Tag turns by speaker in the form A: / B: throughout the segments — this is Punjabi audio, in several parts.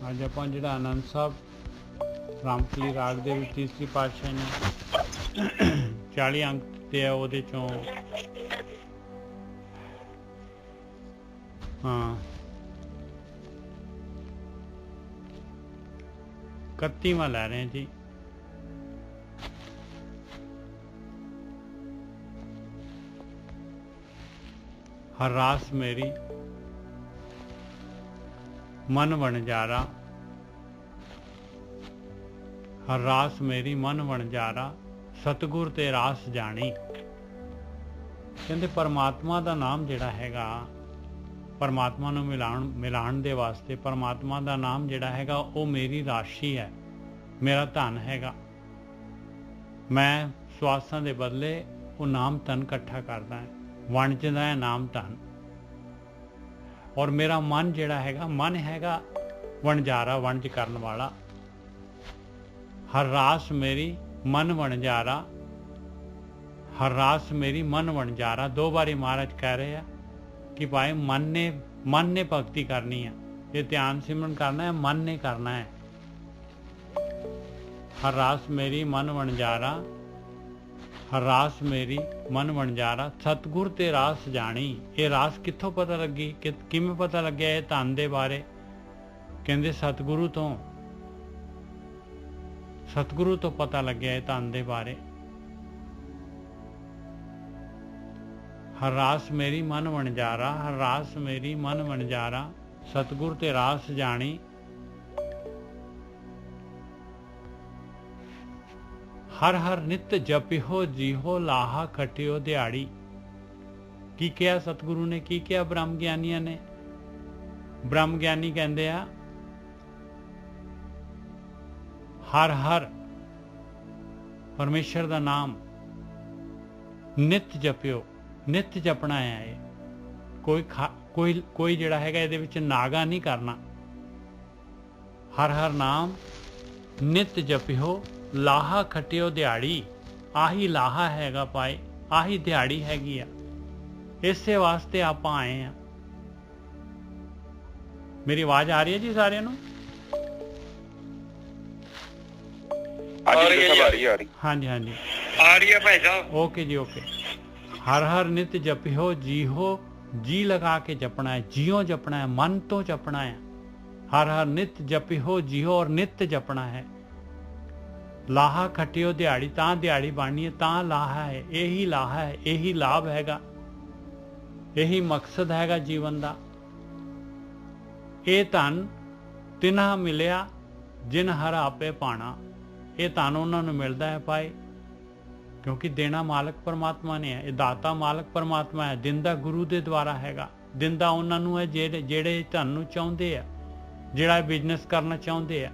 A: ਅੱਜ ਆਪਾਂ ਜਿਹੜਾ ਆਨੰਦ ਸਾਹਿਬ ਰਾਮਕਲੀ ਰਾਗ ਦੇ ਵਿੱਚ ਤੀਸਰੀ ਪਾਤਸ਼ਾਹੀ ਨੇ 40 ਅੰਕ ਤੇ ਆ, ਉਹਦੇ ਚੋਂ ਹਾਂ 31ਵਾਂ ਲੈ ਰਹੇ ਜੀ। हर रास मेरी मन वणजारा, हर रास मेरी मन वणजारा, सतगुर ते रास जानी। कहते परमात्मा का नाम जिहड़ा हैगा, परमात्मा नूं मिलाण दे वास्ते परमात्मा का नाम जिहड़ा हैगा वो मेरी राशि है, मेरा धन हैगा। मैं स्वासां दे बदले वो नाम धन इकट्ठा करदा है, वंडदा है नाम धन। और मेरा मन जिहड़ा हैगा, मन हैगा वणजारा, वंज करन वाला। हर रास मेरी मन वणजारा, हर रास मेरी मन वणजारा। 2 बारी महाराज कह रहे हैं कि भाई मन ने भगती करनी है, ये ध्यान सिमरन करना है, मन ने करना है। हर रास मेरी मन वणजारा, हर रास मेरी मन वणजारा, सतगुर ते रास जानी। ये रास कित्थों पता लगी, किवें पता लग्या ये धन दे बारे? कहंदे सतगुरु तो पता लग्या ये धन दे बारे। हर रास मेरी मन वणजारा, हर रास मेरी मन वणजारा, सतगुर ते रास जानी। हर हर नित जपिहो जीहो, लाहा खटियो दिहाड़ी। की कहा सतगुरु ने, की कहा ब्रह्म ज्ञानिया ने? ब्रह्म ज्ञानी कहते हैं हर हर परमेश्वर का नाम नित जपियो, नित जपना है। ये कोई जिहड़ा हैगा इहदे विच नागा नहीं करना। हर हर नाम नित जपियो, लाहा खटियो दिहाड़ी। आही लाहा हैगा पाए, आही दिहाड़ी हैगी आ, इसे वास्ते आप आए हैं। मेरी आवाज आ रही है जी सारे नूं? हाँ जी हाँ जी
B: आ रही है भाई साहब।
A: ओके जी ओके। हर हर नित जपियो जी हो, जी लगा के जपना है, जियो जपना है, मन तो जपना है। हर हर नित जपियो जी हो, और नित जपना है। लाहा खटियो दिहाड़ी, तां दिहाड़ी बननी है, तां लाहा है। यही लाहा है, यही लाभ हैगा, यही मकसद हैगा जीवन का। ये धन तिन्हां मिलिया जिन हर आपे पाना। ये धन उन्होंने मिलता है पाए, क्योंकि देना मालक परमात्मा ने है। ये दाता मालक परमात्मा है, दिंदा गुरु दे द्वारा हैगा। दिंदा उन्होंने है जेड़े धन नूं चाहुंदे आ, जिहड़ा बिजनेस करना चाहुंदे आ।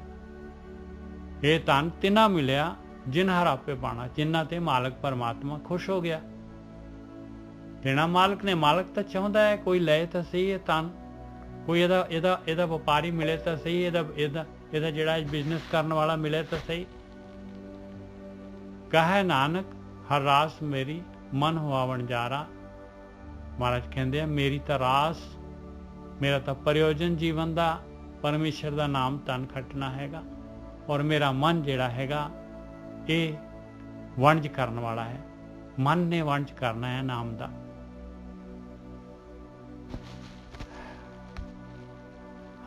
A: ये धन तिन्हां मिलिया जिन हर आपे पाना, जिन्हां ते मालक परमात्मा खुश हो गया। देना मालक ने, मालक तो चाहुंदा है कोई ले तो सही है धन, कोई इहदा व्यापारी मिले तो सही, इहदा जिहड़ा बिजनेस करने वाला मिले तो सही। कहे नानक हर रास मेरी मन हुआ वणजारा। महाराज कहते हैं मेरी तो रास, मेरा तो प्रयोजन जीवन का परमेश्वर का नाम धन खटना हैगा। और मेरा मन जिहड़ा हैगा ये वंज करने वाला है, मन ने वंज करना है नाम दा।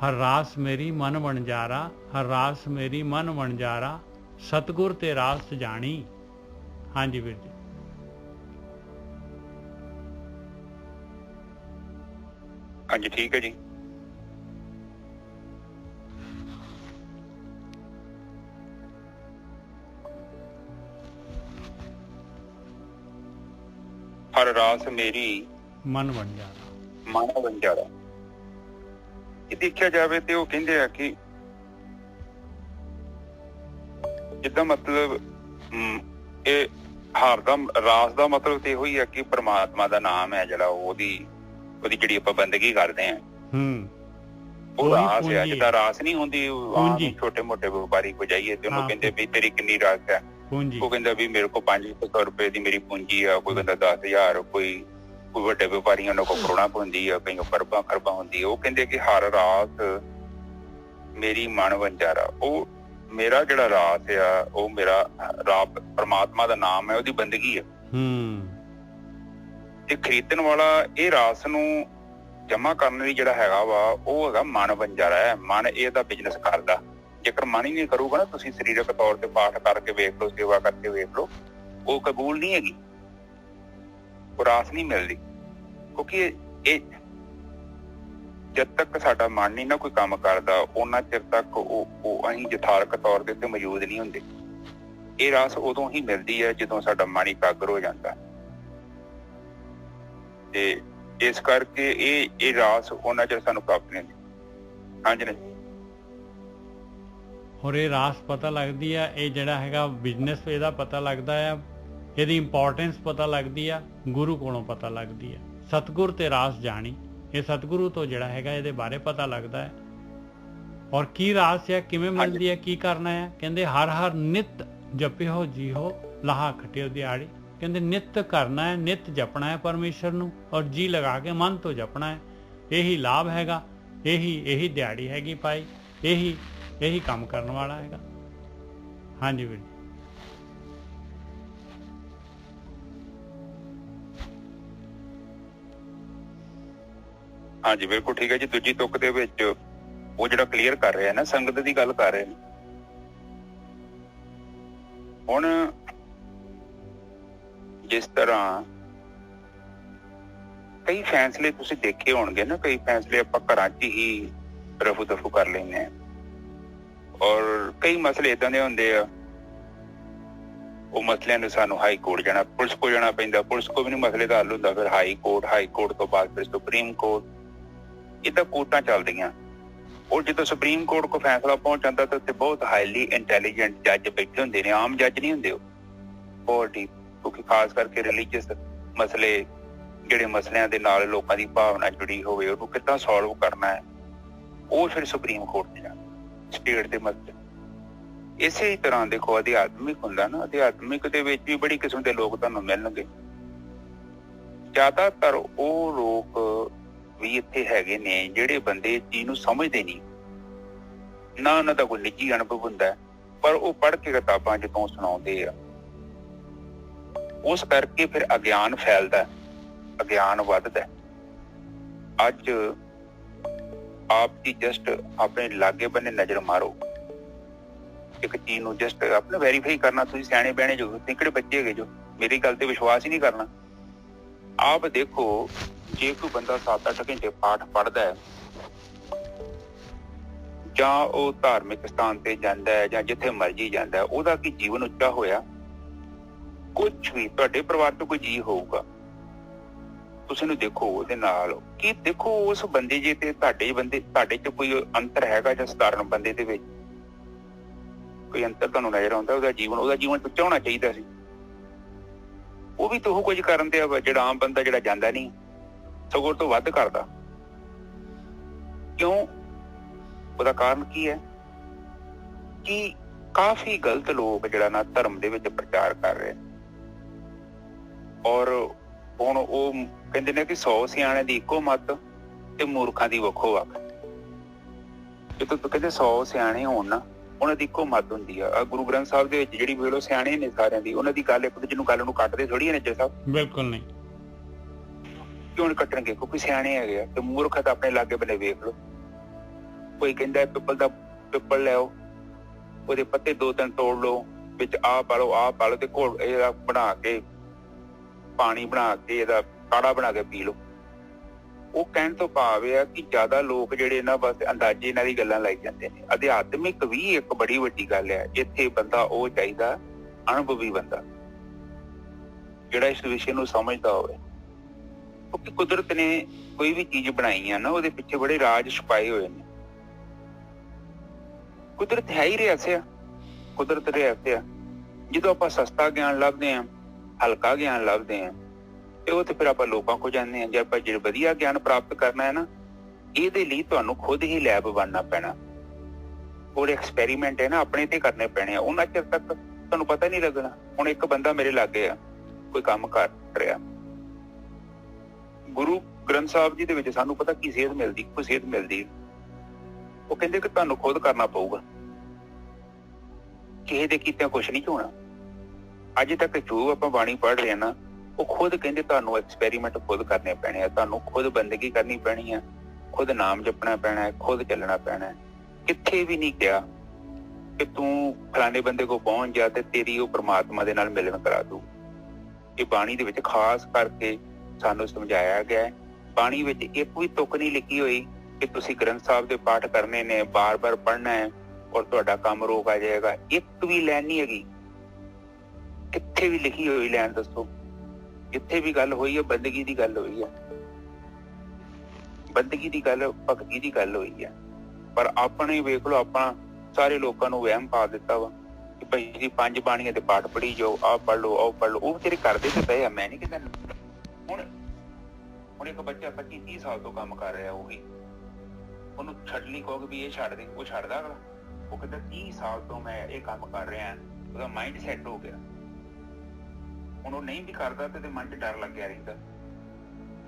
A: हर रास मेरी मन वणजारा, हर रास मेरी मन वणजारा, सतगुर ते रास जानी। हाँ जी वीर जी।
B: हाँ जी ठीक है जी। हर रास मेरी
A: मन वणजारा,
B: मन वणजारा। ये देखा जाए तो वो कहते हैं कि जिदा मतलब ये हार दा रास दा मतलब तो यही है कि परमात्मा दा नाम है जिहड़ा ओदी जिहड़ी आपां बंदगी करते हैं, वो रास है। जिदा रास नहीं होंदी छोटे मोटे व्यापारी को जाइए तो उन्होंने कहते भी तेरी कितनी रास है, वो कहता भी मेरे को 500 रुपए की मेरी पूंजी है, कोई कहता 10,000, कोई ਵੱਡੇ ਵਪਾਰੀਆਂ ਨੂੰ ਕੋ ਕਰੋੜਾਂ ਹੁੰਦੀ ਆ, ਕਈ ਖਰਬਾਂ ਹੋਂਦੀ। ਉਹ ਕਹਿੰਦੇ ਕਿ ਹਰ ਰਾਤ ਮੇਰੀ ਮਨ ਵੰਜਾਰਾ, ਉਹ ਮੇਰਾ ਜਿਹੜਾ ਰਾਸ ਆ, ਉਹ ਮੇਰਾ ਰੱਬ ਪਰਮਾਤਮਾ ਦਾ ਨਾਮ ਹੈ, ਉਹਦੀ ਬੰਦਗੀ ਹੈ। ਤੇ ਖਰੀਦਣ ਵਾਲਾ ਇਹ ਰਾਸ ਨੂੰ ਜਮਾ ਕਰਨ ਲਈ ਜਿਹੜਾ ਹੈਗਾ ਵਾ, ਉਹ ਹੈਗਾ ਮਨ ਵੰਜਾਰਾ ਹੈ। ਮਨ ਇਹਦਾ ਬਿਜ਼ਨਸ ਕਰਦਾ। ਜੇਕਰ ਮਨ ਹੀ ਨਹੀਂ ਕਰੂਗਾ ਨਾ, ਤੁਸੀਂ ਸਰੀਰਕ ਤੌਰ ਤੇ ਪਾਠ ਕਰਕੇ ਵੇਖ ਲਓ, ਸੇਵਾ ਕਰਕੇ ਵੇਖ ਲਓ, ਉਹ ਕਬੂਲ ਨਹੀਂ ਹੈਗੀ, ਉਹ ਰਾਸ ਨਹੀਂ ਮਿਲਦੀ। ਕਿਉਂਕਿ ਇਹ ਜਦ ਤੱਕ ਸਾਡਾ ਮਨ ਨਹੀਂ ਨਾ ਕੋਈ ਕੰਮ ਕਰਦਾ, ਉਹਨਾਂ ਚਿਰ ਤੱਕ ਉਹ ਅਸੀਂ ਯਥਾਰਥਕ ਤੌਰ ਦੇ ਉੱਤੇ ਮੌਜੂਦ ਨਹੀਂ ਹੁੰਦੇ। ਇਹ ਰਾਸ ਉਦੋਂ ਹੀ ਮਿਲਦੀ ਹੈ ਜਦੋਂ ਸਾਡਾ ਮਨ ਇਕਾਗਰ ਹੋ ਜਾਂਦਾ। ਤੇ ਇਸ ਕਰਕੇ ਇਹ ਰਾਸ ਉਹਨਾਂ ਚਿਰ ਸਾਨੂੰ ਪ੍ਰਾਪਤ ਨਹੀਂ ਹੁੰਦੀ। ਹਾਂਜੀ ਨਹੀਂ,
A: ਹੋਰ ਇਹ ਰਾਸ ਪਤਾ ਲੱਗਦੀ ਆ, ਇਹ ਜਿਹੜਾ ਹੈਗਾ ਬਿਜ਼ਨਸ ਇਹਦਾ ਪਤਾ ਲੱਗਦਾ ਆ, ਇਹਦੀ ਇੰਪੋਰਟੈਂਸ ਪਤਾ ਲੱਗਦੀ ਆ, ਗੁਰੂ ਕੋਲੋਂ ਪਤਾ ਲੱਗਦੀ ਆ। ਸਤਿਗੁਰ ਤੇ ਰਾਸ ਜਾਣੀ, ਇਹ ਸਤਿਗੁਰੂ ਤੋਂ ਜਿਹੜਾ ਹੈਗਾ ਇਹਦੇ ਬਾਰੇ ਪਤਾ ਲੱਗਦਾ ਹੈ। ਔਰ ਕੀ ਰਾਸ ਆ, ਕਿਵੇਂ ਮਿਲਦੀ ਹੈ, ਕੀ ਕਰਨਾ ਹੈ? ਕਹਿੰਦੇ ਹਰ ਹਰ ਨਿਤ ਜਪਿਓ ਜੀਓ ਲਾਹਾ ਖਟਿਓ ਦਿਹਾੜੀ। ਕਹਿੰਦੇ ਨਿਤ ਕਰਨਾ ਹੈ, ਨਿਤ ਜਪਣਾ ਹੈ ਪਰਮੇਸ਼ਰ ਨੂੰ, ਔਰ ਜੀ ਲਗਾ ਕੇ ਮਨ ਤੋਂ ਜਪਣਾ ਹੈ। ਇਹੀ ਲਾਭ ਹੈਗਾ, ਇਹੀ ਦਿਹਾੜੀ ਹੈਗੀ ਭਾਈ, ਇਹੀ ਕੰਮ ਕਰਨ ਵਾਲਾ ਹੈਗਾ। ਹਾਂਜੀ ਵੀਰ,
B: ਹਾਂਜੀ ਬਿਲਕੁਲ ਠੀਕ ਹੈ ਜੀ। ਦੂਜੀ ਤੁਕ ਦੇ ਵਿੱਚ ਉਹ ਜਿਹੜਾ ਕਲੀਅਰ ਕਰ ਰਿਹਾ ਨਾ, ਸੰਗਤ ਦੀ ਗੱਲ ਕਰ ਰਹੇ ਨੇ। ਹੁਣ ਜਿਸ ਤਰ੍ਹਾਂ ਕਈ ਫੈਸਲੇ ਤੁਸੀਂ ਦੇਖੇ ਹੋਣਗੇ ਨਾ, ਕਈ ਫੈਸਲੇ ਆਪਾਂ ਘਰਾਂ 'ਚ ਹੀ ਰਫੂ ਦਫੂ ਕਰ ਲੈਂਦੇ ਹਾਂ, ਔਰ ਕਈ ਮਸਲੇ ਏਦਾਂ ਦੇ ਹੁੰਦੇ ਆ, ਉਹ ਮਸਲਿਆਂ ਨੂੰ ਸਾਨੂੰ ਹਾਈ ਕੋਰਟ ਜਾਣਾ, ਪੁਲਿਸ ਕੋਲ ਜਾਣਾ ਪੈਂਦਾ, ਪੁਲਿਸ ਕੋਲ ਵੀ ਨਹੀਂ ਮਸਲੇ ਦਾ ਹੱਲ ਹੁੰਦਾ, ਫਿਰ ਹਾਈ ਕੋਰਟ ਤੋਂ ਬਾਅਦ ਫਿਰ ਸੁਪਰੀਮ ਕੋਰਟ, ਏਦਾਂ ਕੋਰਟਾਂ ਚੱਲਦੀਆਂ। ਔਰ ਜਦੋਂ ਸੁਪਰੀਮ ਕੋਰਟ ਕੋ ਫੈਸਲਾ ਪਹੁੰਚ ਜਾਂਦਾ ਤਾਂ ਉੱਥੇ ਬਹੁਤ ਹਾਈਲੀ ਇੰਟੈਲੀਜੈਂਟ ਜੱਜ ਬੈਠੇ ਹੁੰਦੇ ਨੇ, ਆਮ ਜੱਜ ਨਹੀਂ ਹੁੰਦੇ ਉਹ, ਬਹੁਤ ਡੀਪ। ਕਿਉਂਕਿ ਖਾਸ ਕਰਕੇ ਰਿਲੀਜੀਅਸ ਮਸਲੇ, ਜਿਹੜੇ ਮਸਲਿਆਂ ਦੇ ਨਾਲ ਲੋਕਾਂ ਦੀ ਭਾਵਨਾ ਜੁੜੀ ਹੋਵੇ, ਉਹਨੂੰ ਕਿੱਦਾਂ ਸੋਲਵ ਕਰਨਾ ਹੈ, ਉਹ ਫਿਰ ਸੁਪਰੀਮ ਕੋਰਟ ਤੇ ਜਾਣਾ, ਸਟੇਟ ਦੇ ਮਸਲੇ। ਇਸੇ ਹੀ ਤਰ੍ਹਾਂ ਦੇਖੋ ਅਧਿਆਤਮਿਕ ਹੁੰਦਾ ਨਾ, ਅਧਿਆਤਮਿਕ ਦੇ ਵਿੱਚ ਵੀ ਬੜੀ ਕਿਸਮ ਦੇ ਲੋਕ ਤੁਹਾਨੂੰ ਮਿਲਣਗੇ। ਜ਼ਿਆਦਾਤਰ ਉਹ ਲੋਕ ਵੀ ਇੱਥੇ ਹੈਗੇ ਨੇ ਜਿਹੜੇ ਬੰਦੇ ਇਸ ਚੀਜ਼ ਨੂੰ ਸਮਝਦੇ ਨਹੀਂ, ਨਾ ਉਹਨਾਂ ਦਾ ਕੋਈ ਨਿੱਜੀ ਅਨੁਭਵ ਹੁੰਦਾ, ਪਰ ਉਹ ਪੜ੍ਹ ਕੇ ਕਿਤਾਬਾਂ ਜਦੋਂ ਸੁਣਾਉਂਦੇ ਆ, ਉਸ ਕਰਕੇ ਫਿਰ ਅਗਿਆਨ ਫੈਲਦਾ, ਅਗਿਆਨ ਵੱਧਦਾ। ਅੱਜ ਆਪ ਜੀ ਜਸਟ ਆਪਣੇ ਲਾਗੇ ਬੰਨੇ ਨਜ਼ਰ ਮਾਰੋ, ਇੱਕ ਚੀਜ਼ ਨੂੰ ਜਸਟ ਆਪਣੇ ਵੈਰੀਫਾਈ ਕਰਨਾ। ਤੁਸੀਂ ਸਿਆਣੇ ਬਹਿਣੇ ਜੋ, ਤੁਸੀਂ ਕਿਹੜੇ ਬੱਚੇ ਹੈਗੇ ਜੋ ਮੇਰੀ ਗੱਲ ਤੇ ਵਿਸ਼ਵਾਸ ਹੀ ਨਹੀਂ ਕਰਨਾ। ਆਪ ਦੇਖੋ, ਜੇ ਕੋਈ ਬੰਦਾ 7-8 ਘੰਟੇ ਪਾਠ ਪੜ੍ਹਦਾ ਹੈ, ਜਾਂ ਉਹ ਧਾਰਮਿਕ ਸਥਾਨ ਤੇ ਜਾਂਦਾ ਹੈ, ਜਾਂ ਜਿੱਥੇ ਮਰਜ਼ੀ ਜਾਂਦਾ ਹੈ, ਉਹਦਾ ਕੀ ਜੀਵਨ ਉੱਚਾ ਹੋਇਆ? ਕੁਛ ਵੀ। ਤੁਹਾਡੇ ਪਰਿਵਾਰ ਤੋਂ ਕੋਈ ਜੀ ਹੋਊਗਾ, ਤੁਸੀਂ ਨੂੰ ਦੇਖੋ ਉਹਦੇ ਨਾਲ ਕੀ, ਦੇਖੋ ਉਸ ਬੰਦੇ ਜੇ ਤੇ ਤੁਹਾਡੇ ਚ ਕੋਈ ਅੰਤਰ ਹੈਗਾ ਜਾਂ ਸਧਾਰਨ ਬੰਦੇ ਦੇ ਵਿੱਚ ਕੋਈ ਅੰਤਰ ਤੁਹਾਨੂੰ ਨਜ਼ਰ ਆਉਂਦਾ? ਉਹਦਾ ਜੀਵਨ ਉੱਚਾ ਹੋਣਾ ਚਾਹੀਦਾ ਸੀ। ਉਹ ਵੀ ਤਾਂ ਉਹ ਕੁਝ ਕਰਨ ਤੇ ਜਿਹੜਾ ਆਮ ਬੰਦਾ ਜਿਹੜਾ ਜਾਂਦਾ ਨਹੀਂ, ਸਗੋਂ ਤੋਂ ਵੱਧ ਕਰਦਾ। ਕਿਉਂ? ਉਹਦਾ ਕਾਰਨ ਕੀ ਹੈ ਕਿ ਕਾਫੀ ਗਲਤ ਲੋਕ ਜਿਹੜਾ ਨਾ ਧਰਮ ਦੇ ਵਿੱਚ ਪ੍ਰਚਾਰ ਕਰ ਰਹੇ, ਔਰ ਹੁਣ ਉਹ ਕਹਿੰਦੇ ਨੇ ਕਿ 100 ਸਿਆਣੇ ਦੀ ਇੱਕੋ ਮੱਤ ਤੇ ਮੂਰਖਾਂ ਦੀ ਵੱਖੋ ਵੱਖ। ਜਦੋਂ ਕਹਿੰਦੇ 100 ਸਿਆਣੇ ਹੋਣ ਨਾ, ਉਹਨਾਂ ਦੀ ਇੱਕੋ ਮੱਤ ਹੁੰਦੀ ਆ। ਗੁਰੂ ਗ੍ਰੰਥ ਸਾਹਿਬ ਦੇ ਵਿੱਚ ਜਿਹੜੀ ਵੇਲੋ ਸਿਆਣੇ ਨੇ ਸਾਰਿਆਂ ਦੀ, ਉਹਨਾਂ ਦੀ ਗੱਲ ਇੱਕ ਦੂਜੇ ਨੂੰ ਗੱਲ ਨੂੰ ਕੱਟਦੇ ਥੋੜੀ ਨੇ ਜੀ ਸਾਹਿਬ, ਬਿਲਕੁਲ ਨਹੀਂ। ਕਿਉਂ ਨੀ ਕੱਟਣਗੇ? ਕਿਉਂਕਿ ਸਿਆਣੇ ਹੈਗੇ ਆ। ਤੇ ਮੂਰਖ ਤਾਂ ਆਪਣੇ ਲਾਗੇ ਬੰਨੇ ਵੇਖ ਲਓ, ਕੋਈ ਕਹਿੰਦਾ ਪਿੱਪਲ ਲੈ ਆਓ, ਉਹਦੇ ਪੱਤੇ 2-3 ਤੋੜ ਲਓ, ਵਿੱਚ ਆਹ ਪਾ ਲਓ ਤੇ ਘੋਲ ਇਹਦਾ ਬਣਾ ਕੇ, ਪਾਣੀ ਬਣਾ ਕੇ, ਇਹਦਾ ਕਾੜਾ ਬਣਾ ਕੇ ਪੀ ਲਓ। ਉਹ ਕਹਿਣ ਤੋਂ ਭਾਵ ਇਹ ਆ ਕਿ ਜ਼ਿਆਦਾ ਲੋਕ ਜਿਹੜੇ ਨਾ ਬਸ ਅੰਦਾਜ਼ੇ ਇਹਨਾਂ ਦੀ ਗੱਲਾਂ ਲਾਈ ਜਾਂਦੇ ਨੇ। ਅਧਿਆਤਮਿਕ ਵੀ ਇੱਕ ਬੜੀ ਵੱਡੀ ਗੱਲ ਹੈ। ਇੱਥੇ ਬੰਦਾ ਉਹ ਚਾਹੀਦਾ ਅਨੁਭਵੀ ਬੰਦਾ, ਜਿਹੜਾ ਇਸ ਵਿਸ਼ੇ ਨੂੰ ਸਮਝਦਾ ਹੋਵੇ। ਕਿਉਂਕਿ ਕੁਦਰਤ ਨੇ ਕੋਈ ਵੀ ਚੀਜ਼ ਬਣਾਈ ਆ ਨਾ, ਉਹਦੇ ਪਿੱਛੇ ਬੜੇ ਰਾਜ ਛੁਪਾਏ ਹੋਏ ਨੇ। ਕੁਦਰਤ ਹੈ ਹੀ ਰਿਹਾ, ਕੁਦਰਤ ਰਿਹਾ। ਜਦੋਂ ਆਪਾਂ ਸਸਤਾ ਗਿਆਨ ਲੱਭਦੇ ਹਾਂ, ਹਲਕਾ ਗਿਆਨ ਲੱਭਦੇ ਹਾਂ, ਤੇ ਉਹ ਤੇ ਫਿਰ ਆਪਾਂ ਲੋਕਾਂ ਕੋਲ ਜਾਂਦੇ ਹਾਂ। ਜੇ ਆਪਾਂ ਜਿਹੜਾ ਵਧੀਆ ਗਿਆਨ ਪ੍ਰਾਪਤ ਕਰਨਾ ਹੈ ਨਾ, ਇਹਦੇ ਲਈ ਤੁਹਾਨੂੰ ਖੁਦ ਹੀ ਲੈਬ ਬਣਨਾ ਪੈਣਾ। ਉਹ ਐਕਸਪੈਰੀਮੈਂਟ ਹੈ ਨਾ, ਆਪਣੇ ਤੇ ਕਰਨੇ ਪੈਣੇ ਆ। ਉਹਨਾਂ ਚਿਰ ਤੱਕ ਤੁਹਾਨੂੰ ਪਤਾ ਨਹੀਂ ਲੱਗਣਾ। ਹੁਣ ਇੱਕ ਬੰਦਾ ਮੇਰੇ ਲਾਗੇ ਆ, ਕੋਈ ਕੰਮ ਕਰ ਰਿਹਾ, ਗੁਰੂ ਗ੍ਰੰਥ ਸਾਹਿਬ ਜੀ ਦੇ ਵਿੱਚ ਸਾਨੂੰ ਪਤਾ ਕੀ ਸੇਧ ਮਿਲਦੀ, ਕੋਈ ਸੇਧ ਮਿਲਦੀ। ਉਹ ਕਹਿੰਦੇ ਕਿ ਤੁਹਾਨੂੰ ਖੁਦ ਕਰਨਾ ਪਊਗਾ, ਕਿਸੇ ਦੇ ਕੀਤਿਆਂ ਕੁਛ ਨਹੀਂ ਹੋਣਾ। ਅੱਜ ਤੱਕ ਜੋ ਆਪਾਂ ਬਾਣੀ ਪੜ੍ਹ ਰਹੇ ਨਾ, ਉਹ ਖੁਦ ਕਹਿੰਦੇ ਤੁਹਾਨੂੰ ਐਕਸਪੈਰੀਮੈਂਟ ਖੁਦ ਕਰਨੇ ਪੈਣੇ ਆ, ਤੁਹਾਨੂੰ ਖੁਦ ਬੰਦਗੀ ਕਰਨੀ ਪੈਣੀ ਆ, ਖੁਦ ਨਾਮ ਜਪਣਾ ਪੈਣਾ ਹੈ, ਖੁਦ ਚੱਲਣਾ ਪੈਣਾ ਹੈ। ਕਿੱਥੇ ਵੀ ਨਹੀਂ ਕਿਹਾ ਕਿ ਤੂੰ ਫਲਾਣੇ ਬੰਦੇ ਕੋਲ ਪਹੁੰਚ ਜਾ ਤੇ ਤੇਰੀ ਉਹ ਪ੍ਰਮਾਤਮਾ ਦੇ ਨਾਲ ਮਿਲਣ ਕਰਾ ਦੂ। ਇਹ ਬਾਣੀ ਦੇ ਵਿੱਚ ਖਾਸ ਕਰਕੇ ਸਾਨੂੰ ਸਮਝਾਇਆ ਗਿਆ ਹੈ। ਬਾਣੀ ਵਿੱਚ ਇੱਕ ਵੀ ਤੁਕ ਨਹੀਂ ਲਿਖੀ ਹੋਈ ਕਿ ਤੁਸੀਂ ਗ੍ਰੰਥ ਸਾਹਿਬ ਦੇ ਪਾਠ ਕਰਨੇ ਨੇ, ਬਾਰ-ਬਾਰ ਪੜ੍ਹਨਾ ਹੈ ਔਰ ਤੁਹਾਡਾ ਕੰਮ ਰੋਕ ਆ ਜਾਏਗਾ। ਇੱਕ ਵੀ ਲਾਈਨ ਨਹੀਂ ਹੈਗੀ, ਕਿੱਥੇ ਵੀ ਲਿਖੀ ਹੋਈ ਲਾਈਨ ਦੱਸੋ। ਜਿੱਥੇ ਵੀ ਗੱਲ ਹੋਈ ਹੈ ਬੰਦਗੀ ਦੀ ਗੱਲ ਹੋਈ ਹੈ, ਬੰਦਗੀ ਦੀ ਗੱਲ, ਭਗਤੀ ਦੀ ਗੱਲ ਹੋਈ ਹੈ। ਪਰ ਆਪਣੇ ਵੇਖ ਲਓ, ਆਪਾਂ ਸਾਰੇ ਲੋਕਾਂ ਨੂੰ ਵਹਿਮ ਪਾ ਦਿੱਤਾ ਵਾ ਕਿ ਭਾਈ ਜੀ 5 ਬਾਣੀਆਂ ਦੇ ਪਾਠ ਪੜ੍ਹੀ ਜਾਓ, ਆਹ ਪੜ੍ਹ ਲਓ, ਆਹ ਪੜ੍ਹ ਲਓ। ਉਹ ਤੇਰੇ ਕਰਦੇ ਤੇ ਪਏ ਆ, ਮੈਂ ਨਹੀਂ ਕਿਹਾ। ਹੁਣ ਇੱਕ ਬੱਚਾ 25-30 ਸਾਲ ਤੋਂ ਕੰਮ ਕਰ ਰਿਹਾ, ਉਹੀ ਉਹਨੂੰ ਛੱਡ ਲਈ ਕਹੋਗੇ ਵੀ ਇਹ ਛੱਡ ਦੇ, ਉਹ ਛੱਡਦਾ ਅਗਲਾ? ਉਹ ਕਹਿੰਦਾ 30 ਸਾਲ ਤੋਂ ਮੈਂ ਇਹ ਕੰਮ ਕਰ ਰਿਹਾ, ਉਹਦਾ ਮਾਈਂਡ ਸੈੱਟ ਹੋ ਗਿਆ। ਹੁਣ ਉਹ ਨਹੀਂ ਵੀ ਕਰਦਾ ਤੇ ਮਨ 'ਚ ਡਰ ਲੱਗਿਆ ਰਹਿੰਦਾ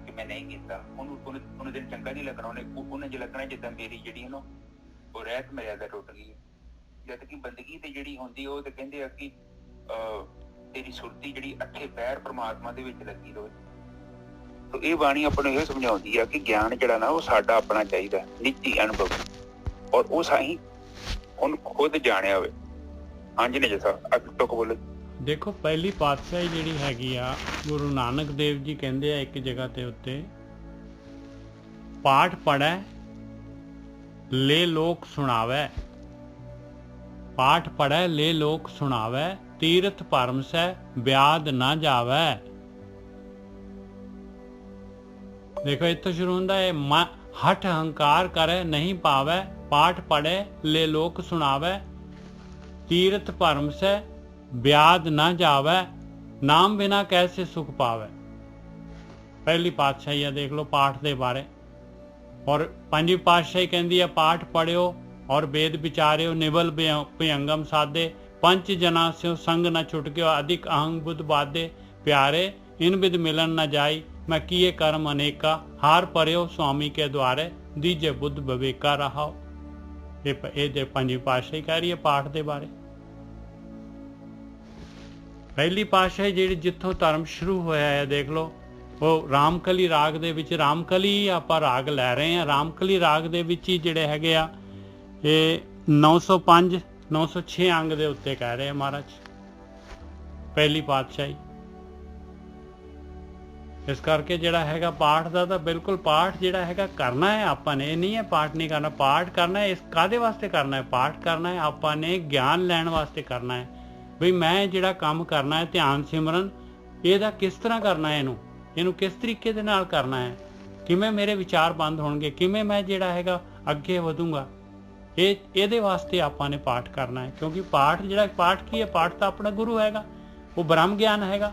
B: ਕਿ ਮੈਂ ਨਹੀਂ ਕੀਤਾ। ਉਹਨੂੰ ਦਿਨ ਚੰਗਾ ਨਹੀਂ ਲੱਗਣਾ, ਉਹਨੇ ਜੇ ਲੱਗਣਾ ਜਿੱਦਾਂ ਮੇਰੀ ਜਿਹੜੀ ਨਾ ਉਹ ਰਹਿਤ ਮਰਿਆਦਾ ਟੁੱਟ ਗਈ। ਜਦ ਕਿ ਬੰਦਗੀ ਤੇ ਜਿਹੜੀ ਹੁੰਦੀ ਉਹ ਤੇ ਕਹਿੰਦੇ ਆ ਕਿ ਤੇਰੀ ਸੁਰਤੀ ਜਿਹੜੀ 8 ਪੈਰ ਪ੍ਰਮਾਤਮਾ ਦੇ ਵਿੱਚ ਲੱਗੀ ਰਹੇ। ਤੋ ਇਹ ਬਾਣੀ ਆਪਾਂ ਨੂੰ ਇਹ ਸਮਝਾਉਂਦੀ ਆ ਕਿ ਗਿਆਨ ਜਿਹੜਾ ਨਾ ਉਹ ਸਾਡਾ ਆਪਣਾ ਚਾਹੀਦਾ, ਨਿੱਜੀ ਅਨੁਭਵ, ਔਰ ਉਹ ਸਾਈਂ ਉਹਨੂੰ ਖੁਦ ਜਾਣਿਆ ਹੋਵੇ। ਹਾਂਜੀ ਨੇ ਜੈਸਾ ਅੱਗੇ ਤੋਂ ਬੋਲੇ।
A: ਦੇਖੋ, ਪਹਿਲੀ ਪਾਤਸ਼ਾਹੀ ਜਿਹੜੀ ਹੈਗੀ ਆ, ਗੁਰੂ ਨਾਨਕ ਦੇਵ ਜੀ ਕਹਿੰਦੇ ਆ ਇੱਕ ਜਗ੍ਹਾ ਤੇ ਉੱਤੇ, ਪਾਠ ਪੜ੍ਹੈ ਲੈ ਲੋਕ ਸੁਣਾਵੈ, ਪਾਠ ਪੜ੍ਹੈ ਲੈ ਲੋਕ ਸੁਣਾਵੈ, ਤੀਰਥ ਭਰਮ ਸੈ ਬਿਆਦ ਨਾ ਜਾਵੈ। ਦੇਖੋ, ਇੱਥੋਂ ਸ਼ੁਰੂ ਹੁੰਦਾ ਹੈ, ਹਠ ਹੰਕਾਰ ਕਰੈ ਨਹੀਂ ਪਾਵੈ, ਪਾਠ ਪੜ੍ਹੈ ਲੈ ਲੋਕ ਸੁਣਾਵੈ, ਤੀਰਥ ਭਰਮ ਸੈ ਬਿਆਦ ਨਾ ਜਾਵੈ, ਨਾਮ ਬਿਨਾ ਕੈਸੇ ਸੁਖ ਪਾਵੈ। ਪਹਿਲੀ ਪਾਤਸ਼ਾਹੀ ਆ, ਦੇਖ ਲਓ ਪਾਠ ਦੇ ਬਾਰੇ। ਔਰ ਪੰਜਵੀਂ ਪਾਤਸ਼ਾਹੀ ਕਹਿੰਦੀ ਹੈ, ਪਾਠ ਪੜਿਓ ਔਰ ਵੇਦ ਵਿਚਾਰਿਓ, ਨਿਵਲ ਭਯੰਗਮ ਸਾਧੇ, ਪੰਚ ਜਨਾ ਸਿਓ ਸੰਗ ਨਾ ਛੁਟਕਿਓ, ਅਧਿਕ ਅਹੰਗ ਬੁੱਧ ਬਾਧੇ, ਪਿਆਰੇ ਇਨ ਬਿਦ ਮਿਲਨ ਨਾ ਜਾਈ, ਮੈਂ ਕੀਏ ਕਰਮ ਅਨੇਕਾ, ਹਾਰ ਪਰਿਓ ਸੁਆਮੀ ਕੇ ਦੁਆਰੇ, ਦੀਜੇ ਬੁੱਧ ਵਿਵੇਕਾ ਰਹਾਓ। ਇਹ ਜੇ ਪੰਜਵੀਂ ਪਾਤਸ਼ਾਹੀ ਕਹਿ ਰਹੀ ਹੈ ਪਾਠ ਦੇ ਬਾਰੇ। ਪਹਿਲੀ ਪਾਤਸ਼ਾਹੀ ਜਿਹੜੀ ਜਿੱਥੋਂ ਧਰਮ ਸ਼ੁਰੂ ਹੋਇਆ ਹੈ, ਦੇਖ ਲਓ, ਉਹ ਰਾਮਕਲੀ ਰਾਗ ਦੇ ਵਿੱਚ, ਰਾਮਕਲੀ ਆਪਾਂ ਰਾਗ ਲੈ ਰਹੇ ਹਾਂ, ਰਾਮਕਲੀ ਰਾਗ ਦੇ ਵਿੱਚ ਹੀ ਜਿਹੜੇ ਹੈਗੇ ਆ ਇਹ 905 906 ਅੰਗ ਦੇ ਉੱਤੇ ਕਹਿ ਰਹੇ ਆ ਮਹਾਰਾਜ ਪਹਿਲੀ ਪਾਤਸ਼ਾਹੀ। ਇਸ ਕਰਕੇ ਜਿਹੜਾ ਹੈਗਾ ਪਾਠ ਦਾ ਤਾਂ ਬਿਲਕੁਲ ਪਾਠ ਜਿਹੜਾ ਹੈਗਾ ਕਰਨਾ ਹੈ ਆਪਾਂ ਨੇ, ਇਹ ਨਹੀਂ ਹੈ ਪਾਠ ਨਹੀਂ ਕਰਨਾ। ਪਾਠ ਕਰਨਾ ਹੈ, ਇਸ ਕਾਹਦੇ ਵਾਸਤੇ ਕਰਨਾ ਹੈ? ਪਾਠ ਕਰਨਾ ਹੈ ਆਪਾਂ ਨੇ ਗਿਆਨ ਲੈਣ ਵਾਸਤੇ ਕਰਨਾ ਹੈ। ਬਈ ਮੈਂ ਜਿਹੜਾ ਕੰਮ ਕਰਨਾ ਹੈ ਧਿਆਨ ਸਿਮਰਨ, ਇਹਦਾ ਕਿਸ ਤਰ੍ਹਾਂ ਕਰਨਾ ਹੈ, ਇਹਨੂੰ ਕਿਸ ਤਰੀਕੇ ਦੇ ਨਾਲ ਕਰਨਾ ਹੈ, ਕਿਵੇਂ ਮੇਰੇ ਵਿਚਾਰ ਬੰਦ ਹੋਣਗੇ, ਕਿਵੇਂ ਮੈਂ ਜਿਹੜਾ ਹੈਗਾ ਅੱਗੇ ਵਧੂੰਗਾ, ਇਹਦੇ ਵਾਸਤੇ ਆਪਾਂ ਨੇ ਪਾਠ ਕਰਨਾ ਹੈ। ਕਿਉਂਕਿ ਪਾਠ ਜਿਹੜਾ, ਪਾਠ ਕੀ ਹੈ? ਪਾਠ ਤਾਂ ਆਪਣਾ ਗੁਰੂ ਹੈਗਾ, ਉਹ ਬ੍ਰਹਮ ਗਿਆਨ ਹੈਗਾ,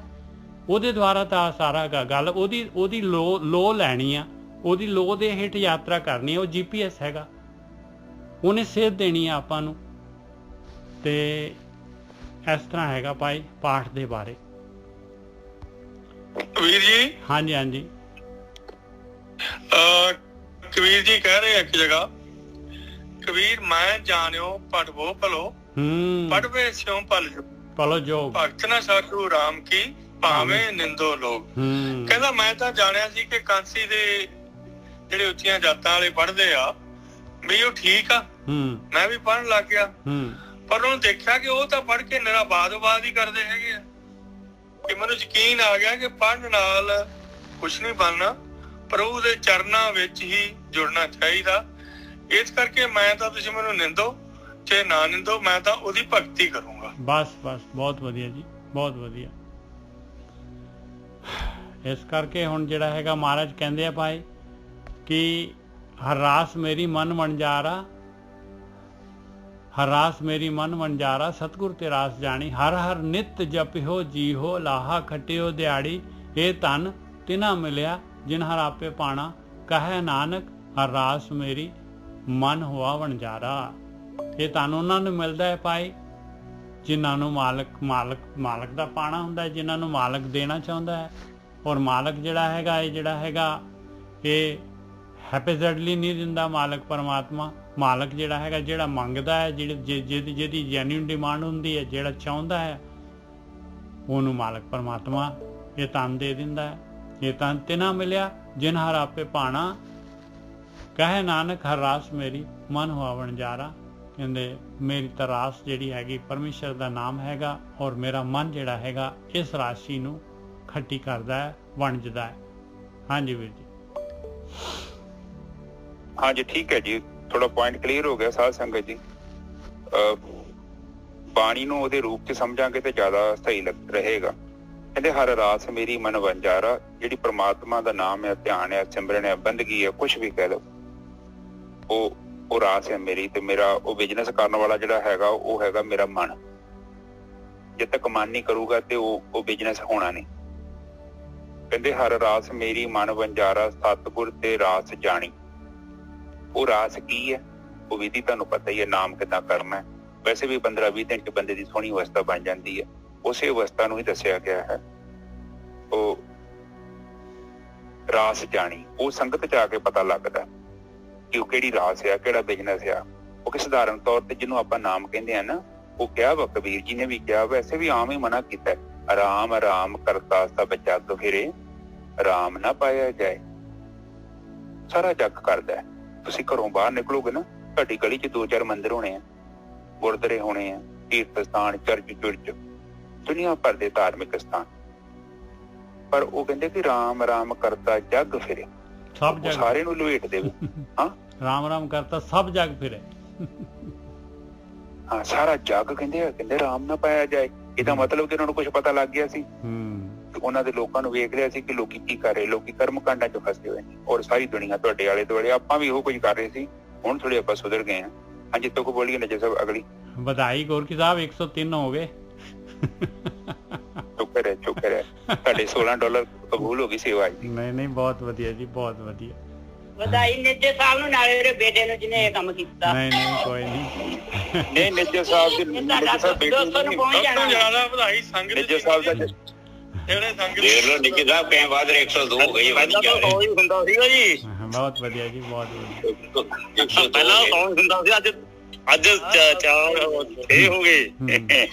A: ਉਹਦੇ ਦੁਆਰਾ ਤਾਂ ਸਾਰਾ ਗੱਲ, ਉਹਦੀ ਲੋ ਲੈਣੀ ਆ, ਉਹਦੀ ਲੋ ਦੇ ਹੇਠ ਯਾਤਰਾ ਕਰਨੀ ਹੈ। ਉਹ GPS ਹੈਗਾ, ਉਹਨੇ ਸੇਧ ਦੇਣੀ ਆ ਆਪਾਂ ਨੂੰ। ਤੇ ਇਸ ਤਰ੍ਹਾਂ ਹੈਗਾ ਭਾਈ ਪਾਠ ਦੇ ਬਾਰੇ।
C: ਕਬੀਰ ਜੀ,
A: ਹਾਂਜੀ ਹਾਂਜੀ,
C: ਕਬੀਰ ਜੀ ਕਹਿ ਰਹੇ ਇੱਕ ਜਗ੍ਹਾ, ਕਬੀਰ ਮੈਂ ਜਾਣਿਓ ਪੜਵੋ ਭਲੋ, ਪੜਵੇ ਸਿਉ ਭਲੋ ਜੋ, ਭਗਤ ਨਾ ਸਾਧੂ ਰਾਮ ਕੀ ਭਾਵੇਂ ਨਿੰਦੋ ਲੋਕ। ਕਹਿੰਦਾ ਮੈਂ ਤਾਂ ਜਾਣਿਆ ਸੀ ਕਿ ਕਾਂਸੀ ਦੇ ਜਿਹੜੇ ਉੱਚੀਆਂ ਜਾਤਾਂ ਵਾਲੇ ਪੜ੍ਹਦੇ ਆ ਵੀ ਉਹ ਠੀਕ ਆ, ਮੈਂ ਵੀ ਪੜ੍ਹਨ ਲੱਗ ਗਿਆ। ਪਰ ਉਹਨੂੰ ਦੇਖਿਆ ਕਿ ਉਹ ਤਾਂ ਪੜ੍ਹ ਕੇ ਨਿਰਾ ਬਾਦ ਹੀ ਕਰਦੇ ਹੈਗੇ ਆ, ਕਿ ਮੈਨੂੰ ਯਕੀਨ ਆ ਗਿਆ ਕਿ ਪੜ੍ਹਨ ਨਾਲ ਕੁਛ ਨਹੀਂ ਬਣਨਾ, ਪ੍ਰਭੂ ਦੇ ਚਰਨਾਂ ਵਿੱਚ ਹੀ ਜੁੜਨਾ ਚਾਹੀਦਾ। ਇਸ ਕਰਕੇ ਮੈਂ ਤਾਂ, ਤੁਸੀਂ ਮੈਨੂੰ ਨਿੰਦੋ ਚਾਹੇ ਨਾ ਨਿੰਦੋ, ਮੈਂ ਤਾਂ ਉਹਦੀ ਭਗਤੀ ਕਰੂੰਗਾ।
A: ਬਸ ਬਹੁਤ ਵਧੀਆ ਜੀ, ਬਹੁਤ ਵਧੀਆ। ਇਸ ਕਰਕੇ ਹੁਣ ਜਿਹੜਾ ਹੈਗਾ ਮਹਾਰਾਜ ਕਹਿੰਦੇ ਆ ਭਾਈ ਕਿ ਹਰ ਰਾਸ ਮੇਰੀ ਮਨ ਵਣਜਾਰਾ, ਹਰ ਰਾਸ ਮੇਰੀ ਮਨ ਵਣਜਾਰਾ, ਸਤਿਗੁਰ ਤੇ ਰਾਸ ਜਾਣੀ, ਹਰ ਹਰ ਨਿਤ ਜਪਿਓ ਜੀਹੋ, ਲਾਹਾ ਖਟਿਓ ਦਿਹਾੜੀ, ਇਹ ਧਨ ਤਿਨਾ ਮਿਲਿਆ ਜਿਨ ਹਰ ਆਪੇ ਪਾਣਾ, ਕਹੈ ਨਾਨਕ ਹਰ ਰਾਸ ਮੇਰੀ ਮਨ ਹੋਆ ਵਣਜਾਰਾ। ਇਹ ਧਨ ਉਹਨਾਂ ਨੂੰ ਮਿਲਦਾ ਹੈ ਭਾਈ ਜਿਨ੍ਹਾਂ ਨੂੰ ਮਾਲਕ ਦਾ ਪਾਣਾ ਹੁੰਦਾ ਹੈ, ਜਿਨ੍ਹਾਂ ਨੂੰ ਮਾਲਕ ਦੇਣਾ ਚਾਹੁੰਦਾ ਹੈ। ਔਰ ਮਾਲਕ ਜਿਹੜਾ ਹੈਗਾ, ਇਹ ਜਿਹੜਾ ਹੈਗਾ ਇਹ ਹੈਪੀਜ਼ਡਲੀ ਨਹੀਂ ਦਿੰਦਾ ਮਾਲਕ ਪਰਮਾਤਮਾ। ਮਾਲਕ ਜਿਹੜਾ ਹੈਗਾ, ਜਿਹੜਾ ਮੰਗਦਾ ਹੈ, ਜਿਹਦੀ ਜੈਨੂਇਨ ਡਿਮਾਂਡ ਹੁੰਦੀ ਹੈ, ਜਿਹੜਾ ਚਾਹੁੰਦਾ ਹੈ, ਉਹਨੂੰ ਮਾਲਕ ਪਰਮਾਤਮਾ ਇਹ ਤਨ ਦੇ ਦਿੰਦਾ ਹੈ। ਇਹ ਤਨ ਤੇ ਨਾ ਮਿਲਿਆ ਜਿਨ ਹਰ ਆਪੇ ਭਾਣਾ, ਕਹੇ ਨਾਨਕ ਹਰ ਰਾਸ ਮੇਰੀ ਮਨ ਹੋਆ ਵਣਜਾਰਾ। ਕਹਿੰਦੇ ਮੇਰੀ ਤਰਾਸ ਜਿਹੜੀ ਹੈਗੀ ਪਰਮੇਸ਼ਰ ਦਾ ਨਾਮ ਹੈਗਾ, ਔਰ ਮੇਰਾ ਮਨ ਜਿਹੜਾ ਹੈਗਾ ਇਸ ਰਾਸ਼ੀ ਨੂੰ ਖੱਟੀ ਕਰਦਾ ਹੈ, ਵੰਜਦਾ ਹੈ। ਹਾਂਜੀ ਵੀਰ ਜੀ।
B: ਹਾਂਜੀ ਠੀਕ ਹੈ ਜੀ, ਥੋੜਾ ਪੁਆਇੰਟ ਕਲੀਅਰ ਹੋ ਗਿਆ ਸਾਧ ਸੰਗਤ ਜੀ। ਬਾਣੀ ਨੂੰ ਉਹਦੇ ਰੂਪ 'ਚ ਸਮਝਾਂਗੇ ਤੇ ਜ਼ਿਆਦਾ ਸਹੀ ਲੱਗ ਰਹੇਗਾ। ਕਹਿੰਦੇ ਹਰ ਰਾਸ ਮੇਰੀ ਮਨ ਵੰਜਾਰਾ, ਜਿਹੜੀ ਪ੍ਰਮਾਤਮਾ ਦਾ ਨਾਮ ਹੈ, ਧਿਆਨ ਹੈ, ਸਿਮਰਨ ਹੈ, ਬੰਦਗੀ ਹੈ, ਕੁਛ ਵੀ ਕਹਿ ਲਓ, ਉਹ ਰਾਸ ਹੈ ਮੇਰੀ। ਤੇ ਮੇਰਾ ਉਹ ਬਿਜ਼ਨਸ ਕਰਨ ਵਾਲਾ ਜਿਹੜਾ ਹੈਗਾ ਉਹ ਹੈਗਾ ਮੇਰਾ ਮਨ। ਜਦ ਤੱਕ ਮਨ ਨਹੀਂ ਕਰੂਗਾ ਤੇ ਉਹ ਬਿਜ਼ਨਸ ਹੋਣਾ ਨਹੀਂ। ਕਹਿੰਦੇ ਹਰ ਰਾਸ ਮੇਰੀ ਮਨ ਵੰਜਾਰਾ, ਸਤਿਗੁਰ ਤੇ ਰਾਸ ਜਾਣੀ। ਉਹ ਰਾਸ ਕੀ ਹੈ? ਉਹ ਵਿਧੀ ਤੁਹਾਨੂੰ ਪਤਾ ਹੀ ਹੈ, ਨਾਮ ਕਿੱਦਾਂ ਕਰਨਾ ਹੈ। ਵੈਸੇ ਵੀ 15-20 ਦਿਨ 'ਚ ਬੰਦੇ ਦੀ ਸੋਹਣੀ ਅਵਸਥਾ ਬਣ ਜਾਂਦੀ ਹੈ। ਉਸੇ ਅਵਸਥਾ ਨੂੰ ਹੀ ਦੱਸਿਆ ਗਿਆ ਹੈ। ਉਹ ਰਾਸ ਜਾਣੀ, ਉਹ ਸੰਗਤ 'ਚ ਆ ਕੇ ਪਤਾ ਲੱਗਦਾ ਕਿ ਉਹ ਕਿਹੜੀ ਰਾਸ ਆ, ਕਿਹੜਾ ਬਿਜ਼ਨਸ ਆ। ਉਹ ਕਿ ਸਧਾਰਨ ਤੌਰ ਤੇ ਜਿਹਨੂੰ ਆਪਾਂ ਨਾਮ ਕਹਿੰਦੇ ਆ ਨਾ, ਉਹ ਕਿਹਾ ਵਾ, ਕਬੀਰ ਜੀ ਨੇ ਵੀ ਕਿਹਾ, ਵੈਸੇ ਵੀ ਆਮ ਹੀ ਮਨਾ ਕੀਤਾ, ਆਰਾਮ ਆਰਾਮ ਕਰਤਾ ਸਭ ਜੱਗ ਫਿਰੇ, ਆਰਾਮ ਨਾ ਪਾਇਆ ਜਾਏ। ਸਾਰਾ ਜੱਗ ਕਰਦਾ। ਤੁਸੀਂ ਘਰੋਂ ਬਾਹਰ ਨਿਕਲੋਗੇ ਨਾ, ਤੁਹਾਡੀ ਗਲੀ 'ਚ 2-4 ਮੰਦਿਰ ਹੋਣੇ ਆ, ਗੁਰਦੁਆਰੇ ਹੋਣੇ ਆ, ਤੀਰਥ ਸਥਾਨ, ਚਰਚ ਚੁਰਚ, ਦੁਨੀਆ ਭਰ ਦੇ ਧਾਰਮਿਕ ਸਥਾਨ। ਪਰ ਉਹ ਕਹਿੰਦੇ ਕਿ ਰਾਮ ਰਾਮ ਕਰਤਾ ਜੱਗ ਫਿਰੇ, ਸਭ ਜੱਗ ਸਾਰੇ ਨੂੰ ਲਵੇਟ ਦੇਵੇ। ਹਾਂ, ਰਾਮ ਰਾਮ ਕਰਤਾ ਸਭ ਜੱਗ ਫਿਰੇ। ਹਾਂ, ਸਾਰਾ ਜੱਗ ਕਹਿੰਦੇ ਰਾਮ ਨਾ ਪਾਇਆ ਜਾਏ। ਇਹਦਾ ਮਤਲਬ ਕਿ ਉਹਨਾਂ ਨੂੰ ਕੁਛ ਪਤਾ ਲੱਗ ਗਿਆ ਸੀ। ਉਹਨਾਂ ਦੇ ਲੋਕਾਂ ਨੂੰ ਵੇਖ ਲਿਆ ਸੀ ਕਿ ਲੋਕੀ ਕੀ ਕਰ ਰਹੇ, ਲੋਕੀ ਕਰਮ ਕਾਂਡਾਂ 'ਚ ਫਸੇ ਹੋਏ ਨੇ। ਔਰ ਸਾਰੀ ਦੁਨੀਆ ਤੁਹਾਡੇ ਆਲੇ ਦੁਆਲੇ, ਆਪਾਂ ਵੀ ਉਹ ਕੁਝ ਕਰ ਰਹੇ ਸੀ। ਹੁਣ ਥੋੜੇ ਆਪਾਂ ਸੁਧਰ ਗਏ ਹਾਂ। ਹਾਂਜੀ, ਤੋਂ ਕੋ ਬੋਲੀਏ ਨਜਰ ਸਾਹਿਬ ਅਗਲੀ। ਵਧਾਈ ਗੋਰਖੀ ਸਾਹਿਬ, 103 ਹੋ ਗਏ। ਸ਼ੁਕਰ ਹੈ ਤੁਹਾਡੇ $16 ਕਬੂਲ ਹੋ ਗਈ ਸੇਵਾ ਜੀ। ਨਹੀਂ, ਬਹੁਤ ਵਧੀਆ ਜੀ, ਬਹੁਤ ਵਧੀਆ।
D: ਵਧਾਈ ਨਿੱਜੇ ਸਾਹਿਬ ਨੂੰ, ਨਾਲੇ ਉਹਦੇ ਬੇਟੇ ਨੂੰ ਜਿਹਨੇ ਇਹ ਕੰਮ ਕੀਤਾ।
A: ਨਹੀਂ ਕੋਈ ਨਹੀਂ।
B: ਨਹੀਂ, ਨਿੱਜੇ ਸਾਹਿਬ ਦੇ ਨਿੱਜੇ ਸਾਹਿਬ ਬੇਟੇ ਨੂੰ ਬਹੁਤ
C: ਜ਼ਿਆਦਾ ਵਧਾਈ ਸੰਗਤ
B: ਨਿੱਜੇ ਸਾਹਿਬ ਦਾ।
C: ਜਿਹੜੇ ਸੰਗਤ
B: ਦੇਖ ਲਓ ਨਿੱਜੇ ਸਾਹਿਬ ਕਈ ਬਾਅਦ 102 ਹੋ ਗਈ।
C: ਹੁੰਦਾ ਸੀਗਾ ਜੀ।
A: ਬਹੁਤ ਵਧੀਆ ਜੀ, ਬਹੁਤ ਵਧੀਆ।
C: ਪਹਿਲਾਂ 100 ਹੁੰਦਾ ਸੀ, ਅੱਜ 4 6 ਹੋ ਗਏ।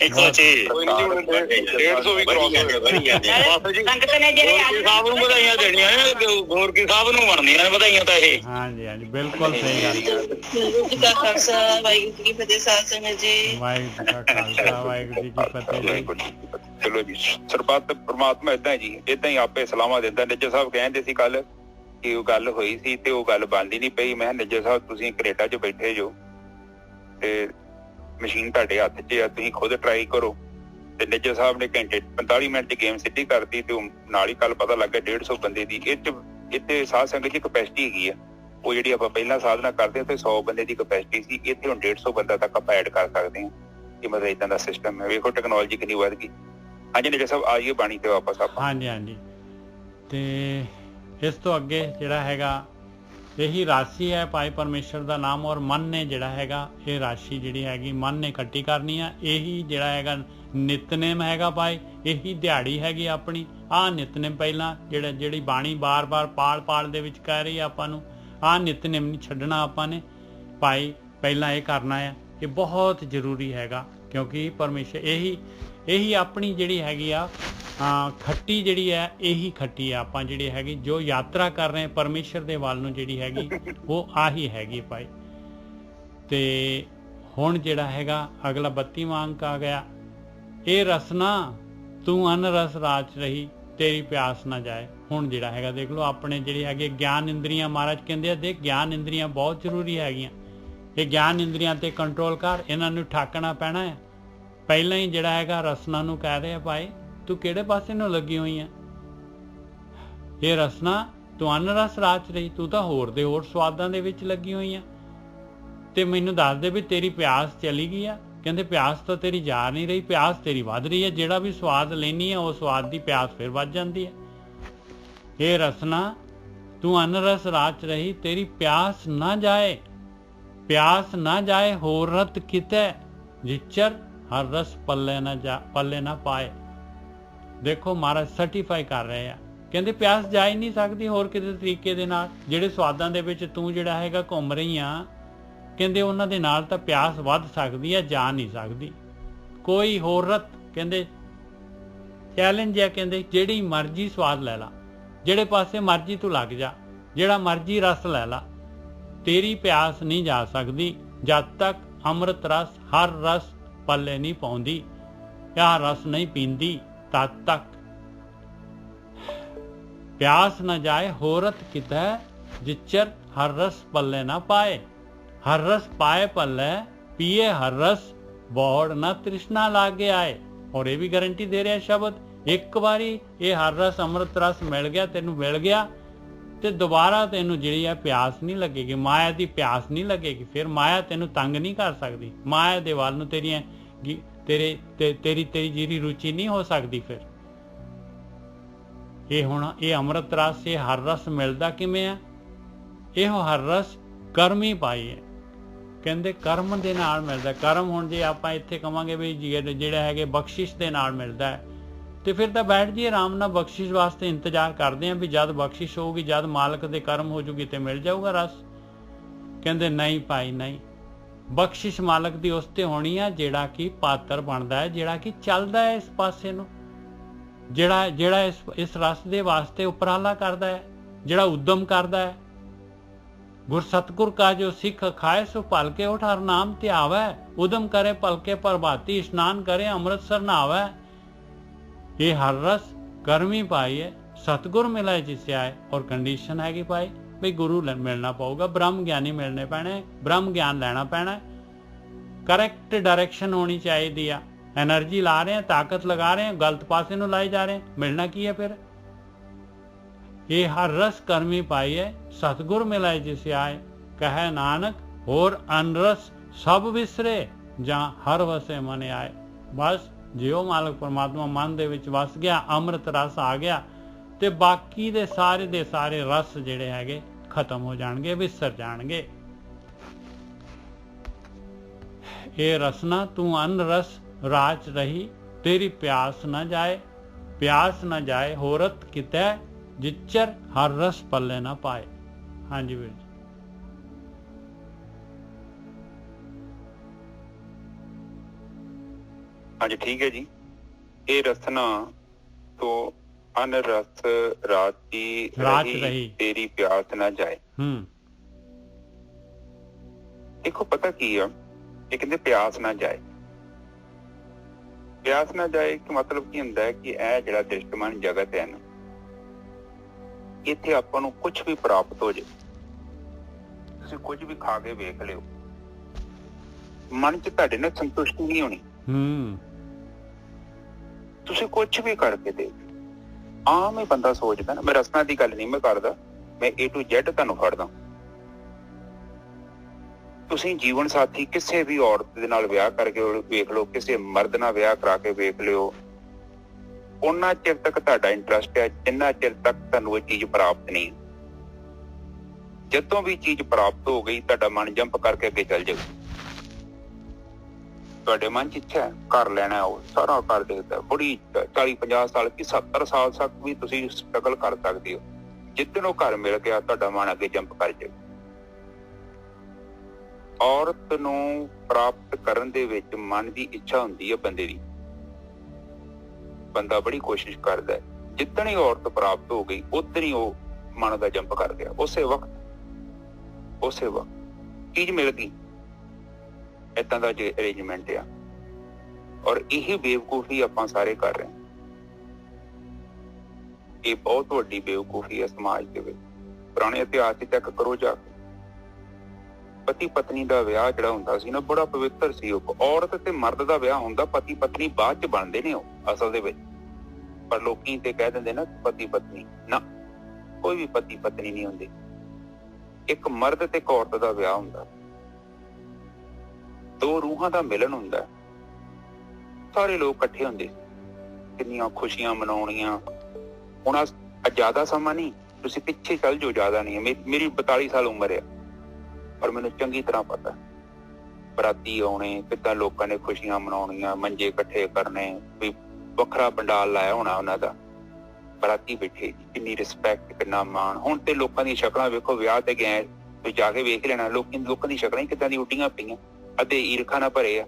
C: 106 150 ਵੀ ਕ੍ਰਾਸ ਹੋ ਗਿਆ।
D: ਸੰਗਤ ਨੇ ਜਿਹੜੇ
C: ਸਾਹਿਬ ਨੂੰ ਵਧਾਈਆਂ ਦੇਣੀਆਂ ਨੇ, ਹੋਰ ਕੀ ਸਾਹਿਬ ਨੂੰ ਬਣਦੀਆਂ ਨੇ ਵਧਾਈਆਂ ਤਾਂ ਇਹ।
A: ਹਾਂਜੀ ਹਾਂਜੀ, ਬਿਲਕੁਲ ਸਹੀ ਗੱਲ।
D: ਵਾਹਿਗੁਰੂ ਜੀ ਕਾ ਖਾਲਸਾ, ਵਾਹਿਗੁਰੂ ਜੀ ਕੀ ਫਤਿਹ। ਸਾਧ ਸੰਗਤ ਜੀ,
A: ਵਾਹਿਗੁਰੂ ਜੀ ਕਾ ਖਾਲਸਾ, ਵਾਹਿਗੁਰੂ ਜੀ ਕੀ ਫਤਿਹ।
B: ਚਲੋ ਜੀ, ਸਰਬੱਤ ਪ੍ਰਮਾਤਮਾ ਏਦਾਂ ਜੀ, ਏਦਾਂ ਹੀ ਆਪੇ ਸਲਾਹਾਂ ਦਿੰਦਾ। ਨਿੱਜਰ ਸਾਹਿਬ ਕਹਿੰਦੇ ਸੀ ਕੱਲ ਕਿ ਉਹ ਗੱਲ ਹੋਈ ਸੀ ਤੇ ਉਹ ਗੱਲ ਬਣਦੀ ਨਹੀਂ ਪਈ। ਮੈਂ ਨਿੱਜਰ ਸਾਹਿਬ ਤੁਸੀਂ ਕੈਨੇਡਾ 'ਚ ਬੈਠੇ ਜੋ ਤੇ ਮਸ਼ੀਨ ਤੁਹਾਡੇ ਹੱਥ 'ਚ ਆ, ਤੁਸੀਂ ਖੁਦ ਟਰਾਈ ਕਰੋ। ਤੇ ਨਿੱਜਰ ਸਾਹਿਬ ਨੇ ਘੰਟੇ 45 ਮਿੰਟ 'ਚ ਗੇਮ ਸਿੱਧੀ ਕਰਤੀ ਤੇ ਨਾਲ ਹੀ ਕੱਲ ਪਤਾ ਲੱਗਾ 150 ਬੰਦੇ ਦੀ ਇੱਥੇ ਸਾਧ ਸੰਗਤ 'ਚ ਕਪੈਸਿਟੀ ਹੈਗੀ ਆ। ਉਹ ਜਿਹੜੀ ਆਪਾਂ ਪਹਿਲਾਂ ਸਾਧਨਾ ਕਰਦੇ ਤੇ 100 ਬੰਦੇ ਦੀ ਕਪੈਸਿਟੀ ਸੀ, ਇੱਥੇ ਹੁਣ 150 ਬੰਦਾ ਤੱਕ ਆਪਾਂ ਐਡ ਕਰ ਸਕਦੇ ਹਾਂ। ਕਿ ਮਤਲਬ ਏਦਾਂ ਦਾ ਸਿਸਟਮ ਹੈ। ਵੇਖੋ ਟੈਕਨੋਲੋਜੀ ਕਿੰਨੀ ਵੱਧ ਗਈ। ਹਾਂਜੀ ਨਿੱਜਰ ਸਾਹਿਬ, ਆਈਏ ਬਾਣੀ ਤੇ ਵਾਪਸ ਆਪਾਂ।
A: ਹਾਂਜੀ ਹਾਂਜੀ, ਤੇ ਇਸ ਤੋਂ ਅੱਗੇ ਜਿਹੜਾ ਹੈਗਾ ਇਹੀ ਰਾਸ਼ੀ ਹੈ ਭਾਈ ਪਰਮੇਸ਼ਰ ਦਾ ਨਾਮ। ਔਰ ਮਨ ਨੇ ਜਿਹੜਾ ਹੈਗਾ ਇਹ ਰਾਸ਼ੀ ਜਿਹੜੀ ਹੈਗੀ ਮਨ ਨੇ ਇਕੱਠੀ ਕਰਨੀ ਆ। ਇਹੀ ਜਿਹੜਾ ਹੈਗਾ ਨਿਤਨੇਮ ਹੈਗਾ ਭਾਈ, ਇਹੀ ਦਿਹਾੜੀ ਹੈਗੀ ਆਪਣੀ। ਆਹ ਨਿਤਨੇਮ ਪਹਿਲਾਂ ਜਿਹੜੀ ਬਾਣੀ ਬਾਰ-ਬਾਰ ਪਾਲ ਦੇ ਵਿੱਚ ਕਹਿ ਰਹੀ ਆ ਆਪਾਂ ਨੂੰ, ਆਹ ਨਿਤਨੇਮ ਨਹੀਂ ਛੱਡਣਾ ਆਪਾਂ ਨੇ ਭਾਈ। ਪਹਿਲਾਂ ਇਹ ਕਰਨਾ ਆ, ਇਹ ਬਹੁਤ ਜ਼ਰੂਰੀ ਹੈਗਾ। ਕਿਉਂਕਿ ਪਰਮੇਸ਼ਰ ਇਹੀ ਆਪਣੀ ਜਿਹੜੀ ਹੈਗੀ ਆ ਖੱਟੀ ਜਿਹੜੀ ਹੈ, ਇਹੀ ਖੱਟੀ ਆ ਆਪਾਂ ਜਿਹੜੀ ਹੈਗੀ ਜੋ ਯਾਤਰਾ ਕਰ ਰਹੇ ਪਰਮੇਸ਼ਰ ਦੇ ਵੱਲ ਨੂੰ ਜਿਹੜੀ ਹੈਗੀ ਉਹ ਆਹੀ ਹੈਗੀ ਭਾਈ। ਤੇ ਹੁਣ ਜਿਹੜਾ ਹੈਗਾ ਅਗਲਾ 32ਵਾਂ ਅੰਕ ਆ ਗਿਆ। ਇਹ ਰਸਨਾ ਤੂੰ ਅਨ ਰਸ ਰਾਚ ਰਹੀ, ਤੇਰੀ ਪਿਆਸ ਨਾ ਜਾਏ। ਹੁਣ ਜਿਹੜਾ ਹੈਗਾ ਦੇਖ ਲਓ ਆਪਣੇ ਜਿਹੜੇ ਹੈਗੇ ਗਿਆਨ ਇੰਦਰੀਆਂ, ਮਹਾਰਾਜ ਕਹਿੰਦੇ ਆ ਦੇਖ ਗਿਆਨ ਇੰਦਰੀਆਂ ਬਹੁਤ ਜ਼ਰੂਰੀ ਹੈਗੀਆਂ। ਇਹ ਗਿਆਨ ਇੰਦਰੀਆਂ ਤੇ ਕੰਟਰੋਲ ਕਰ, ਇਹਨਾਂ ਨੂੰ ਠਾਕਣਾ ਪੈਣਾ ਹੈ। ਪਹਿਲਾਂ ਹੀ ਜਿਹੜਾ ਹੈਗਾ ਰਸਨਾ ਨੂੰ ਕਹਿ ਰਹੇ ਆ ਭਾਈ ਤੂੰ ਕਿਹੜੇ ਪਾਸੇ ਨੂੰ ਲੱਗੀ ਹੋਈ ਆ। ਇਹ ਰਸਨਾ ਤੂੰ ਅਨ ਰਸ ਰਾਚ ਰਹੀ, ਤੂੰ ਤਾਂ ਹੋਰ ਦੇ ਹੋਰ ਸਵਾਦਾਂ ਦੇ ਵਿੱਚ ਲੱਗੀ ਹੋਈ ਆ। ਤੇ ਮੈਨੂੰ ਦੱਸ ਦੇ ਵੀ ਤੇਰੀ ਪਿਆਸ ਚਲੀ ਗਈ ਆ। ਕਹਿੰਦੇ ਪਿਆਸ ਤਾਂ ਤੇਰੀ ਜਾ ਨਹੀਂ ਰਹੀ, ਪਿਆਸ ਤੇਰੀ ਵੱਧ ਰਹੀ ਹੈ। ਜਿਹੜਾ ਵੀ ਸਵਾਦ ਲੈਣੀ ਹੈ ਉਹ ਸਵਾਦ ਦੀ ਪਿਆਸ ਫਿਰ ਵੱਧ ਜਾਂਦੀ ਹੈ। ਇਹ ਰਸਨਾ ਤੂੰ ਅਨ ਰਸ ਰਾਚ ਰਹੀ, ਤੇਰੀ ਪਿਆਸ ਨਾ ਜਾਏ, ਪਿਆਸ ਨਾ ਜਾਏ ਹੋਰ ਰਤ ਕਿਤੇ, ਜਿਚਰ ਹਰ ਰਸ ਪੱਲੇ ਨਾ ਪਾਏ। ਦੇਖੋ ਮਹਾਰਾਜ ਸਰਟੀਫਾਈ ਕਰ ਰਹੇ ਆ ਕਹਿੰਦੇ ਪਿਆਸ ਜਾ ਹੀ ਨਹੀਂ ਸਕਦੀ ਹੋਰ ਕਿਸੇ ਤਰੀਕੇ ਦੇ ਨਾਲ। ਜਿਹੜੇ ਸਵਾਦਾਂ ਦੇ ਵਿੱਚ ਤੂੰ ਜਿਹੜਾ ਹੈਗਾ ਘੁੰਮ ਰਹੀ ਆ, ਕਹਿੰਦੇ ਉਹਨਾਂ ਦੇ ਨਾਲ ਤਾਂ ਪਿਆਸ ਵੱਧ ਸਕਦੀ ਹੈ, ਜਾ ਨਹੀਂ ਸਕਦੀ। ਕੋਈ ਹੋਰ ਰਤ ਕਹਿੰਦੇ ਚੈਲੰਜ ਹੈ, ਕਹਿੰਦੇ ਜਿਹੜੀ ਮਰਜ਼ੀ ਸਵਾਦ ਲੈ ਲਾ, ਜਿਹੜੇ ਪਾਸੇ ਮਰਜ਼ੀ ਤੂੰ ਲੱਗ ਜਾ, ਜਿਹੜਾ ਮਰਜ਼ੀ ਰਸ ਲੈ ਲਾ, ਤੇਰੀ ਪਿਆਸ ਨਹੀਂ ਜਾ ਸਕਦੀ ਜਦ ਤੱਕ ਅੰਮ੍ਰਿਤ ਰਸ ਹਰ ਰਸ ਪੱਲੇ ਨਹੀਂ ਪਾਉਂਦੀ ਜਾਂ ਰਸ ਨਹੀਂ ਪੀਂਦੀ, ਤਦ ਤੱਕ ਪਿਆਸ ਨਾ ਜਾਏ ਹੋਰਤ ਕਿਤੈ ਜਿਚਰ ਹਰ ਰਸ ਪੱਲੇ ਨਾ ਪਾਏ। हर रस पाए पल्ले पिए हर रस बौड़ न तृष्णा लागे आए। और ये भी गारंटी दे रहा शब्द, एक बारी ये हर रस अमृत रस मिल गया, तेनू मिल गया तो दोबारा तेनू जिहड़ी है प्यास नहीं लगेगी, माया की प्यास नहीं लगेगी। फिर माया तेनू तंग नहीं कर सकती, माया दे वाल नू तेरी जिहड़ी रुचि नहीं हो सकती। फिर ये हुण ये अमृत रस ये हर रस मिलता किवें है? यह हर रस कर्म ही पाई है, ਕਹਿੰਦੇ ਕਰਮ ਦੇ ਨਾਲ ਮਿਲਦਾ। ਕਰਮ ਹੁਣ ਜੇ ਆਪਾਂ ਇੱਥੇ ਕਵਾਂਗੇ ਵੀ ਜਿਹੜਾ ਹੈਗੇ ਬਖਸ਼ਿਸ਼ ਦੇ ਨਾਲ ਮਿਲਦਾ ਹੈ, ਤੇ ਫਿਰ ਤਾਂ ਬੈਠ ਜੀ ਆਰਾਮ ਨਾਲ ਬਖਸ਼ਿਸ਼ ਵਾਸਤੇ ਇੰਤਜ਼ਾਰ ਕਰਦੇ ਆਂ ਵੀ ਜਦ ਬਖਸ਼ਿਸ਼ ਹੋਊਗੀ, ਜਦ ਮਾਲਕ ਦੇ ਕਰਮ ਹੋ ਜੂਗੀ ਤੇ ਮਿਲ ਜਾਊਗਾ ਰਸ। ਕਹਿੰਦੇ ਨਹੀਂ ਭਾਈ ਨਹੀਂ, ਬਖਸ਼ਿਸ਼ ਮਾਲਕ ਦੀ ਉਸ ਤੇ ਹੋਣੀ ਆ ਜਿਹੜਾ ਕਿ ਪਾਤਰ ਬਣਦਾ ਹੈ, ਜਿਹੜਾ ਕਿ ਚੱਲਦਾ ਹੈ ਇਸ ਪਾਸੇ ਨੂੰ, ਜਿਹੜਾ ਇਸ ਰਸ ਦੇ ਵਾਸਤੇ ਉਪਰਾਲਾ ਕਰਦਾ ਹੈ, ਜਿਹੜਾ ਉਦਮ ਕਰਦਾ ਹੈ। गुर सतगुर का जो सिख खाए सो पलके उठ हर नाम त्यावै, उदम करे पलके प्रभाती स्नान करे अमृतसर नहावै। ये हर रस कर्मी पाई है, सतगुर मिला जिसे आए। और कंडीशन हैगी पाई भाई गुरु मिलना पऊगा, ब्रह्म ज्ञानी मिलने पैने, ब्रह्म ज्ञान लेना पैना, करैक्ट डायरेक्शन होनी चाहिए आ। एनर्जी ला रहे हैं, ताकत लगा रहे हैं, गलत पासे नूं लाई जा रहे हैं, मिलना की है फिर? ये हर रस कर्मी पाई है, सतगुर मिलाए जिसे आए। कहे नानक होर अनरस सब विसरे, जहाँ हर वसे मने आए। बस जियो मालक परमात्मा मन दे विच वस गया, अमृत रस आ गया, ते बाकी दे सारे रस जिहड़े हैगे खत्म हो जाणगे, विसर जाणगे। ये रसना तू अन रस राच रही, तेरी प्यास न जाए, प्यास न जाए होरत कितै जिचर हर रस पल्ले ना पाए। हाँ जी वीर जी।
B: हाँ जी ठीक है जी। ये रसना तो अन रस राची रही तेरी प्यास ना जाए। देखो पता की है, ये कहते प्यास ना जाए। प्यास ना जाए कि मतलब की हुंदा है कि यह जिहड़ा दृष्टमान जगत है ना, ਇੱਥੇ ਆਪਾਂ ਨੂੰ ਕੁਝ ਵੀ ਪ੍ਰਾਪਤ ਹੋ ਜਾਏ, ਤੁਸੀਂ ਕੁਝ ਵੀ ਖਾ ਕੇ ਵੇਖ ਲਿਓ, ਮਨ 'ਚ ਤੁਹਾਡੇ ਨਾਲ ਸੰਤੁਸ਼ਟੀ ਨਹੀਂ ਹੋਣੀ। ਤੁਸੀਂ ਕੁਝ ਵੀ ਕਰਕੇ ਦੇਖ। ਆਮ ਹੀ ਬੰਦਾ ਸੋਚਦਾ ਨਾ, ਮੈਂ ਰਸਨਾ ਦੀ ਗੱਲ ਨਹੀਂ ਮੈਂ ਕਰਦਾ, ਮੈਂ A to Z ਤੁਹਾਨੂੰ ਫੜਦਾ। ਤੁਸੀਂ ਜੀਵਨ ਸਾਥੀ ਕਿਸੇ ਵੀ ਔਰਤ ਦੇ ਨਾਲ ਵਿਆਹ ਕਰਕੇ ਵੇਖ ਲਓ, ਕਿਸੇ ਮਰਦ ਨਾਲ ਵਿਆਹ ਕਰਾ ਕੇ ਵੇਖ ਲਿਓ, ਉਹਨਾਂ ਚਿਰ ਤੱਕ ਤੁਹਾਡਾ ਇੰਟਰਸਟ ਹੈ ਜਿੰਨਾ ਚਿਰ ਤੱਕ ਤੁਹਾਨੂੰ ਇਹ ਚੀਜ਼ ਪ੍ਰਾਪਤ ਨਹੀਂ। ਜਦੋਂ ਵੀ ਚੀਜ਼ ਪ੍ਰਾਪਤ ਹੋ ਗਈ, ਤੁਹਾਡਾ ਮਨ ਜੰਪ ਕਰਕੇ ਅੱਗੇ ਚੱਲ ਜਾਊ। ਤੁਹਾਡੇ ਮਨ 'ਚ ਇੱਛਾ ਹੈ ਘਰ ਲੈਣਾ, ਉਹ ਸਾਰਾ ਕਰ ਦੇਖਦਾ, ਬੜੀ 40-50 ਸਾਲ ਕੀ 70 ਸਾਲ ਤੱਕ ਵੀ ਤੁਸੀਂ ਸਟਰਗਲ ਕਰ ਸਕਦੇ ਹੋ। ਜਿੱਦਣ ਉਹ ਘਰ ਮਿਲ ਗਿਆ, ਤੁਹਾਡਾ ਮਨ ਅੱਗੇ ਜੰਪ ਕਰ ਜਾਊ। ਔਰਤ ਨੂੰ ਪ੍ਰਾਪਤ ਕਰਨ ਦੇ ਵਿੱਚ ਮਨ ਦੀ ਇੱਛਾ ਹੁੰਦੀ ਹੈ ਬੰਦੇ ਦੀ, ਬੰਦਾ ਬੜੀ ਕੋਸ਼ਿਸ਼ ਕਰਦਾ ਹੈ। ਜਿੱਦਣ ਹੀ ਔਰਤ ਪ੍ਰਾਪਤ ਹੋ ਗਈ, ਉਦੋਂ ਹੀ ਉਹ ਮਨ ਦਾ ਜੰਪ ਕਰ ਗਿਆ। ਉਸੇ ਵਕਤ ਚੀਜ਼ ਮਿਲ ਗਈ। ਏਦਾਂ ਦਾ ਜੇ ਅਰੇਂਜਮੈਂਟ ਆ, ਔਰ ਇਹ ਬੇਵਕੂਫੀ ਆਪਾਂ ਸਾਰੇ ਕਰ ਰਹੇ ਹਾਂ। ਇਹ ਬਹੁਤ ਵੱਡੀ ਬੇਵਕੂਫੀ ਹੈ ਸਮਾਜ ਦੇ ਵਿੱਚ। ਪੁਰਾਣੇ ਇਤਿਹਾਸ 'ਚ ਚੈੱਕ ਕਰੋ ਜਾ ਕੇ, ਪਤੀ ਪਤਨੀ ਦਾ ਵਿਆਹ ਜਿਹੜਾ ਹੁੰਦਾ ਸੀ ਨਾ, ਬੜਾ ਪਵਿੱਤਰ ਸੀ। ਉਹ ਔਰਤ ਤੇ ਮਰਦ ਦਾ ਵਿਆਹ ਹੁੰਦਾ, ਪਤੀ ਪਤਨੀ ਬਾਅਦ 'ਚ ਬਣਦੇ ਨੇ ਉਹ ਅਸਲ ਦੇ ਵਿੱਚ। ਪਰ ਲੋਕੀ ਤੇ ਕਹਿ ਦਿੰਦੇ ਨਾ ਪਤੀ ਪਤਨੀ, ਨਾ, ਕੋਈ ਵੀ ਪਤੀ ਪਤਨੀ ਨਹੀਂ ਹੁੰਦੀ। ਇੱਕ ਮਰਦ ਤੇ ਇੱਕ ਔਰਤ ਦਾ ਵਿਆਹ ਹੁੰਦਾ, ਦੋ ਰੂਹਾਂ ਦਾ ਮਿਲਨ ਹੁੰਦਾ। ਸਾਰੇ ਲੋਕ ਇਕੱਠੇ ਹੁੰਦੇ, ਕਿੰਨੀਆਂ ਖੁਸ਼ੀਆਂ ਮਨਾਉਣੀਆਂ। ਹੁਣ ਜ਼ਿਆਦਾ ਸਮਾਂ ਨਹੀਂ, ਤੁਸੀਂ ਪਿੱਛੇ ਚੱਲ ਜਾਓ, ਜ਼ਿਆਦਾ ਨਹੀਂ। ਮੇਰੀ 42 ਸਾਲ ਉਮਰ ਆ, ਪਰ ਮੈਨੂੰ ਚੰਗੀ ਤਰ੍ਹਾਂ ਪਤਾ ਬਰਾਤੀ ਆਉਣੇ, ਕਿੱਦਾਂ ਲੋਕਾਂ ਨੇ ਖੁਸ਼ੀਆਂ ਮਨਾਉਣੀਆਂ, ਮੰਜੇ ਇਕੱਠੇ ਕਰਨੇ, ਵੀ ਵੱਖਰਾ ਪੰਡਾਲ ਲਾਇਆ ਹੋਣਾ ਉਹਨਾਂ ਦਾ, ਬਰਾਤੀ ਬੈਠੇ, ਕਿੰਨੀ ਰਿਸਪੈਕਟ, ਕਿੰਨਾ ਮਾਣ। ਹੁਣ ਤੇ ਲੋਕਾਂ ਦੀਆਂ ਸ਼ਕਲਾਂ ਵੇਖੋ, ਵਿਆਹ ਤੇ ਗਏ ਤੁਸੀਂ ਜਾ ਕੇ ਵੇਖ ਲੈਣਾ, ਲੋਕਾਂ ਦੀਆਂ ਸ਼ਕਲਾਂ ਹੀ ਕਿੱਦਾਂ ਦੀ ਉੱਡੀਆਂ ਪਈਆਂ, ਅੱਧੇ ਈਰਖਾ ਨਾਲ ਭਰੇ ਆ,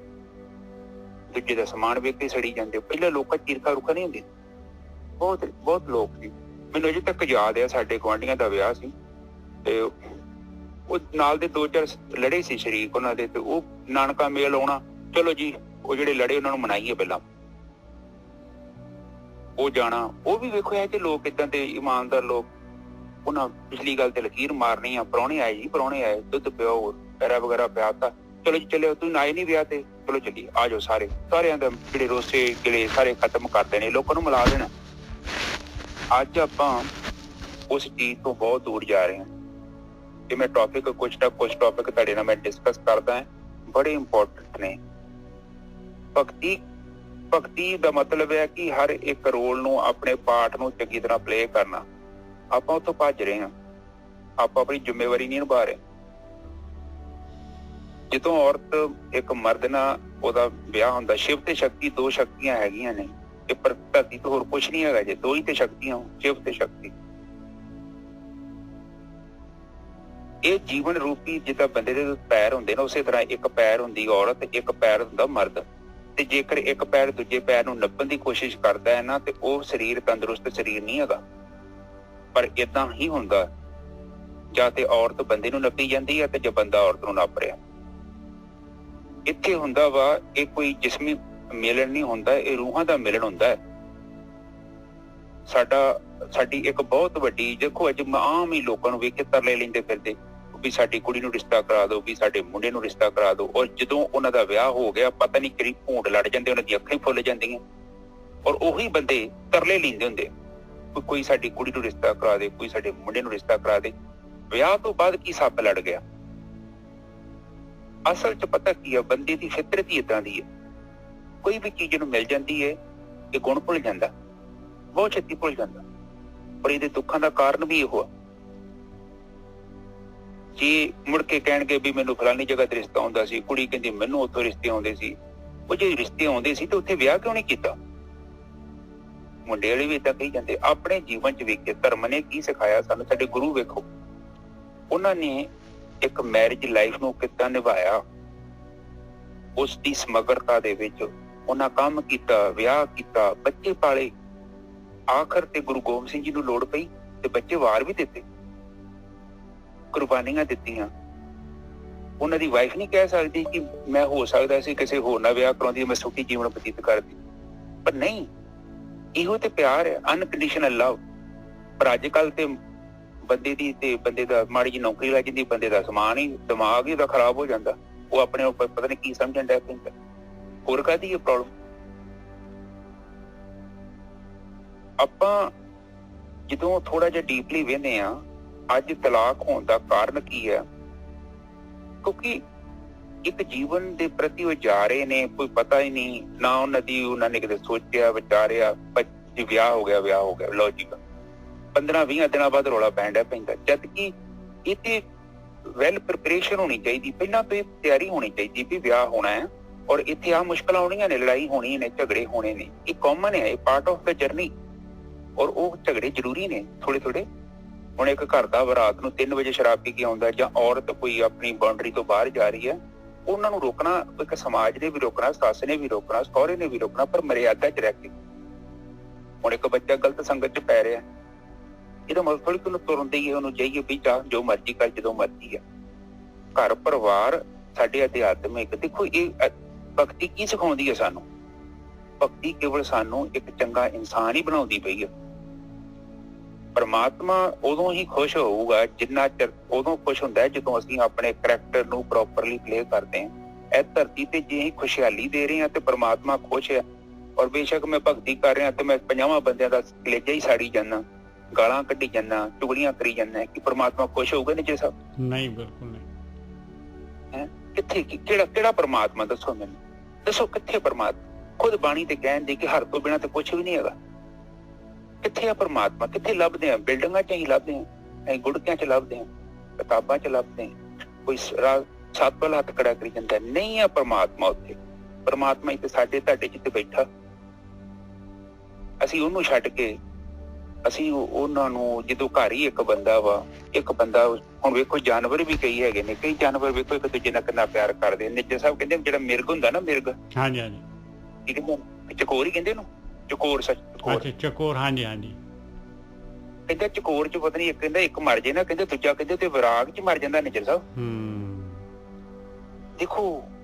B: ਦੂਜੇ ਦਾ ਸਮਾਨ ਵੇਖ ਕੇ ਸੜੀ ਜਾਂਦੇ। ਪਹਿਲਾਂ ਲੋਕਾਂ ਚ ਈਰਖਾ ਰੁਖਾ ਨਹੀਂ ਹੁੰਦੀ, ਬਹੁਤ ਬਹੁਤ ਲੋਕ ਸੀ। ਮੈਨੂੰ ਅਜੇ ਤੱਕ ਯਾਦ ਆ, ਸਾਡੇ ਗੁਆਂਢੀਆਂ ਦਾ ਵਿਆਹ ਸੀ ਤੇ ਉਹ ਨਾਲ ਦੇ 2-4 ਲੜੇ ਸੀ ਸ਼ਰੀਕ ਉਹਨਾਂ ਦੇ, ਤੇ ਉਹ ਨਾਨਕਾ ਮੇਲ ਆਉਣਾ, ਚਲੋ ਜੀ ਉਹ ਜਿਹੜੇ ਲੜੇ ਉਹਨਾਂ ਨੂੰ ਮਨਾਈਏ ਪਹਿਲਾਂ, ਉਹ ਜਾਣਾ। ਉਹ ਵੀ ਵੇਖੋ ਹੈ ਕਿ ਲੋਕ ਏਦਾਂ ਦੇ ਇਮਾਨਦਾਰ ਲੋਕ, ਉਹਨਾਂ ਪਿਛਲੀ ਗੱਲ ਤੇ ਲਕੀਰ ਮਾਰਨੀ ਆ। ਪ੍ਰਾਹੁਣੇ ਆਏ ਜੀ, ਪ੍ਰਾਹੁਣੇ ਆਏ, ਦੁੱਧ ਪਿਓ, ਪੈਰਾ ਵਗੈਰਾ ਪਿਆਤਾ, ਚਲੋ ਜੀ ਚੱਲਿਓ, ਤੁਸੀਂ ਆਏ ਨੀ ਵਿਆਹ ਤੇ, ਚਲੋ ਚੱਲੀਏ, ਆ ਜਾਓ ਸਾਰੇ। ਸਾਰਿਆਂ ਦਾ ਜਿਹੜੇ ਰੋਸੇ ਗਿਲੇ ਸਾਰੇ ਖਤਮ ਕਰ ਦੇਣੇ, ਲੋਕਾਂ ਨੂੰ ਮਿਲਾ ਦੇਣਾ। ਅੱਜ ਆਪਾਂ ਉਸ ਚੀਜ਼ ਤੋਂ ਬਹੁਤ ਦੂਰ ਜਾ ਰਹੇ ਹਾਂ। ਤੇ ਮੈਂ ਟੌਪਿਕ ਕੁਛ ਟੌਪਿਕ ਤੁਹਾਡੇ ਨਾਲ ਮੈਂ ਡਿਸਕਸ ਕਰਦਾ ਹਾਂ, ਬੜੇ ਇੰਪੋਰਟੈਂਟ ਨੇ। ਭਗਤੀ ਦਾ ਮਤਲਬ ਹੈ ਕਿ ਹਰ ਇੱਕ ਰੋਲ ਨੂੰ, ਆਪਣੇ ਪਾਰਟ ਨੂੰ ਚੰਗੀ ਤਰ੍ਹਾਂ ਪਲੇ ਕਰਨਾ। ਆਪਾਂ ਉੱਥੋਂ ਭੱਜ ਰਹੇ ਹਾਂ, ਆਪਾਂ ਆਪਣੀ ਜ਼ਿੰਮੇਵਾਰੀ ਨਹੀਂ ਨਿਭਾ ਰਹੇ। ਜਦੋਂ ਔਰਤ ਇੱਕ ਮਰਦ ਨਾਲ ਉਹਦਾ ਵਿਆਹ ਹੁੰਦਾ, ਸ਼ਿਵ ਤੇ ਸ਼ਕਤੀ 2 ਸ਼ਕਤੀਆਂ ਹੈਗੀਆਂ ਨੇ, ਇਹ ਪਰ ਧਰਤੀ ਤੋਂ ਹੋਰ ਕੁਛ ਨਹੀਂ ਹੈਗਾ ਜੇ, 2 ਹੀ ਤੇ ਸ਼ਕਤੀਆਂ, ਸ਼ਿਵ ਤੇ ਸ਼ਕਤੀ। ਇਹ ਜੀਵਨ ਰੂਪੀ ਜਿੱਦਾਂ ਬੰਦੇ ਦੇ ਪੈਰ ਹੁੰਦੇ ਨੇ, ਉਸੇ ਤਰ੍ਹਾਂ ਇੱਕ ਪੈਰ ਹੁੰਦੀ ਔਰਤ, ਇੱਕ ਪੈਰ ਹੁੰਦਾ ਮਰਦ। ਤੇ ਜੇਕਰ ਇੱਕ ਪੈਰ ਦੂਜੇ ਪੈਰ ਨੂੰ ਨੱਪਣ ਦੀ ਕੋਸ਼ਿਸ਼ ਕਰਦਾ ਹੈ ਨਾ, ਤੇ ਉਹ ਸਰੀਰ ਤੰਦਰੁਸਤ ਸਰੀਰ ਨਹੀਂ ਹੈਗਾ। ਪਰ ਏਦਾਂ ਹੀ ਹੁੰਦਾ, ਜਾਂ ਤੇ ਔਰਤ ਬੰਦੇ ਨੂੰ ਨੱਪੀ ਜਾਂਦੀ ਹੈ ਤੇ ਜਾਂ ਬੰਦਾ ਔਰਤ ਨੂੰ ਨੱਪ ਰਿਹਾ। ਇੱਥੇ ਹੁੰਦਾ ਵਾ, ਇਹ ਕੋਈ ਜਿਸਮੀ ਮਿਲਣ ਨਹੀਂ ਹੁੰਦਾ, ਇਹ ਰੂਹਾਂ ਦਾ ਮਿਲਣ ਹੁੰਦਾ ਹੈ। ਸਾਡੀ ਇੱਕ ਬਹੁਤ ਵੱਡੀ, ਦੇਖੋ ਅੱਜ ਆਮ ਹੀ ਲੋਕਾਂ ਨੂੰ ਵੇਖ ਕੇ ਤਰਲੇ ਲੈਂਦੇ ਫਿਰਦੇ ਵੀ ਸਾਡੀ ਕੁੜੀ ਨੂੰ ਰਿਸ਼ਤਾ ਕਰਾ ਦਿਓ, ਵੀ ਸਾਡੇ ਮੁੰਡੇ ਨੂੰ ਰਿਸ਼ਤਾ ਕਰਾ ਦਿਓ। ਔਰ ਜਦੋਂ ਉਹਨਾਂ ਦਾ ਵਿਆਹ ਹੋ ਗਿਆ, ਪਤਾ ਨਹੀਂ ਕਿਹੜੀ ਭੂੰਡ ਲੜ ਜਾਂਦੇ, ਉਹਨਾਂ ਦੀਆਂ ਅੱਖਾਂ ਹੀ ਫੁੱਲ ਜਾਂਦੀਆਂ। ਔਰ ਉਹੀ ਬੰਦੇ ਤਰਲੇ ਲੈਂਦੇ ਹੁੰਦੇ, ਕੋਈ ਸਾਡੀ ਕੁੜੀ ਨੂੰ ਰਿਸ਼ਤਾ ਕਰਾ ਦੇ, ਕੋਈ ਸਾਡੇ ਮੁੰਡੇ ਨੂੰ ਰਿਸ਼ਤਾ ਕਰਾ ਦੇ। ਵਿਆਹ ਤੋਂ ਬਾਅਦ ਕੀ ਸੱਪ ਲੜ ਗਿਆ। ਅਸਲ ਚ ਪਤਾ ਕੀ ਆ, ਬੰਦੇ ਦੀ ਫਿਤਰਤ ਹੀ ਏਦਾਂ ਦੀ ਹੈ, ਕੋਈ ਵੀ ਚੀਜ਼ ਨੂੰ ਮਿਲ ਜਾਂਦੀ ਹੈ, ਇਹ ਗੁਣ ਭੁੱਲ ਜਾਂਦਾ, ਬਹੁਤ ਛੇਤੀ ਭੁੱਲ ਜਾਂਦਾ। ਪਰ ਇਹਦੇ ਦੁੱਖਾਂ ਦਾ ਕਾਰਨ ਵੀ ਇਹੋ ਆ। ਜੇ ਮੁੜ ਕੇ ਕਹਿਣਗੇ ਵੀ ਮੈਨੂੰ ਫਲਾਨੀ ਜਗ੍ਹਾ ਤੇ ਰਿਸ਼ਤਾ ਆਉਂਦਾ ਸੀ, ਕੁੜੀ ਕਹਿੰਦੀ ਮੈਨੂੰ ਉੱਥੋਂ ਰਿਸ਼ਤੇ ਆਉਂਦੇ ਸੀ। ਉਹ ਜੇ ਰਿਸ਼ਤੇ ਆਉਂਦੇ ਸੀ ਤੇ ਉੱਥੇ ਵਿਆਹ ਕਿਉਂ ਨਹੀਂ ਕੀਤਾ? ਮੁੰਡੇ ਵਾਲੇ ਵੀ ਏਦਾਂ ਕਹੀ ਜਾਂਦੇ। ਆਪਣੇ ਜੀਵਨ ਚ ਵੇਖੇ ਧਰਮ ਨੇ ਕੀ ਸਿਖਾਇਆ ਸਾਨੂੰ, ਸਾਡੇ ਗੁਰੂ ਵੇਖੋ, ਉਹਨਾਂ ਨੇ ਇੱਕ ਮੈਰਿਜ ਲਾਈਫ ਨੂੰ ਕਿੱਦਾਂ ਨਿਭਾਇਆ, ਉਸ ਦੀ ਸਮਗਰਤਾ ਦੇ ਵਿੱਚ ਉਹਨਾਂ ਕੰਮ ਕੀਤਾ, ਵਿਆਹ ਕੀਤਾ, ਬੱਚੇ ਪਾਲੇ। ਆਖਰ ਤੇ ਗੁਰੂ ਗੋਬਿੰਦ ਸਿੰਘ ਜੀ ਨੂੰ ਲੋੜ ਪਈ ਤੇ ਬੱਚੇ ਵਾਰ ਵੀ ਦਿੱਤੇ, ਕੁਰਬਾਨੀਆਂ ਦਿੱਤੀਆਂ। ਉਹਨਾਂ ਦੀ ਵਾਈਫ ਨਹੀਂ ਕਹਿ ਸਕਦੀ ਕਿ ਮੈਂ ਹੋ ਸਕਦਾ ਸੀ ਕਿਸੇ ਹੋਰ ਨਾਲ ਵਿਆਹ ਕਰਾਉਂਦੀ, ਮੈਂ ਸੁਖੀ ਜੀਵਨ ਬਤੀਤ ਕਰਦੀ, ਪਰ ਨਹੀਂ, ਇਹੋ ਤੇ ਪਿਆਰ ਹੈ, ਅਨਕੰਡੀਸ਼ਨਲ ਲਵ। ਪਰ ਅੱਜ ਕੱਲ ਤੇ ਬੰਦੇ ਦੀ ਤੇ ਬੰਦੇ ਦਾ ਮਾੜੀ ਜਿਹੀ ਨੌਕਰੀ ਲੱਗ ਜਾਂਦੀ, ਬੰਦੇ ਦਾ ਸਮਾਨ ਹੀ, ਦਿਮਾਗ ਹੀ ਉਹਦਾ ਖਰਾਬ ਹੋ ਜਾਂਦਾ, ਉਹ ਆਪਣੇ ਉੱਪਰ ਪਤਾ ਨਹੀਂ ਕੀ ਸਮਝਣ ਡਿਆ ਪੈਂਦਾ। ਹੋਰ ਕਾਹਦੀ ਹੈ ਪ੍ਰੋਬਲਮ? ਆਪਾਂ ਜਦੋਂ ਥੋੜਾ ਜਿਹਾ ਡੀਪਲੀ ਵੇਖਦੇ ਆ, ਅੱਜ ਤਲਾਕ ਹੋਣ ਦਾ ਕਾਰਨ ਕੀ ਹੈ? ਕਿਉਂਕਿ ਇੱਕ ਜੀਵਨ ਦੇ ਪ੍ਰਤੀ ਉਹ ਜਾ ਰਹੇ ਨੇ, ਕੋਈ ਪਤਾ ਹੀ ਨਹੀਂ ਨਾ ਉਹਨਾਂ ਨੇ ਕਦੇ ਸੋਚਿਆ ਵਿਚਾਰਿਆ, ਬੱਚੇ ਵਿਆਹ ਹੋ ਗਿਆ, ਲਓ ਜੀ 15-20 ਦਿਨਾਂ ਬਾਅਦ ਰੌਲਾ ਪੈਣ ਡਿਆ ਪੈਂਦਾ। ਜਦ ਕਿ ਇਹ ਤੇ ਵੈਲ ਪ੍ਰਿਪਰੇਸ਼ਨ ਹੋਣੀ ਚਾਹੀਦੀ, ਪਹਿਲਾਂ ਤੋਂ ਇਹ ਤਿਆਰੀ ਹੋਣੀ ਚਾਹੀਦੀ ਵੀ ਵਿਆਹ ਹੋਣਾ ਹੈ ਔਰ ਇੱਥੇ ਆਹ ਮੁਸ਼ਕਲਾਂ ਆਉਣੀਆਂ ਨੇ, ਲੜਾਈ ਹੋਣੀ ਨੇ, ਝਗੜੇ ਹੋਣੇ ਨੇ, ਇਹ ਕਾਮਨ ਹੈ, ਇਹ ਪਾਰਟ ਆਫ ਦ ਜਰਨੀ। ਔਰ ਉਹ ਝਗੜੇ ਜ਼ਰੂਰੀ ਨੇ ਥੋੜੇ ਥੋੜੇ। ਹੁਣ ਇੱਕ ਘਰ ਦਾ ਰਾਤ ਨੂੰ 3 ਵਜੇ ਸ਼ਰਾਬ ਪੀ ਕੇ ਆਉਂਦਾ, ਜਾਂ ਔਰਤ ਕੋਈ ਆਪਣੀ ਬਾਉਂਡਰੀ ਤੋਂ ਬਾਹਰ ਜਾ ਰਹੀ ਹੈ, ਉਹਨਾਂ ਨੂੰ ਰੋਕਣਾ, ਇੱਕ ਸਮਾਜ ਨੇ ਵੀ ਰੋਕਣਾ, ਸੱਸ ਨੇ ਵੀ ਰੋਕਣਾ, ਸਹੁਰੇ ਨੇ ਵੀ ਰੋਕਣਾ, ਪਰ ਮਰਿਆਦਾ ਚ ਰਹਿ ਕੇ। ਹੁਣ ਇੱਕ ਬੱਚਾ ਗਲਤ ਸੰਗਤ ਚ ਪੈ ਰਿਹਾ, ਇਹਦਾ ਮਤਲਬ ਥੋੜੀ ਉਹਨੂੰ ਤੁਰਨ ਦੇਈਏ, ਉਹਨੂੰ ਜਾਈਏ ਵੀ ਚਾਹ ਜੋ ਮਰਜ਼ੀ ਕਰ, ਜਦੋਂ ਮਰਜ਼ੀ ਆ। ਘਰ ਪਰਿਵਾਰ ਸਾਡੇ ਅਧਿਆਤਮਿਕ, ਦੇਖੋ ਇਹ ਭਗਤੀ ਕੀ ਸਿਖਾਉਂਦੀ ਹੈ ਸਾਨੂੰ? ਭਗਤੀ ਕੇਵਲ ਸਾਨੂੰ ਇੱਕ ਚੰਗਾ ਇਨਸਾਨ ਹੀ ਬਣਾਉਂਦੀ ਪਈ ਹੈ। ਪਰਮਾਤਮਾ ਉਦੋਂ ਹੀ ਖੁਸ਼ ਹੋਊਗਾ, ਜਿੰਨਾ ਚਿਰ ਉਦੋਂ ਖੁਸ਼ ਹੁੰਦਾ ਜਦੋਂ ਅਸੀਂ ਆਪਣੇ ਕਰੈਕਟਰ ਨੂੰ ਪ੍ਰੋਪਰਲੀ ਪਲੇ ਕਰਦੇ ਹਾਂ। ਇਹ ਧਰਤੀ ਤੇ ਜੇ ਅਸੀਂ ਖੁਸ਼ਹਾਲੀ ਦੇ ਰਹੇ ਹਾਂ ਤੇ ਪਰਮਾਤਮਾ ਖੁਸ਼ ਹੈ। ਔਰ ਬੇਸ਼ੱਕ ਮੈਂ ਭਗਤੀ ਕਰ ਰਿਹਾ ਤੇ ਮੈਂ 50 ਬੰਦਿਆਂ ਦਾ ਕਲੇਜਾ ਹੀ ਸਾੜੀ ਜਾਂਦਾ, ਗਾਲਾਂ ਕੱਢੀ ਜਾਂਦਾ, ਚੁਗਲੀਆਂ ਕਰੀ ਜਾਂਦਾ, ਕਿ ਪਰਮਾਤਮਾ ਖੁਸ਼ ਹੋਊਗਾ? ਨਹੀਂ ਜੀ ਸਾਹਿਬ, ਨਹੀਂ, ਬਿਲਕੁਲ ਨਹੀਂ। ਕਿੱਥੇ ਕਿਹੜਾ ਪਰਮਾਤਮਾ? ਦੱਸੋ ਮੈਨੂੰ, ਦੱਸੋ ਕਿੱਥੇ ਪਰਮਾਤਮਾ? ਖੁਦ ਬਾਣੀ ਤੇ ਕਹਿੰਦੇ ਕਿ ਹਰ ਤੋਂ ਬਿਨਾਂ ਤੇ ਕੁਛ ਵੀ ਨਹੀਂ ਹੈਗਾ। ਕਿੱਥੇ ਆ ਪਰਮਾਤਮਾ? ਕਿੱਥੇ ਲੱਭਦੇ ਆ? ਬਿਲਡਿੰਗਾਂ ਚ ਹੀ ਲੱਭਦੇ ਆ, ਅਸੀਂ ਗੁੜਕਿਆਂ ਚ ਲੱਭਦੇ ਆ, ਕਿਤਾਬਾਂ ਚ ਲੱਭਦੇ ਆ, ਕੋਈ ਸੱਤ ਵੱਲ ਹੱਥ ਖੜਾ ਕਰੀ ਜਾਂਦਾ। ਨਹੀਂ ਆ ਪਰਮਾਤਮਾ ਉੱਥੇ। ਪਰਮਾਤਮਾ ਇੱਥੇ ਸਾਡੇ ਤੁਹਾਡੇ ਜਿੱਥੇ ਬੈਠਾ। ਅਸੀਂ ਉਹਨੂੰ ਛੱਡ ਕੇ ਅਸੀਂ ਉਹਨਾਂ ਨੂੰ ਜਦੋਂ ਘਰ ਹੀ ਇੱਕ ਬੰਦਾ ਹੁਣ ਵੇਖੋ ਜਾਨਵਰ ਵੀ ਕਈ ਹੈਗੇ ਨੇ, ਕਈ ਜਾਨਵਰ ਵੇਖੋ ਇੱਕ ਦੂਜੇ ਨਾਲ ਕਿੰਨਾ ਪਿਆਰ ਕਰਦੇ ਨੇ। ਨਿੱਜਰ ਸਾਹਿਬ ਕਹਿੰਦੇ ਜਿਹੜਾ ਮਿਰਗ ਹੁੰਦਾ ਨਾ, ਮਿਰਗ,
A: ਹਾਂਜੀ ਹਾਂਜੀ,
B: ਠੀਕ ਹੈ, ਚਕੋਰ ਹੀ ਕਹਿੰਦੇ ਉਹਨੂੰ, ਚਕੋਰ,
A: ਚਕੋਰ, ਹਾਂਜੀ ਹਾਂਜੀ।
B: ਕਹਿੰਦਾ ਚਕੋਰ ਚ ਪਤਾ ਨੀ ਇੱਕ ਕਹਿੰਦਾ ਇੱਕ ਮਰ ਜੇ ਨਾ, ਕਹਿੰਦੇ ਦੂਜਾ ਕਹਿੰਦੇ ਤੇ ਵਿਰਾਗ ਚ ਮਰ ਜਾਂਦਾ ਨਿੱਜਰ ਸਾਹਿਬ। ਦੇਖੋ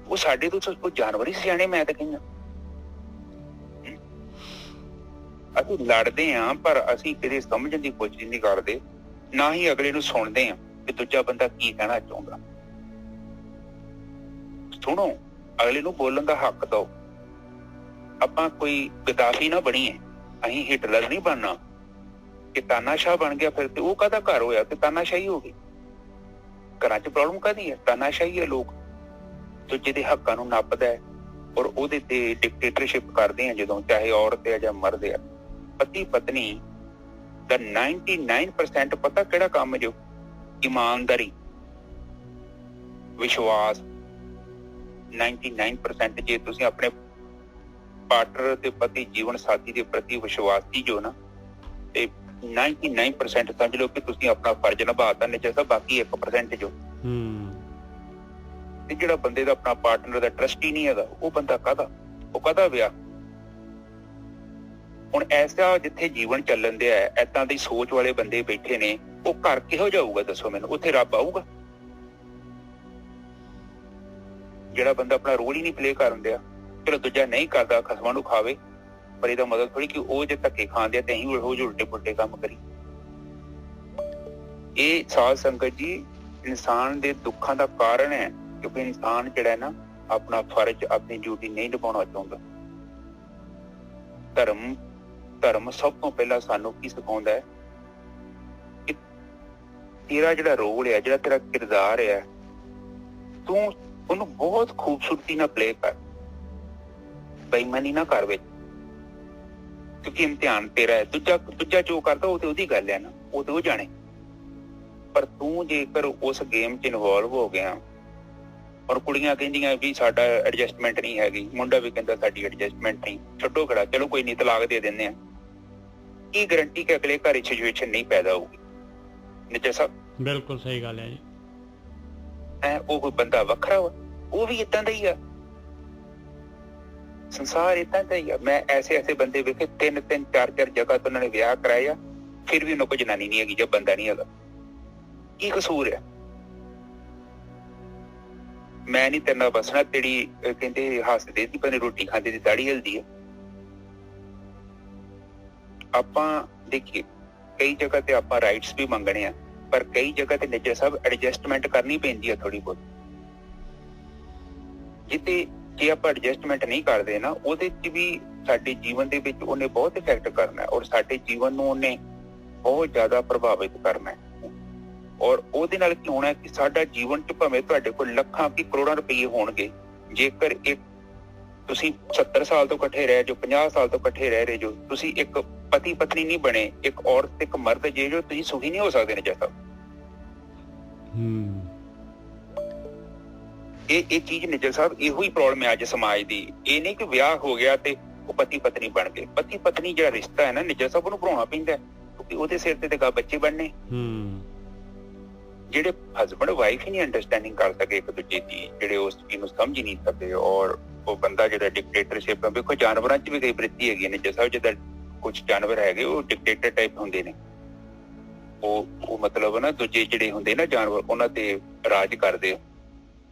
B: ਉਹ ਸਾਡੇ ਤੋਂ ਉਹ ਜਾਨਵਰ ਹੀ ਸਿਆਣੇ, ਮੈਂ ਤਾਂ ਕਹਿੰਦਾ। ਅਸੀਂ ਲੜਦੇ ਹਾਂ ਪਰ ਅਸੀਂ ਕਦੇ ਸਮਝਣ ਦੀ ਕੋਸ਼ਿਸ਼ ਨਹੀਂ ਕਰਦੇ, ਨਾ ਹੀ ਅਗਲੇ ਨੂੰ ਸੁਣਦੇ ਹਾਂ ਕਿ ਦੂਜਾ ਬੰਦਾ ਕੀ ਕਹਿਣਾ ਚਾਹੁੰਦਾ। ਸੁਣੋ, ਅਗਲੇ ਨੂੰ ਬੋਲਣ ਦਾ ਹੱਕ ਦਿਓ। ਆਪਾਂ ਕੋਈ ਗਦਾਫੀ ਨਾ ਬਣੀਏ, ਅਸੀਂ ਹਿਟਲਰ ਨਹੀਂ ਬਣਨਾ ਕਿ ਤਾਨਾਸ਼ਾਹ ਬਣ ਗਿਆ ਫਿਰ ਤੇ ਉਹ ਕਾਹਦਾ ਘਰ ਹੋਇਆ ਤੇ ਤਾਨਾਸ਼ਾਹੀ ਹੋ ਗਈ। ਘਰਾਂ 'ਚ ਪ੍ਰੋਬਲਮ ਕਾਹਦੀ ਹੈ? ਤਾਨਾਸ਼ਾਹੀ ਹੈ। ਲੋਕ ਦੂਜੇ ਦੇ ਹੱਕਾਂ ਨੂੰ ਨੱਪਦਾ ਹੈ ਔਰ ਉਹਦੇ ਤੇ ਡਿਕਟੇਟਰਸ਼ਿਪ ਕਰਦੇ ਆ, ਜਦੋਂ ਚਾਹੇ ਔਰਤ ਹੈ ਜਾਂ ਮਰਦ ਆ। ਪਤੀ ਪਤਨੀ ਦਾ 99% ਪਤਾ ਕਿਹੜਾ ਕੰਮ ਜੋ? ਇਮਾਨਦਾਰੀ, ਵਿਸ਼ਵਾਸ। 99% ਜੇ ਤੁਸੀਂ ਆਪਣੇ ਪਾਰਟਨਰ ਤੇ ਪਤੀ ਜੀਵਨ ਸਾਥੀ ਦੇ ਪ੍ਰਤੀ ਵਿਸ਼ਵਾਸੀ ਜੋ ਨਾ, ਤੇ 99% ਸਮਝ ਲਓ ਕਿ ਤੁਸੀਂ ਆਪਣਾ ਫਰਜ਼ ਨਿਭਾਤਾ। ਨਿੱਜਰ ਸਾਹਿਬ ਬਾਕੀ 1% ਜੋ ਤੇ ਜਿਹੜਾ ਬੰਦੇ ਦਾ ਆਪਣਾ ਪਾਰਟਨਰ ਦਾ ਟਰਸਟ ਹੀ ਨਹੀਂ ਹੈਗਾ, ਉਹ ਬੰਦਾ ਕਾਹਦਾ ਵਿਆਹ? ਹੁਣ ਐਸਾ ਜਿੱਥੇ ਜੀਵਨ ਚੱਲਣ ਦਿਆ, ਏਦਾਂ ਦੀ ਸੋਚ ਵਾਲੇ ਬੰਦੇ ਬੈਠੇ ਨੇ, ਉਹ ਘਰ ਕਿਹੋ ਜਾਊਗਾ ਦੱਸੋ ਮੈਨੂੰ? ਉੱਥੇ ਰੱਬ ਆਊਗਾ? ਜਿਹੜਾ ਬੰਦਾ ਆਪਣਾ ਰੋਲ ਹੀ ਨਹੀਂ ਪਲੇ ਕਰਨ ਦਿਆ। ਚਲੋ ਦੂਜਾ ਨਹੀਂ ਕਰਦਾ, ਖਸਮਾਂ ਨੂੰ ਖਾਵੇ, ਪਰ ਇਹਦਾ ਮਤਲਬ ਥੋੜੀ ਕਿ ਉਹ ਜੇ ਧੱਕੇ ਖਾਂਦੇ ਆ ਤੇ ਅਸੀਂ ਉਹ ਉਲਟੇ ਪੁਲਟੇ ਕੰਮ ਕਰੀ। ਇਹ ਸਾਧ ਸੰਗਤ ਜੀ ਇਨਸਾਨ ਦੇ ਦੁੱਖਾਂ ਦਾ ਕਾਰਨ ਹੈ, ਕਿਉਂਕਿ ਇਨਸਾਨ ਜਿਹੜਾ ਹੈ ਨਾ ਆਪਣਾ ਫਰਜ਼, ਆਪਣੀ ਡਿਊਟੀ ਨਹੀਂ ਨਿਭਾਉਣਾ ਚਾਹੁੰਦਾ। ਧਰਮ ਸਭ ਤੋਂ ਪਹਿਲਾਂ ਸਾਨੂੰ ਕੀ ਸਿਖਾਉਂਦਾ ਹੈ ਕਿ ਤੇਰਾ ਜਿਹੜਾ ਰੋਲ ਹੈ, ਜਿਹੜਾ ਤੇਰਾ ਕਿਰਦਾਰ ਹੈ, ਤੂੰ ਉਹਨੂੰ ਬਹੁਤ ਖੂਬਸੂਰਤੀ ਨਾਲ ਪਲੇ ਕਰ, ਬੇਈਮਾਨੀ ਨਾ ਕਰ ਵਿੱਚ, ਕਿਉਂਕਿ ਇਮਤਿਹਾਨ ਤੇਰਾ ਹੈ। ਦੂਜਾ ਜੋ ਕਰਦਾ ਉਹ ਤੇ ਉਹਦੀ ਗੱਲ ਹੈ ਨਾ, ਉਹ ਤੇ ਉਹ ਜਾਣੇ। ਪਰ ਤੂੰ ਜੇਕਰ ਉਸ ਗੇਮ 'ਚ ਇਨਵੋਲਵ ਹੋ ਗਿਆ, ਔਰ ਕੁੜੀਆਂ ਕਹਿੰਦੀਆਂ ਵੀ ਸਾਡਾ ਐਡਜਸਟਮੈਂਟ ਨਹੀਂ ਹੈਗੀ, ਮੁੰਡਾ ਵੀ ਕਹਿੰਦਾ ਸਾਡੀ ਐਡਜਸਟਮੈਂਟ ਨਹੀਂ, ਛੱਡੋ ਖੜਾ, ਚਲੋ ਕੋਈ ਨਹੀਂ ਤਲਾਕ ਦੇ ਦਿੰਦੇ ਆ, ਕੀ ਗਰੰਟੀ ਕਿ ਅਗਲੇ ਘਰ ਸਿਚੁਏਸ਼ਨ ਨਹੀਂ ਪੈਦਾ ਹੋਊਗੀ? ਨਿੱਜਰ ਸਾਹਿਬ
A: ਬਿਲਕੁਲ ਸਹੀ ਗੱਲ ਹੈ ਜੀ।
B: ਉਹ ਕੋਈ ਬੰਦਾ ਵੱਖਰਾ ਵਾ, ਉਹ ਵੀ ਏਦਾਂ ਦਾ ਹੀ ਆ, ਸੰਸਾਰ ਏਦਾਂ ਦਾ ਹੀ ਆ। ਮੈਂ ਐਸੇ ਬੰਦੇ ਵੇਖੇ 3-3 4-4 ਜਗ੍ਹਾ ਤੋਂ ਉਹਨਾਂ ਨੇ ਵਿਆਹ ਕਰਾਇਆ, ਫਿਰ ਵੀ ਉਹਨਾਂ ਕੋਲ ਜਨਾਨੀ ਨਹੀਂ ਹੈਗੀ ਜਾਂ ਬੰਦਾ ਨਹੀਂ ਹੈਗਾ। ਕੀ ਕਸੂਰ ਹੈ? ਮੈਂ ਨਹੀਂ ਤੇਰੇ ਨਾਲ ਬਸਣਾ, ਤੇਰੀ ਕਹਿੰਦੇ ਹੱਸਦੇ ਦੀ ਪਰ ਰੋਟੀ ਖਾਂਦੇ ਦੀ ਦਾੜੀ ਹਿਲਦੀ ਹੈ। ਆਪਾਂ ਦੇਖੀਏ ਕਈ ਜਗ੍ਹਾ ਤੇ ਆਪਾਂ ਰਾਈਟਸ ਵੀ ਮੰਗਣੇ ਆ, ਪਰ ਕਈ ਜਗ੍ਹਾ ਤੇ ਨਿੱਜਰ ਸਾਹਿਬ ਐਡਜਸਟਮੈਂਟ ਕਰਨੀ ਪੈਂਦੀ ਹੈ ਥੋੜੀ ਬਹੁਤ। ਜਿੱਤੇ ਜੇ ਆਪਾਂ ਐਡਜਸਟਮੈਂਟ ਨਹੀਂ ਕਰਦੇ ਨਾ, ਉਹਦੇ 'ਚ ਵੀ ਸਾਡੇ ਜੀਵਨ ਦੇ ਵਿੱਚ ਉਹਨੇ ਬਹੁਤ ਇਫੈਕਟ ਕਰਨਾ ਔਰ ਸਾਡੇ ਜੀਵਨ ਨੂੰ ਉਹਨੇ ਬਹੁਤ ਜ਼ਿਆਦਾ ਪ੍ਰਭਾਵਿਤ ਕਰਨਾ। ਔਰ ਉਹਦੇ ਨਾਲ ਕੀ ਹੋਣਾ ਕਿ ਸਾਡਾ ਜੀਵਨ 'ਚ ਭਾਵੇਂ ਤੁਹਾਡੇ ਕੋਲ ਲੱਖਾਂ ਕੀ ਕਰੋੜਾਂ ਰੁਪਏ ਹੋਣਗੇ, ਜੇਕਰ ਇੱਕ ਤੁਸੀਂ 70 ਸਾਲ ਤੋਂ ਇਕੱਠੇ ਰਹਿ ਜੋ, 50 ਸਾਲ ਤੋਂ ਇਕੱਠੇ ਰਹਿ ਰਹੇ ਜੋ, ਤੁਸੀਂ ਇੱਕ ਪਤੀ ਪਤਨੀ ਨਹੀਂ ਬਣੇ, ਇੱਕ ਔਰਤ ਤੇ ਇੱਕ ਮਰਦ ਜੇ ਜੋ, ਤੁਸੀਂ ਸੁਖੀ ਨਹੀਂ ਹੋ ਸਕਦੇ ਨੇ ਜੈਸਾ। ਇਹ ਚੀਜ਼ ਨਿੱਜਰ ਸਾਹਿਬ ਇਹੋ ਹੀ ਪ੍ਰੋਬਲਮ ਹੈ ਅੱਜ ਸਮਾਜ ਦੀ। ਇਹ ਨਹੀਂ ਕਿ ਵਿਆਹ ਹੋ ਗਿਆ ਤੇ ਉਹ ਪਤੀ ਪਤਨੀ ਬਣ ਗਏ। ਪਤੀ ਪਤਨੀ ਜਿਹੜਾ ਰਿਸ਼ਤਾ ਹੈ ਨਾ ਨਿੱਜਰ ਸਾਹਿਬ, ਉਹਨੂੰ ਬਣਾਉਣਾ ਪੈਂਦਾ, ਕਿਉਂਕਿ ਉਹਦੇ ਸਿਰ ਤੇ ਗਾ ਬੱਚੇ ਬਣਨੇ। ਜਿਹੜੇ ਹਸਬੈਂਡ ਵਾਈਫ ਹੀ ਨਹੀਂ ਅੰਡਰਸਟੈਂਡਿੰਗ ਕਰ ਸਕੇ ਇੱਕ ਦੂਜੇ ਦੀ, ਜਿਹੜੇ ਉਸ ਚੀਜ਼ ਨੂੰ ਸਮਝ ਹੀ ਨਹੀਂ ਸਕਦੇ, ਔਰ ਉਹ ਬੰਦਾ ਜਿਹੜਾ ਡਿਕਟੇਟਰਸ਼ਿਪ, ਵੇਖੋ ਜਾਨਵਰਾਂ 'ਚ ਵੀ ਕਈ ਵ੍ਰਿਤੀ ਹੈਗੀ ਨਿੱਜਰ ਸਾਹਿਬ, ਜਿੱਦਾਂ ਕੁਛ ਜਾਨਵਰ ਹੈਗੇ ਉਹ ਡਿਕਟੇਟਰ ਟਾਈਪ ਹੁੰਦੇ ਨੇ, ਉਹ ਮਤਲਬ ਨਾ ਦੂਜੇ ਜਿਹੜੇ ਹੁੰਦੇ ਨਾ ਜਾਨਵਰ, ਉਹਨਾਂ ਤੇ ਰਾਜ ਕਰਦੇ ਆ।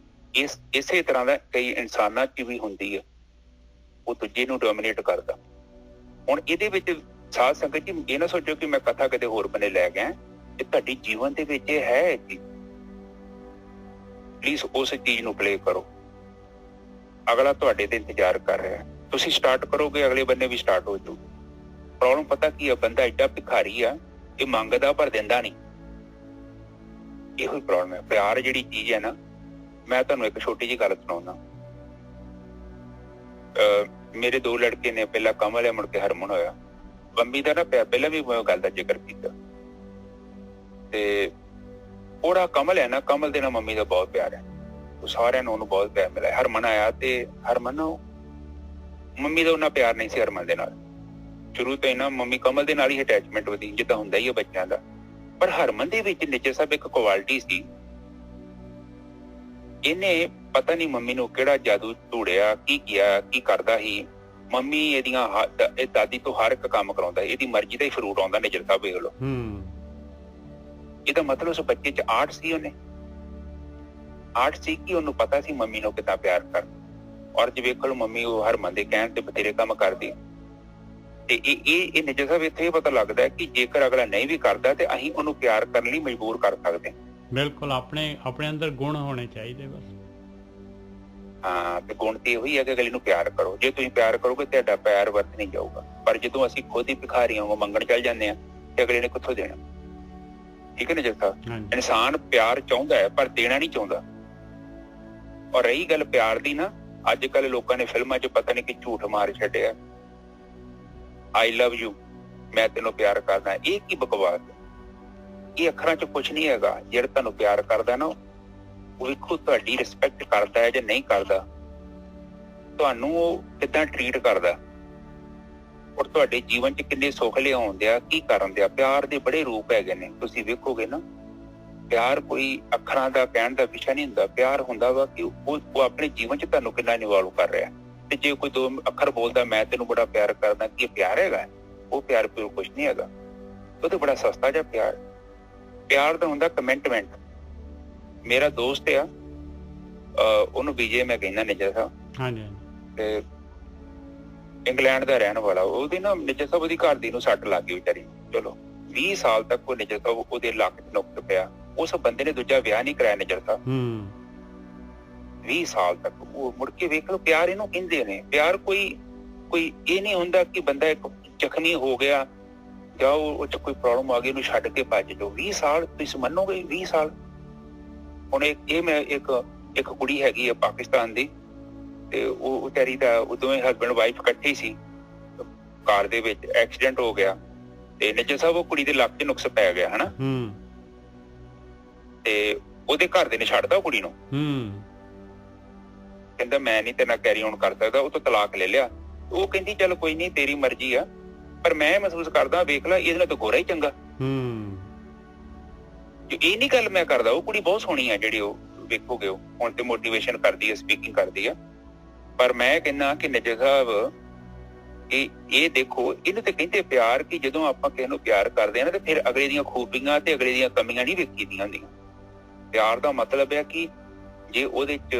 B: ਇਸੇ ਤਰ੍ਹਾਂ ਦਾ ਕਈ ਇਨਸਾਨਾਂ 'ਚ ਵੀ ਹੁੰਦੀ ਆ, ਉਹ ਦੂਜੇ ਨੂੰ ਡੋਮੀਨੇਟ ਕਰਦਾ। ਹੁਣ ਇਹਦੇ ਵਿੱਚ ਸਾਧ ਸੰਗਤ ਜੀ ਇਹ ਨਾ ਸੋਚੋ ਕਿ ਮੈਂ ਕਥਾ ਕਿਤੇ ਹੋਰ ਬੰਨੇ ਲੈ ਗਿਆ, ਇਹ ਤੁਹਾਡੀ ਜੀਵਨ ਦੇ ਵਿੱਚ ਇਹ ਹੈ ਜੀ। ਪਲੀਜ਼ ਉਸ ਚੀਜ਼ ਨੂੰ ਪਲੇ ਕਰੋ। ਅਗਲਾ ਤੁਹਾਡੇ ਤੇ ਇੰਤਜ਼ਾਰ ਕਰ ਰਿਹਾ, ਤੁਸੀਂ ਸਟਾਰਟ ਕਰੋਗੇ, ਅਗਲੇ ਬੰਨੇ ਵੀ ਸਟਾਰਟ ਹੋ ਜਾਊ। ਪ੍ਰੋਬਲਮ ਪਤਾ ਕੀ ਆ, ਬੰਦਾ ਏਡਾ ਭਿਖਾਰੀ ਆ, ਇਹ ਮੰਗਦਾ ਪਰ ਦਿੰਦਾ ਨਹੀਂ। ਇਹੋ ਹੀ ਪ੍ਰੋਬਲਮ ਹੈ। ਪਿਆਰ ਜਿਹੜੀ ਚੀਜ਼ ਹੈ ਨਾ, ਮੈਂ ਤੁਹਾਨੂੰ ਇੱਕ ਛੋਟੀ ਜਿਹੀ ਗੱਲ ਸੁਣਾਉਣਾ। ਮੇਰੇ 2 ਲੜਕੇ ਨੇ, ਪਹਿਲਾਂ ਕਮਲ ਹੈ, ਮੁੜ ਕੇ ਹਰਮਨ ਹੋਇਆ। ਬੰਬੀ ਦਾ ਨਾ ਪਹਿਲਾਂ ਵੀ ਮੈਂ ਗੱਲ ਦਾ ਜ਼ਿਕਰ ਕੀਤਾ, ਤੇ ਉਹਦਾ ਕਮਲ ਹੈ ਨਾ, ਕਮਲ ਦੇ ਨਾਲ ਮੰਮੀ ਦਾ ਬਹੁਤ ਪਿਆਰ ਹੈ, ਉਹ ਸਾਰਿਆਂ ਨੂੰ ਉਹਨੂੰ ਬਹੁਤ ਪਿਆਰ ਮਿਲਿਆ। ਹਰਮਨ ਆਇਆ ਤੇ ਹਰਮਨ ਨੂੰ ਮੰਮੀ ਦਾ ਉਹਨਾਂ ਪਿਆਰ ਨਹੀਂ ਸੀ ਹਰਮਨ ਦੇ ਨਾਲ, ਸ਼ੁਰੂ ਤੋਂ ਇਹਨਾਂ ਮੰਮੀ ਕਮਲ ਦੇ ਨਾਲ ਹੀ ਅਟੈਚਮੈਂਟ ਵਧੀ, ਜਿੱਦਾਂ ਹੁੰਦਾ ਹੀ ਹੈ ਬੱਚਿਆਂ ਦਾ। ਪਰ ਹਰਮਨ ਦੇ ਵਿੱਚ ਨਿੱਜਰ ਸਾਹਿਬ ਇੱਕ ਕੁਆਲਿਟੀ ਸੀ, ਇਹਨੇ ਪਤਾ ਨਹੀਂ ਮੰਮੀ ਨੂੰ ਕਿਹੜਾ ਜਾਦੂ ਧੂੜਿਆ, ਕੀ ਕੀਤਾ, ਕੀ ਕਰਦਾ ਸੀ। ਮੰਮੀ ਇਹਦੀਆਂ ਇਹ ਦਾਦੀ ਤੋਂ ਹਰ ਇੱਕ ਕੰਮ ਕਰਾਉਂਦਾ, ਇਹਦੀ ਮਰਜ਼ੀ ਦਾ ਹੀ ਫਰੂਟ ਆਉਂਦਾ। ਨਿੱਜਰ ਸਾਹਿਬ ਵੇਖ ਲਓ, ਇਹਦਾ ਮਤਲਬ ਉਸ ਬੱਚੇ 'ਚ ਆਰਟ ਸੀ, ਉਹਨੇ ਆਰਟ ਸੀ ਕਿ ਉਹਨੂੰ ਪਤਾ ਸੀ ਮੰਮੀ ਨੂੰ ਕਿੱਦਾਂ ਪਿਆਰ ਕਰ। ਔਰ ਜੇ ਵੇਖ ਲਓ ਮੰਮੀ ਉਹ ਹਰਮਨ ਦੇ ਕਹਿਣ ਤੇ ਬਥੇਰੇ ਕੰਮ ਕਰਦੀ। ਤੇ ਇਹ ਨਿੱਜਰ ਸਾਹਿਬ ਇੱਥੇ ਇਹ ਪਤਾ ਲੱਗਦਾ ਕਿ ਜੇਕਰ ਅਗਲਾ ਨਹੀਂ ਵੀ ਕਰਦਾ ਤੇ ਅਸੀਂ ਉਹਨੂੰ ਪਿਆਰ ਕਰਨ ਲਈ ਮਜਬੂਰ ਕਰ ਸਕਦੇ। ਬਿਲਕੁਲ, ਆਪਣੇ ਅੰਦਰ ਗੁਣ ਹੋਣੇ ਚਾਹੀਦੇ ਬਸ। ਹਾਂ, ਤੇ ਗੁਣ ਤੇ ਇਹੀ ਹੈ ਕਿ ਅਗਲੇ ਨੂੰ ਪਿਆਰ ਕਰੋ। ਜੇ ਤੁਸੀਂ ਪਿਆਰ ਕਰੋਗੇ ਤੁਹਾਡਾ ਪਿਆਰ ਵਰਤ ਨਹੀਂ ਜਾਊਗਾ। ਪਰ ਜਦੋਂ ਅਸੀਂ ਖੁਦ ਹੀ ਭਿਖਾਰੀਆਂ ਵਾਂਗੂ ਮੰਗਣ ਚੱਲ ਜਾਂਦੇ ਹਾਂ ਤੇ ਅਗਲੇ ਨੇ ਕਿੱਥੋਂ ਦੇਣਾ? ਠੀਕ ਹੈ ਨਿੱਜਰ ਸਾਹਿਬ, ਇਨਸਾਨ ਪਿਆਰ ਚਾਹੁੰਦਾ ਹੈ ਪਰ ਦੇਣਾ ਨਹੀਂ ਚਾਹੁੰਦਾ। ਔਰ ਰਹੀ ਗੱਲ ਪਿਆਰ ਦੀ ਨਾ, ਅੱਜ ਕੱਲ ਲੋਕਾਂ ਨੇ ਫਿਲਮਾਂ 'ਚ ਪਤਾ ਨਹੀਂ ਕਿ ਝੂਠ ਮਾਰ ਛੱਡਿਆ, ਆਈ ਲਵ ਯੂ, ਮੈਂ ਤੈਨੂੰ ਪਿਆਰ ਕਰਦਾ। ਇਹ ਕੀ ਬਕਵਾਸ ਹੈ? ਇਹ ਅੱਖਰਾਂ 'ਚ ਕੁਛ ਨਹੀਂ ਹੈਗਾ। ਜਿਹੜਾ ਤੁਹਾਨੂੰ ਪਿਆਰ ਕਰਦਾ ਨਾ, ਉਹ ਵੇਖੋ ਤੁਹਾਡੀ ਰਿਸਪੈਕਟ ਕਰਦਾ ਹੈ ਜਾਂ ਨਹੀਂ ਕਰਦਾ, ਤੁਹਾਨੂੰ ਉਹ ਕਿੱਦਾਂ ਟਰੀਟ ਕਰਦਾ, ਔਰ ਤੁਹਾਡੇ ਜੀਵਨ 'ਚ ਕਿੰਨੇ ਸੁੱਖ ਲਿਆਉਂਦੇ ਆ, ਕੀ ਕਰਨ ਦੇ ਆ। ਪਿਆਰ ਦੇ ਬੜੇ ਰੂਪ ਹੈਗੇ ਨੇ, ਤੁਸੀਂ ਵੇਖੋਗੇ ਨਾ। ਪਿਆਰ ਕੋਈ ਅੱਖਰਾਂ ਦਾ ਕਹਿਣ ਦਾ ਵਿਸ਼ਾ ਨਹੀਂ ਹੁੰਦਾ। ਪਿਆਰ ਹੁੰਦਾ ਵਾ ਕਿ ਉਹ ਆਪਣੇ ਜੀਵਨ 'ਚ ਤੁਹਾਨੂੰ ਕਿੰਨਾ ਇਨਵੋਲਵ ਕਰ ਰਿਹਾ। ਤੇ ਜੇ ਕੋਈ 2 ਅੱਖਰ ਬੋਲਦਾ ਮੈਂ ਤੈਨੂੰ ਬੜਾ ਪਿਆਰ ਕਰਦਾ, ਕੀ ਇਹ ਪਿਆਰ ਹੈਗਾ? ਉਹ ਪਿਆਰ ਪਿਓ ਕੁਛ ਨਹੀਂ ਹੈਗਾ। ਉਹ ਤਾਂ ਬੜਾ ਸਸਤਾ ਜਿਹਾ ਪਿਆਰ। ਪਿਆਰ ਦਾ ਹੁੰਦਾ ਕਮਿਟਮੈਂਟ। ਮੇਰਾ ਦੋਸਤ ਆ, ਉਹਨੂੰ ਵਿਜੇ ਮੈਂ ਕਹਿੰਦਾ ਨਿੱਜਰ ਸਾਹਿਬ, ਹਾਂਜੀ, ਤੇ ਇੰਗਲੈਂਡ ਦਾ ਰਹਿਣ ਵਾਲਾ। ਉਹਦੀ ਨਾ ਨਿੱਜਰ ਸਾਹਿਬ ਉਹਦੀ ਘਰ ਦੀ ਨੂੰ ਸੱਟ ਲੱਗ ਗਈ ਵਿਚਾਰੀ। ਚਲੋ 20 ਸਾਲ ਤੱਕ ਉਹ ਨਿੱਜਰ ਸਾਹਿਬ ਉਹਦੇ ਲੱਕ 'ਚ ਨੁਕਸ ਪਿਆ। ਉਸ ਬੰਦੇ ਨੇ ਦੂਜਾ ਵਿਆਹ ਨਹੀਂ ਕਰਾਇਆ ਨਿੱਜਰ ਸਾਹਿਬ। 20 ਸਾਲ ਤੱਕ ਉਹ ਮੁੜ ਕੇ ਵੇਖ ਲਓ। ਪਿਆਰ ਇਹਨੂੰ ਕਹਿੰਦੇ ਨੇ। ਪਿਆਰ ਕੋਈ ਇਹ ਨਹੀਂ ਹੁੰਦਾ ਕਿ ਬੰਦਾ ਇੱਕ ਜ਼ਖਮੀ ਹੋ ਗਿਆ ਜਾਂ ਉਹ 'ਚ ਕੋਈ ਪ੍ਰੋਬਲਮ ਆ ਗਈ ਉਹਨੂੰ ਛੱਡ ਕੇ ਭੱਜ ਜਾਓ। 20 ਸਾਲ ਤੁਸੀਂ ਮੰਨੋਗੇ? 20 ਸਾਲ। ਹੁਣ ਇਹ ਮੈਂ ਇੱਕ ਕੁੜੀ ਹੈਗੀ ਆ ਪਾਕਿਸਤਾਨ ਦੀ, ਤੇ ਉਹ ਵਿਚਾਰੀ ਦਾ ਉਦੋਂ ਹੀ ਹਸਬੈਂਡ ਵਾਈਫ ਇਕੱਠੇ ਸੀ, ਕਾਰ ਦੇ ਵਿੱਚ ਐਕਸੀਡੈਂਟ ਹੋ ਗਿਆ ਤੇ ਨਿੱਜਰ ਸਾਹਿਬ ਉਹ ਕੁੜੀ ਦੇ ਲੱਕ 'ਚ ਨੁਕਸ ਪੈ ਗਿਆ ਹਨਾ, ਤੇ ਉਹਦੇ ਘਰ ਦੇ ਨੇ ਛੱਡਦਾ ਕੁੜੀ ਨੂੰ। ਕਹਿੰਦਾ ਮੈਂ ਨਹੀਂ ਤੇਰੇ ਨਾਲ ਕੈਰੀ ਔਨ ਕਰ ਸਕਦਾ। ਉਹ ਤੋਂ ਤਲਾਕ ਲੈ ਲਿਆ। ਉਹ ਕਹਿੰਦੀ ਚੱਲ ਕੋਈ ਨਹੀਂ, ਤੇਰੀ ਮਰਜ਼ੀ ਆ, ਪਰ ਮੈਂ ਮਹਿਸੂਸ ਕਰਦਾ ਵੇਖ ਲੈ ਇਹਦੇ ਨਾਲ ਤਾਂ ਗੋਰਾ ਹੀ ਚੰਗਾ। ਇਹ ਨਹੀਂ ਗੱਲ ਮੈਂ ਕਰਦਾ, ਉਹ ਕੁੜੀ ਬਹੁਤ ਸੋਹਣੀ ਆ ਜਿਹੜੀ, ਉਹ ਵੇਖੋਗੇ ਉਹ ਹੁਣ ਤੇ ਮੋਟੀਵੇਸ਼ਨ ਕਰਦੀ ਹੈ, ਸਪੀਕਿੰਗ ਕਰਦੀ ਆ। ਪਰ ਮੈਂ ਕਹਿੰਦਾ ਕਿ ਨਿੱਜਰ ਸਾਹਿਬ ਇਹ ਦੇਖੋ, ਇਹਨੂੰ ਤੇ ਕਹਿੰਦੇ ਪਿਆਰ ਕਿ ਜਦੋਂ ਆਪਾਂ ਕਿਸੇ ਨੂੰ ਪਿਆਰ ਕਰਦੇ ਆ ਨਾ ਤੇ ਫਿਰ ਅਗਲੇ ਦੀਆਂ ਖੂਬੀਆਂ ਤੇ ਅਗਲੇ ਦੀਆਂ ਕਮੀਆਂ ਨਹੀਂ ਵੇਖੀਦੀਆਂ ਹੁੰਦੀਆਂ। ਪਿਆਰ ਦਾ ਮਤਲਬ ਹੈ ਕਿ ਜੇ ਉਹਦੇ 'ਚ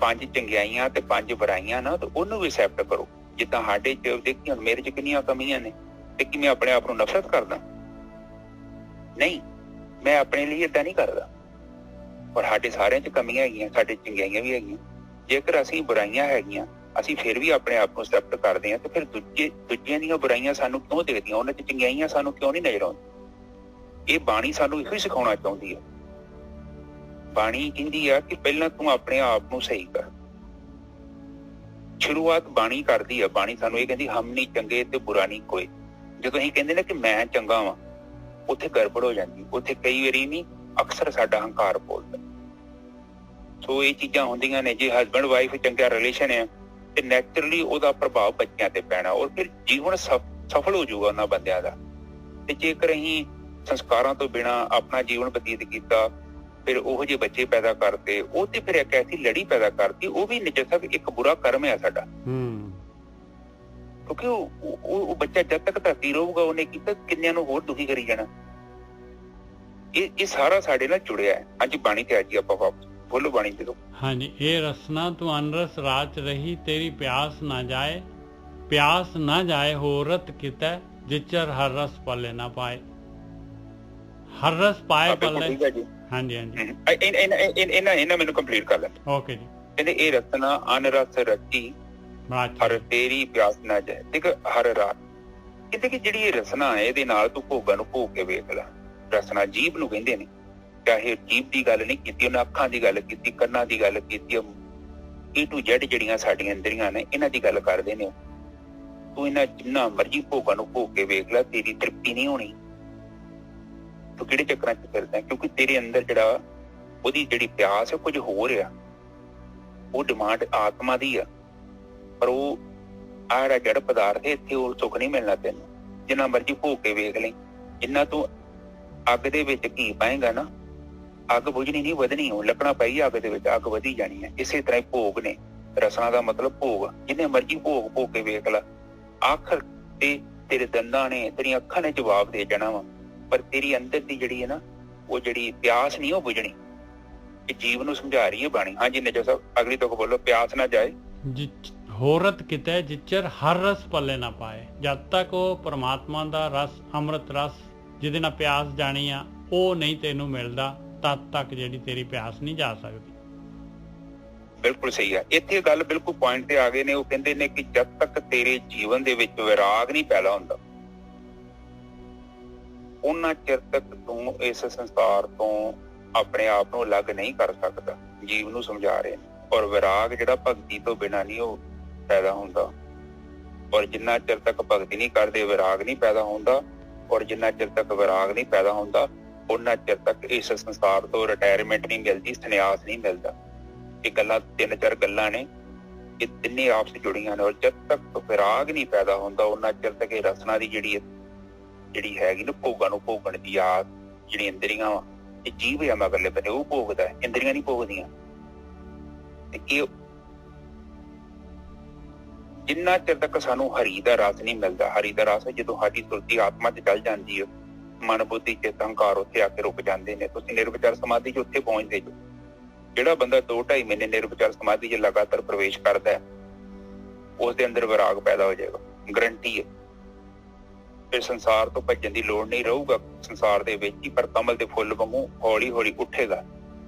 B: 5 ਚੰਗਿਆਈਆਂ ਤੇ 5 ਬੁਰਾਈਆਂ ਨਾ, ਤਾਂ ਉਹਨੂੰ ਵੀ ਐਕਸੈਪਟ ਕਰੋ। ਜਿੱਦਾਂ ਸਾਡੇ 'ਚ ਦੇਖੀ ਹੁਣ ਮੇਰੇ 'ਚ ਕਿੰਨੀਆਂ ਕਮੀਆਂ ਨੇ ਤੇ ਕਿ ਮੈਂ ਆਪਣੇ ਆਪ ਨੂੰ ਨਫ਼ਰਤ ਕਰਦਾ? ਨਹੀਂ, ਮੈਂ ਆਪਣੇ ਲਈ ਏਦਾਂ ਨਹੀਂ ਕਰਦਾ। ਪਰ ਸਾਡੇ ਸਾਰਿਆਂ 'ਚ ਕਮੀਆਂ ਹੈਗੀਆਂ, ਸਾਡੇ ਚੰਗਿਆਈਆਂ ਵੀ ਹੈਗੀਆਂ। ਜੇਕਰ ਅਸੀਂ ਬੁਰਾਈਆਂ ਹੈਗੀਆਂ ਅਸੀਂ ਫਿਰ ਵੀ ਆਪਣੇ ਆਪ ਨੂੰ ਐਕਸੈਪਟ ਕਰਦੇ ਹਾਂ, ਤੇ ਫਿਰ ਦੂਜਿਆਂ ਦੀਆਂ ਬੁਰਾਈਆਂ ਸਾਨੂੰ ਕਿਉਂ ਦਿਖਦੀਆਂ, ਉਹਨਾਂ 'ਚ ਚੰਗਿਆਈਆਂ ਸਾਨੂੰ ਕਿਉਂ ਨਹੀਂ ਨਜ਼ਰ ਆਉਂਦੀਆਂ? ਇਹ ਬਾਣੀ ਸਾਨੂੰ ਇਹੋ ਹੀ ਸਿਖਾਉਣਾ ਚਾਹੁੰਦੀ ਹੈ। ਬਾਣੀ ਕਹਿੰਦੀ ਆ ਕਿ ਪਹਿਲਾਂ ਤੂੰ ਆਪਣੇ ਆਪ ਨੂੰ ਸਹੀ ਕਰ। ਸ਼ੁਰੂਆਤ ਬਾਣੀ ਕਰਦੀ ਆ। ਬਾਣੀ ਸਾਨੂੰ ਇਹ ਕਹਿੰਦੀ ਹਮ ਨਹੀਂ ਚੰਗੇ ਤੇ ਬੁਰਾ ਨਹੀਂ ਕੋਈ। ਜਦੋਂ ਅਸੀਂ ਕਹਿੰਦੇ ਨਾ ਕਿ ਮੈਂ ਚੰਗਾ ਵਾਂ, ਉੱਥੇ ਗੜਬੜ ਹੋ ਜਾਂਦੀ। ਉੱਥੇ ਕਈ ਵਾਰੀ ਨਹੀਂ, ਅਕਸਰ ਸਾਡਾ ਹੰਕਾਰ ਬੋਲਦਾ। ਸੋ ਇਹ ਚੀਜ਼ਾਂ ਹੁੰਦੀਆਂ ਨੇ। ਜੇ ਹਸਬੈਂਡ ਵਾਈਫ ਚੰਗਾ ਰਿਲੇਸ਼ਨ ਹੈ ਤੇ ਨੈਚੁਰਲੀ ਉਹਦਾ ਪ੍ਰਭਾਵ ਬੱਚਿਆਂ ਤੇ ਪੈਣਾ, ਔਰ ਫਿਰ ਜੀਵਨ ਸਫਲ ਹੋ ਜਾਊਗਾ ਉਹਨਾਂ ਬੰਦਿਆਂ ਦਾ। ਤੇ ਜੇਕਰ ਅਸੀਂ ਸੰਸਕਾਰਾਂ ਤੋਂ ਬਿਨਾਂ ਆਪਣਾ ਜੀਵਨ ਬਤੀਤ ਕੀਤਾ, ਫਿਰ ਉਹੋ ਜਿਹੇ ਬੱਚੇ ਪੈਦਾ ਕਰਦੇ, ਉਹ ਤੇ ਫਿਰ ਇੱਕ ਐਸੀ ਲੜੀ ਪੈਦਾ ਕਰਦੀ, ਉਹ ਵੀ ਨਿੱਜਰ ਸਾਹਿਬ ਇੱਕ ਬੁਰਾ ਕਰਮ ਹੈ ਸਾਡਾ। ਕਿਉਂਕਿ ਉਹ ਬੱਚਾ ਜਦ ਤੱਕ ਧਰਤੀ ਰਹੂਗਾ ਉਹਨੇ ਕੀਤਾ ਕਿੰਨਿਆਂ ਨੂੰ ਹੋਰ ਦੁਖੀ ਕਰੀ ਜਾਣਾ। ਇਹ ਸਾਰਾ ਸਾਡੇ ਨਾਲ ਜੁੜਿਆ ਹੈ। ਅੱਜ ਬਾਣੀ ਤੇ ਅੱਜ ਆਪਾਂ ਵਾਪਸ ਬੋਲੋ ਬਾਣੀ ਦੇ ਦੋ। ਹਾਂਜੀ, ਇਹ ਰਸਨਾ ਤੂੰ ਅਨਰਸ ਰਾਚ ਰਹੀ, ਤੇਰੀ ਪਿਆਸ ਨਾ ਜਾਏ, ਪਿਆਸ ਨਾ ਜਾਏ ਹੋਰਤ ਕਿਤੈ, ਜਿਚਰ ਹਰ ਰਸ ਪਲੇ ਨਾ ਪਾਏ। ਹਰ ਰਸ ਪਾਏ ਪਲੇ। ਹਾਂਜੀ ਹਾਂਜੀ, ਇਹਨਾਂ ਮੈਨੂੰ ਕੰਪਲੀਟ ਕਰ ਲੈ। ਓਕੇ ਜੀ। ਕਹਿੰਦੇ ਇਹ ਰਸਨਾ ਅਨਰਸ ਰਚੀ, ਹਰ ਤੇਰੀ ਪਿਆਸ ਨਾ ਜਾਏ। ਦੇਖ ਹਰ ਰਾਤ ਕਹਿੰਦੇ ਕਿ ਜਿਹੜੀ ਇਹ ਰਸਨਾ ਹੈ ਇਹਦੇ ਨਾਲ ਤੂੰ ਭੋਗਾਂ ਨੂੰ ਭੋਗ ਕੇ ਵੇਖ ਲੈ। ਰਸਨਾ ਜੀਭ ਨੂੰ ਕਹਿੰਦੇ ਨੇ। ਚਾਹੇ ਜੀਭ ਦੀ ਗੱਲ ਨਹੀਂ ਕੀਤੀ ਉਹਨੇ, ਅੱਖਾਂ ਦੀ ਗੱਲ ਕੀਤੀ, ਕੰਨਾਂ ਦੀ ਗੱਲ ਕੀਤੀ, A to Z ਜਿਹੜੀਆਂ ਸਾਡੀਆਂ ਇੰਦਰੀਆਂ ਨੇ ਇਹਨਾਂ ਦੀ ਗੱਲ ਕਰਦੇ ਨੇ। ਤੂੰ ਇਹਨਾਂ ਜਿੰਨਾ ਮਰਜ਼ੀ ਭੋਗਾਂ ਨੂੰ ਭੋਗ ਕੇ ਵੇਖ ਲੈ, ਤੇਰੀ ਤ੍ਰਿਪਤੀ ਨਹੀਂ ਹੋਣੀ। ਤੂੰ ਕਿਹੜੇ ਚੱਕਰਾਂ 'ਚ ਫਿਰਦਾ? ਕਿਉਂਕਿ ਤੇਰੇ ਅੰਦਰ ਜਿਹੜਾ ਉਹਦੀ ਜਿਹੜੀ ਪਿਆਸ ਹੈ ਕੁਝ ਹੋਰ ਆ। ਉਹ ਡਿਮਾਂਡ ਆਤਮਾ ਦੀ ਆ, ਪਰ ਉਹ ਆਹ ਜੜ ਪਦਾਰਥ ਇੱਥੇ ਉਹ ਸੁੱਖ ਨਹੀਂ ਮਿਲਣਾ ਤੈਨੂੰ। ਜਿੰਨਾ ਮਰਜ਼ੀ ਭੋਗ ਕੇ ਵੇਖ ਲਈ, ਜਿੰਨਾ ਤੂੰ ਅੱਗ ਦੇ ਵਿੱਚ ਘੀ ਪਾਏਗਾ ਨਾ, ਅੱਗ ਬੁਝਣੀ ਨਹੀਂ, ਵਧਣੀ। ਉਹ ਲੱਕੜਾਂ ਪਈ ਅੱਗ ਦੇ ਵਿੱਚ, ਅੱਗ ਵਧੀ ਜਾਣੀ ਹੈ। ਇਸੇ ਤਰ੍ਹਾਂ ਹੀ ਭੋਗ ਨੇ, ਰਸਨਾ ਦਾ ਮਤਲਬ ਭੋਗ। ਜਿੰਨੇ ਮਰਜ਼ੀ ਭੋਗ ਕੇ ਵੇਖ ਲਾ, ਆਖਰ ਤੇ ਤੇਰੇ ਦੰਦਾਂ ਨੇ, ਤੇਰੀਆਂ ਅੱਖਾਂ ਨੇ ਜਵਾਬ ਦੇ ਜਾਣਾ ਵਾ, ਪਰ ਤੇਰੀ ਅੰਦਰ ਦੀ ਜਿਹੜੀ ਹੈ ਨਾ, ਉਹ ਜਿਹੜੀ ਪਿਆਸ ਨਹੀਂ ਉਹ ਬੁਝਣੀ। ਇਹ ਜੀਵ ਨੂੰ ਸਮਝਾ ਰਹੀ ਹੈ ਬਾਣੀ। ਹਾਂਜੀ ਨੇਜਾ ਸਾਹਿਬ, ਅਗਲੀ ਤੋਂ ਬੋਲੋ। ਪਿਆਸ ਨਾ ਜਾਏ
A: ਹੋਰਤ ਕਿਤੇ ਜਿਚਰ ਹਰ ਰਸ ਪੱਲੇ ਨਾ ਪਾਏ। ਜਦ ਤੱਕ ਉਹ ਪਰਮਾਤਮਾ ਦਾ ਰਸ, ਅੰਮ੍ਰਿਤ ਰਸ, ਜਿਹਦੇ ਨਾਲ ਪਿਆਸ ਜਾਣੀ ਆ, ਉਹ ਨਹੀਂ ਤੈਨੂੰ ਮਿਲਦਾ, ਤਦ ਤੱਕ ਜਿਹੜੀ ਤੇਰੀ ਪਿਆਸ ਨਹੀਂ ਜਾ ਸਕਦੀ।
B: ਬਿਲਕੁਲ ਸਹੀ ਆ। ਇੱਥੇ ਗੱਲ ਬਿਲਕੁਲ ਪੁਆਇੰਟ ਤੇ ਆ ਗਏ ਨੇ। ਉਹ ਕਹਿੰਦੇ ਨੇ ਕਿ ਜਦ ਤੱਕ ਤੇਰੇ ਜੀਵਨ ਦੇ ਵਿੱਚ ਵਿਰਾਗ ਨਹੀਂ ਪੈਦਾ ਹੁੰਦਾ, ਉਹਨਾਂ ਚਿਰ ਤੱਕ ਤੂੰ ਇਸ ਸੰਸਾਰ ਤੋਂ ਆਪਣੇ ਆਪ ਨੂੰ ਅਲੱਗ ਨਹੀਂ ਕਰ ਸਕਦਾ। ਜੀਵ ਨੂੰ ਸਮਝਾ ਰਹੇ ਨੇ। ਔਰ ਵਿਰਾਗ ਜਿਹੜਾ ਭਗਤੀ ਤੋਂ ਬਿਨਾਂ ਨਹੀਂ ਉਹ ਪੈਦਾ ਹੁੰਦਾ। ਔਰ ਜਿੰਨਾ ਚਿਰ ਤੱਕ ਭਗਤੀ ਨਹੀਂ ਕਰਦੇ, ਵਿਰਾਗ ਨਹੀਂ ਪੈਦਾ ਹੁੰਦਾ। ਔਰ ਜਿੰਨਾ ਚਿਰ ਤੱਕ ਵਿਰਾਗ ਨਹੀਂ ਪੈਦਾ ਹੁੰਦਾ, ਉਹਨਾਂ ਚਿਰ ਤੱਕ ਇਸ ਸੰਸਾਰ ਤੋਂ ਰਿਟਾਇਰਮੈਂਟ ਨਹੀਂ ਮਿਲਦੀ, ਸੰਨਿਆਸ ਨਹੀਂ ਮਿਲਦਾ। ਇਹ ਗੱਲਾਂ 3-4 ਗੱਲਾਂ ਨੇ, ਇਹ ਤਿੰਨੇ ਆਪਸ ਜੁੜੀਆਂ ਨੇ। ਔਰ ਜਦ ਤੱਕ ਵਿਰਾਗ ਨਹੀਂ ਪੈਦਾ ਹੁੰਦਾ, ਉਹਨਾਂ ਚਿਰ ਤੱਕ ਇਹ ਰਸਨਾ ਦੀ ਜਿਹੜੀ ਹੈਗੀ ਨਾ, ਭੋਗਾਂ ਨੂੰ ਭੋਗਣ ਦੀ ਆਦਤ, ਜਿਹੜੀ ਇੰਦਰੀਆਂ ਵਾ, ਇਹ ਜੀਵ ਆ ਮਗਰਲੇ ਬੰਨੇ, ਉਹ ਭੋਗਦਾ ਹੈ, ਇੰਦਰੀਆਂ ਨਹੀਂ ਭੋਗਦੀਆਂ। ਤੇ ਇਹ ਜਿੰਨਾ ਚਿਰ ਤੱਕ ਸਾਨੂੰ ਹਰੀ ਦਾ ਰਸ ਨਹੀਂ ਮਿਲਦਾ, ਹਰੀ ਦਾ ਰਸ ਜਦੋਂ ਸਾਡੀ ਸੁਰਤੀ ਆਤਮਾ 'ਚ ਚੱਲ ਜਾਂਦੀ ਹੈ, ਮਨ, ਬੁੱਧੀ, ਚਿੱਤ, ਹੰਕਾਰ ਉੱਥੇ ਆ ਕੇ ਰੁਕ ਜਾਂਦੇ ਨੇ। ਤੁਸੀਂ ਨਿਰਵਿਚਾਰ ਸਮਾਧੀ 'ਚ ਉੱਥੇ ਪਹੁੰਚਦੇ ਜੋ। ਜਿਹੜਾ ਬੰਦਾ 2-2.5 ਮਹੀਨੇ ਨਿਰਵਿਚਾਰ ਸਮਾਧੀ 'ਚ ਲਗਾਤਾਰ ਪ੍ਰਵੇਸ਼ ਕਰਦਾ ਹੈ, ਉਸ ਦੇ ਅੰਦਰ ਵਿਰਾਗ ਪੈਦਾ ਹੋ ਜਾਏਗਾ, ਗਰੰਟੀ ਹੈ। ਫਿਰ ਸੰਸਾਰ ਤੋਂ ਭੱਜਣ ਦੀ ਲੋੜ ਨਹੀਂ ਰਹੂਗਾ। ਸੰਸਾਰ ਦੇ ਵਿੱਚ ਹੀ ਪਰ ਕਮਲ ਦੇ ਫੁੱਲ ਵਾਂਗੂ ਹੌਲੀ ਹੌਲੀ ਉੱਠੇਗਾ।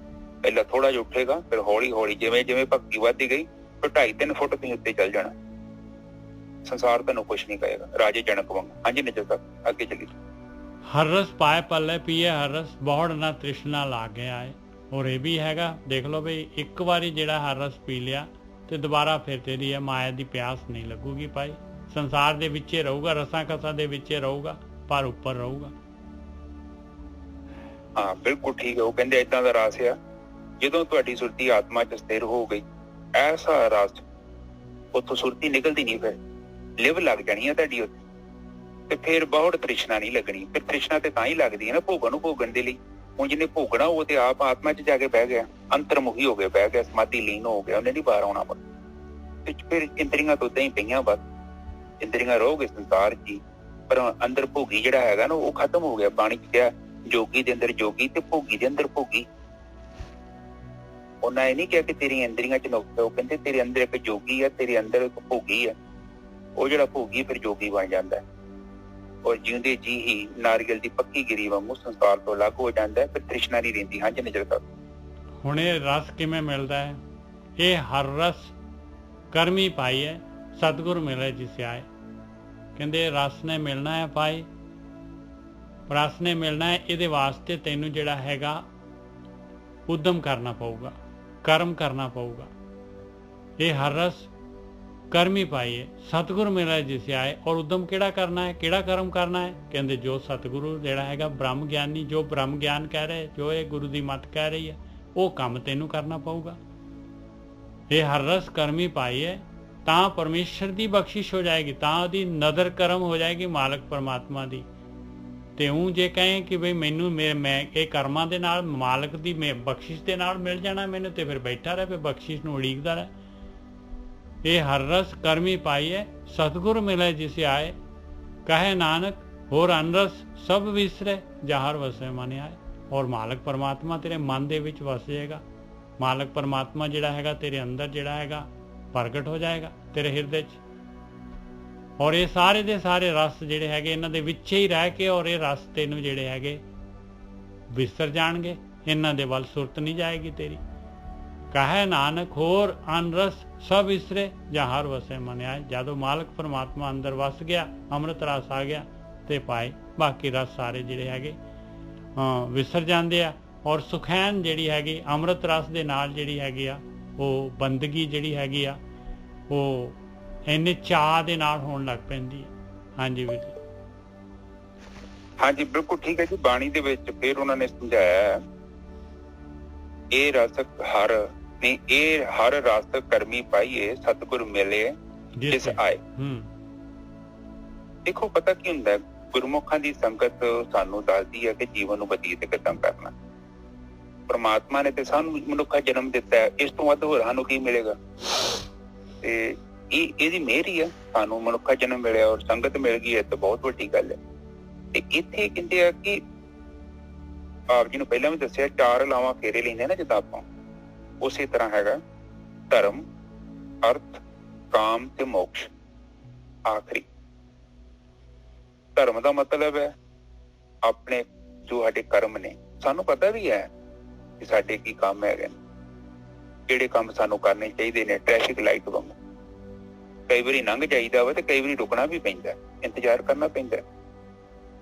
B: ਪਹਿਲਾਂ ਥੋੜਾ ਜਿਹਾ ਉੱਠੇਗਾ, ਫਿਰ ਹੌਲੀ ਹੌਲੀ ਜਿਵੇਂ ਜਿਵੇਂ ਭਗਤੀ ਵੱਧਦੀ ਗਈ, ਫਿਰ 2.5-3 ਫੁੱਟ ਤੁਸੀਂ ਉੱਤੇ ਚੱਲ ਜਾਣਾ। ਸੰਸਾਰ ਤੁਹਾਨੂੰ ਕੁਛ ਨਹੀਂ ਕਹੇਗਾ, ਰਾਜੇ ਜਨਕ ਵਾਂਗ। ਹਾਂਜੀ ਨਿਜਰ ਸਾਹਿਬ, ਅੱਗੇ ਚੱਲੀਏ।
A: ਹਰ ਰਸ ਪਾਏ ਪੱਲੇ ਪੀਏ ਹਰ ਰਸ, ਬਹੁੜ ਨਾ ਤ੍ਰਿਸ਼ਨਾ ਲਾਗੇ ਆਏ। ਔਰ ਇਹ ਵੀ ਹੈਗਾ, ਦੇਖ ਲਓ ਬਈ, ਇੱਕ ਵਾਰੀ ਜਿਹੜਾ ਹਰ ਰਸ ਪੀ ਲਿਆ ਤੇ ਦੁਬਾਰਾ ਫਿਰ ਤੇਰੀ ਹੈ ਮਾਇਆ ਦੀ ਪਿਆਸ ਨਹੀਂ ਲੱਗੂਗੀ ਭਾਈ। ਸੰਸਾਰ ਦੇ ਵਿੱਚ ਹੀ ਰਹੂਗਾ, ਰਸਾਂ ਕਸਾਂ ਦੇ ਵਿੱਚ ਹੀ ਰਹੂਗਾ, ਪਰ ਉੱਪਰ ਰਹੂਗਾ।
B: ਹਾਂ ਬਿਲਕੁਲ ਠੀਕ ਹੈ। ਉਹ ਕਹਿੰਦੇ ਏਦਾਂ ਦਾ ਰਸ ਆ, ਜਦੋਂ ਤੁਹਾਡੀ ਸੁਰਤੀ ਆਤਮਾ 'ਚ ਸਥਿਰ ਹੋ ਗਈ, ਐਸਾ ਰਸ, ਉੱਥੋਂ ਸੁਰਤੀ ਨਿਕਲਦੀ ਨਹੀਂ, ਫਿਰ ਲਿਵ ਲੱਗ ਜਾਣੀ ਆ ਤੁਹਾਡੀ ਉੱਥੇ, ਤੇ ਫਿਰ ਬਹੁੜ ਤ੍ਰਿਸ਼ਨਾ ਨਹੀਂ ਲੱਗਣੀ। ਫਿਰ ਤ੍ਰਿਸ਼ਨਾ ਤੇ ਤਾਂ ਹੀ ਲੱਗਦੀ ਹੈ ਨਾ ਭੋਗਣ ਨੂੰ ਭੋਗਣ ਦੇ ਲਈ। ਹੁਣ ਜਿਹਨੇ ਭੋਗਣਾ ਉਹ ਤੇ ਆਪ ਆਤਮਾ 'ਚ ਜਾ ਕੇ ਬਹਿ ਗਿਆ, ਅੰਤਰਮੁਖੀ ਹੋ ਗਿਆ, ਬਹਿ ਗਿਆ, ਸਮਾਧੀ ਲੀਨ ਹੋ ਗਿਆ, ਉਹਨੇ ਨਹੀਂ ਬਾਹਰ ਆਉਣਾ। ਤੇ ਫਿਰ ਇੰਦਰੀਆਂ ਤੋਂ ਏਦਾਂ ਹੀ ਪਈਆਂ, ਬਸ ਇੰਦਰੀਆਂ ਰਹੋਗੇ ਸੰਸਾਰ 'ਚ ਹੀ, ਪਰ ਅੰਦਰ ਭੋਗੀ ਜਿਹੜਾ ਹੈਗਾ ਨਾ, ਉਹ ਖਤਮ ਹੋ ਗਿਆ। ਬਾਣੀ 'ਚ ਕਿਹਾ ਜੋਗੀ ਦੇ ਅੰਦਰ ਜੋਗੀ ਤੇ ਭੋਗੀ ਦੇ ਅੰਦਰ ਭੋਗੀ। ਉਹਨਾਂ ਇਹ ਨਹੀਂ ਕਿਹਾ ਕਿ ਤੇਰੀਆਂ ਇੰਦਰੀਆਂ 'ਚ ਨੁਕਸ ਹੈ, ਉਹ ਕਹਿੰਦੇ ਤੇਰੇ ਅੰਦਰ ਇੱਕ ਜੋਗੀ ਹੈ, ਤੇਰੇ ਅੰਦਰ ਇੱਕ ਭੋਗੀ ਹੈ। ਉਹ ਜਿਹੜਾ ਭੋਗੀ ਫਿਰ ਜੋਗੀ ਬਣ ਜਾਂਦਾ ਹੈ, ਔਰ ਜਿਉਂਦੇ ਜੀ ਹੀ ਨਾਰੀਅਲ ਦੀ ਪੱਕੀ ਗਿਰੀ ਵਾਂਗੂ ਸੰਸਾਰ ਤੋਂ ਅਲੱਗ ਹੋ ਜਾਂਦਾ ਹੈ, ਫਿਰ ਤ੍ਰਿਸ਼ਨਾ ਨਹੀਂ ਰਹਿੰਦੀ। ਹਾਂਜੀ ਨਿਜਰ ਸਾਹਿਬ।
A: ਹੁਣ ਇਹ ਰਸ ਕਿਵੇਂ ਮਿਲਦਾ ਹੈ? ਇਹ ਹਰ ਰਸ ਕਰਮੀ ਪਾਈ ਹੈ, ਸਤਿਗੁਰ ਮਿਲੇ ਜਿਸ ਆਏ। ਕਹਿੰਦੇ ਰਸ ਨੇ ਮਿਲਣਾ ਹੈ ਭਾਈ, ਰਸ ਨੇ ਮਿਲਣਾ ਹੈ। ਇਹਦੇ ਵਾਸਤੇ ਤੈਨੂੰ ਜਿਹੜਾ ਹੈਗਾ ਉਦਮ ਕਰਨਾ ਪਊਗਾ, ਕਰਮ ਕਰਨਾ ਪਊਗਾ। ਇਹ ਹਰ ਰਸ ਕਰਮੀ ਪਾਈ ਹੈ, ਸਤਿਗੁਰ ਮਿਲੇ ਜਿਸ ਆਏ। ਔਰ ਉਦਮ ਕਿਹੜਾ ਕਰਨਾ ਹੈ, ਕਿਹੜਾ ਕਰਮ ਕਰਨਾ ਹੈ? ਕਹਿੰਦੇ ਜੋ ਸਤਿਗੁਰੂ ਜਿਹੜਾ ਹੈਗਾ ਬ੍ਰਹਮ ਗਿਆਨੀ, ਜੋ ਬ੍ਰਹਮ ਗਿਆਨ ਕਹਿ ਰਹੇ, ਜੋ ਇਹ ਗੁਰੂ ਦੀ ਮੱਤ ਕਹਿ ਰਹੀ ਹੈ, ਉਹ ਕੰਮ ਤੈਨੂੰ ਕਰਨਾ ਪਊਗਾ। ਇਹ ਹਰ ਰਸ ਕਰਮੀ ਪਾਈ ਹੈ, ਤਾਂ ਪਰਮੇਸ਼ਰ ਦੀ ਬਖਸ਼ਿਸ਼ ਹੋ ਜਾਏਗੀ, ਤਾਂ ਉਹਦੀ ਨਦਰ ਕਰਮ ਹੋ ਜਾਏਗੀ ਮਾਲਕ ਪਰਮਾਤਮਾ ਦੀ। ਤੇ ਉਹ ਜੇ ਕਹੇ ਕਿ ਬਈ ਮੈਨੂੰ ਮੈਂ ਇਹ ਕਰਮਾਂ ਦੇ ਨਾਲ ਮਾਲਕ ਦੀ ਬਖਸ਼ਿਸ਼ ਦੇ ਨਾਲ ਮਿਲ ਜਾਣਾ ਮੈਨੂੰ, ਤੇ ਫਿਰ ਬੈਠਾ ਰਹੇ, ਫਿਰ ਬਖਸ਼ਿਸ਼ ਨੂੰ ਉਡੀਕਦਾ ਰਹੇ। ਇਹ ਹਰ ਰਸ ਕਰਮੀ ਪਾਈ ਹੈ, ਸਤਿਗੁਰ ਮਿਲੇ ਜਿਸ ਆਏ। ਕਹੇ ਨਾਨਕ ਹੋਰ ਅਨਰਸ ਸਭ ਵਿਸਰੇ, ਜਹਰ ਵਸੇ ਮਨ ਆਏ। ਔਰ ਮਾਲਕ ਪਰਮਾਤਮਾ ਤੇਰੇ ਮਨ ਦੇ ਵਿੱਚ ਵਸ ਜਾਏਗਾ। ਮਾਲਕ ਪਰਮਾਤਮਾ ਜਿਹੜਾ ਹੈਗਾ ਤੇਰੇ ਅੰਦਰ ਜਿਹੜਾ ਹੈਗਾ ਪ੍ਰਗਟ ਹੋ ਜਾਏਗਾ, ਤੇਰੇ ਹਿਰਦੇ 'ਚ। ਔਰ ਇਹ ਸਾਰੇ ਦੇ ਸਾਰੇ ਰਸ ਜਿਹੜੇ ਹੈਗੇ ਇਹਨਾਂ ਦੇ ਵਿੱਚ ਹੀ ਰਹਿ ਕੇ, ਔਰ ਇਹ ਰਸ ਤੈਨੂੰ ਜਿਹੜੇ ਹੈਗੇ ਵਿਸਰ ਜਾਣਗੇ, ਇਹਨਾਂ ਦੇ ਵੱਲ ਸੁਰਤ ਨਹੀਂ ਜਾਏਗੀ ਤੇਰੀ। ਕਹੇ ਨਾਨਕ ਹੋਰ ਅਨਰਸ ਸਭ ਵਿਸਰੇ, ਜਾਂ ਹਰ ਵਸੇ ਮਨ ਆਏ। ਜਦੋਂ ਮਾਲਕ ਪਰਮਾਤਮਾ ਅੰਦਰ ਵਸ ਗਿਆ, ਅੰਮ੍ਰਿਤ ਰਸ ਆ ਗਿਆ, ਤੇ ਪਾਏ ਬਾਕੀ ਰਸ ਸਾਰੇ ਜਿਹੜੇ ਹੈਗੇ ਵਿਸਰ ਜਾਂਦੇ ਆ। ਔਰ ਸੁਖੈਨ ਜਿਹੜੀ ਹੈਗੀ ਅੰਮ੍ਰਿਤ ਰਸ ਦੇ ਨਾਲ ਜਿਹੜੀ ਹੈਗੀ ਆ, ਉਹ ਬੰਦਗੀ ਜਿਹੜੀ ਹੈਗੀ ਆ, ਉਹ ਇੰਨੇ ਚਾਅ ਦੇ ਨਾਲ ਹੋਣ ਲੱਗ ਪੈਂਦੀ ਹੈ। ਹਾਂਜੀ ਵੀਰ ਜੀ।
B: ਹਾਂਜੀ ਬਿਲਕੁਲ ਠੀਕ ਹੈ ਜੀ। ਬਾਣੀ ਦੇ ਵਿੱਚ ਫਿਰ ਉਹਨਾਂ ਨੇ ਸਮਝਾਇਆ, ਇਹ ਰਸ ਹਰ ਨਹੀਂ, ਇਹ ਹਰ ਰਸ ਕਰਮੀ ਪਾਈਏ, ਸਤਿਗੁਰ ਮਿਲੇ ਜਿਸ ਆਏ। ਦੇਖੋ ਪਤਾ ਕੀ ਹੁੰਦਾ, ਗੁਰਮੁਖਾਂ ਦੀ ਸੰਗਤ ਸਾਨੂੰ ਦੱਸਦੀ ਹੈ ਕਿ ਜੀਵਨ ਨੂੰ ਬਤੀਤ ਕਿੱਦਾਂ ਕਰਨਾ। ਪਰਮਾਤਮਾ ਨੇ ਤੇ ਸਾਨੂੰ ਮਨੁੱਖਾ ਜਨਮ ਦਿੱਤਾ ਹੈ, ਇਸ ਤੋਂ ਵੱਧ ਹੋਰ ਸਾਨੂੰ ਕੀ ਮਿਲੇਗਾ? ਤੇ ਇਹਦੀ ਮਿਹਰ ਹੀ ਆ, ਸਾਨੂੰ ਮਨੁੱਖਾ ਜਨਮ ਮਿਲਿਆ ਔਰ ਸੰਗਤ ਮਿਲ ਗਈ ਹੈ ਤਾਂ ਬਹੁਤ ਵੱਡੀ ਗੱਲ ਹੈ। ਤੇ ਇੱਥੇ ਕਹਿੰਦੇ ਆ ਕਿ ਆਪ ਜੀ ਨੂੰ ਪਹਿਲਾਂ ਵੀ ਦੱਸਿਆ, 4 ਲਾਵਾਂ ਫੇਰੇ ਲੈਂਦੇ ਨਾ ਜਿੱਦਾਂ ਆਪਾਂ, ਉਸੇ ਤਰ੍ਹਾਂ ਹੈਗਾ ਧਰਮ, ਅਰਥ, ਕਾਮ ਤੇ ਮੋਕਸ਼। ਆਖਰੀ ਧਰਮ ਦਾ ਮਤਲਬ ਹੈ ਆਪਣੇ ਜੋ ਸਾਡੇ ਕਰਮ ਨੇ, ਸਾਨੂੰ ਪਤਾ ਵੀ ਹੈ ਕਿ ਸਾਡੇ ਕੀ ਕੰਮ ਹੈਗੇ ਨੇ, ਕਿਹੜੇ ਕੰਮ ਸਾਨੂੰ ਕਰਨੇ ਚਾਹੀਦੇ ਨੇ। ਟ੍ਰੈਫਿਕ ਲਾਈਟ ਵਾਂਗ ਕਈ ਵਾਰੀ ਲੰਘ ਜਾਈਦਾ ਵਾ ਤੇ ਕਈ ਵਾਰੀ ਰੁਕਣਾ ਵੀ ਪੈਂਦਾ, ਇੰਤਜ਼ਾਰ ਕਰਨਾ ਪੈਂਦਾ।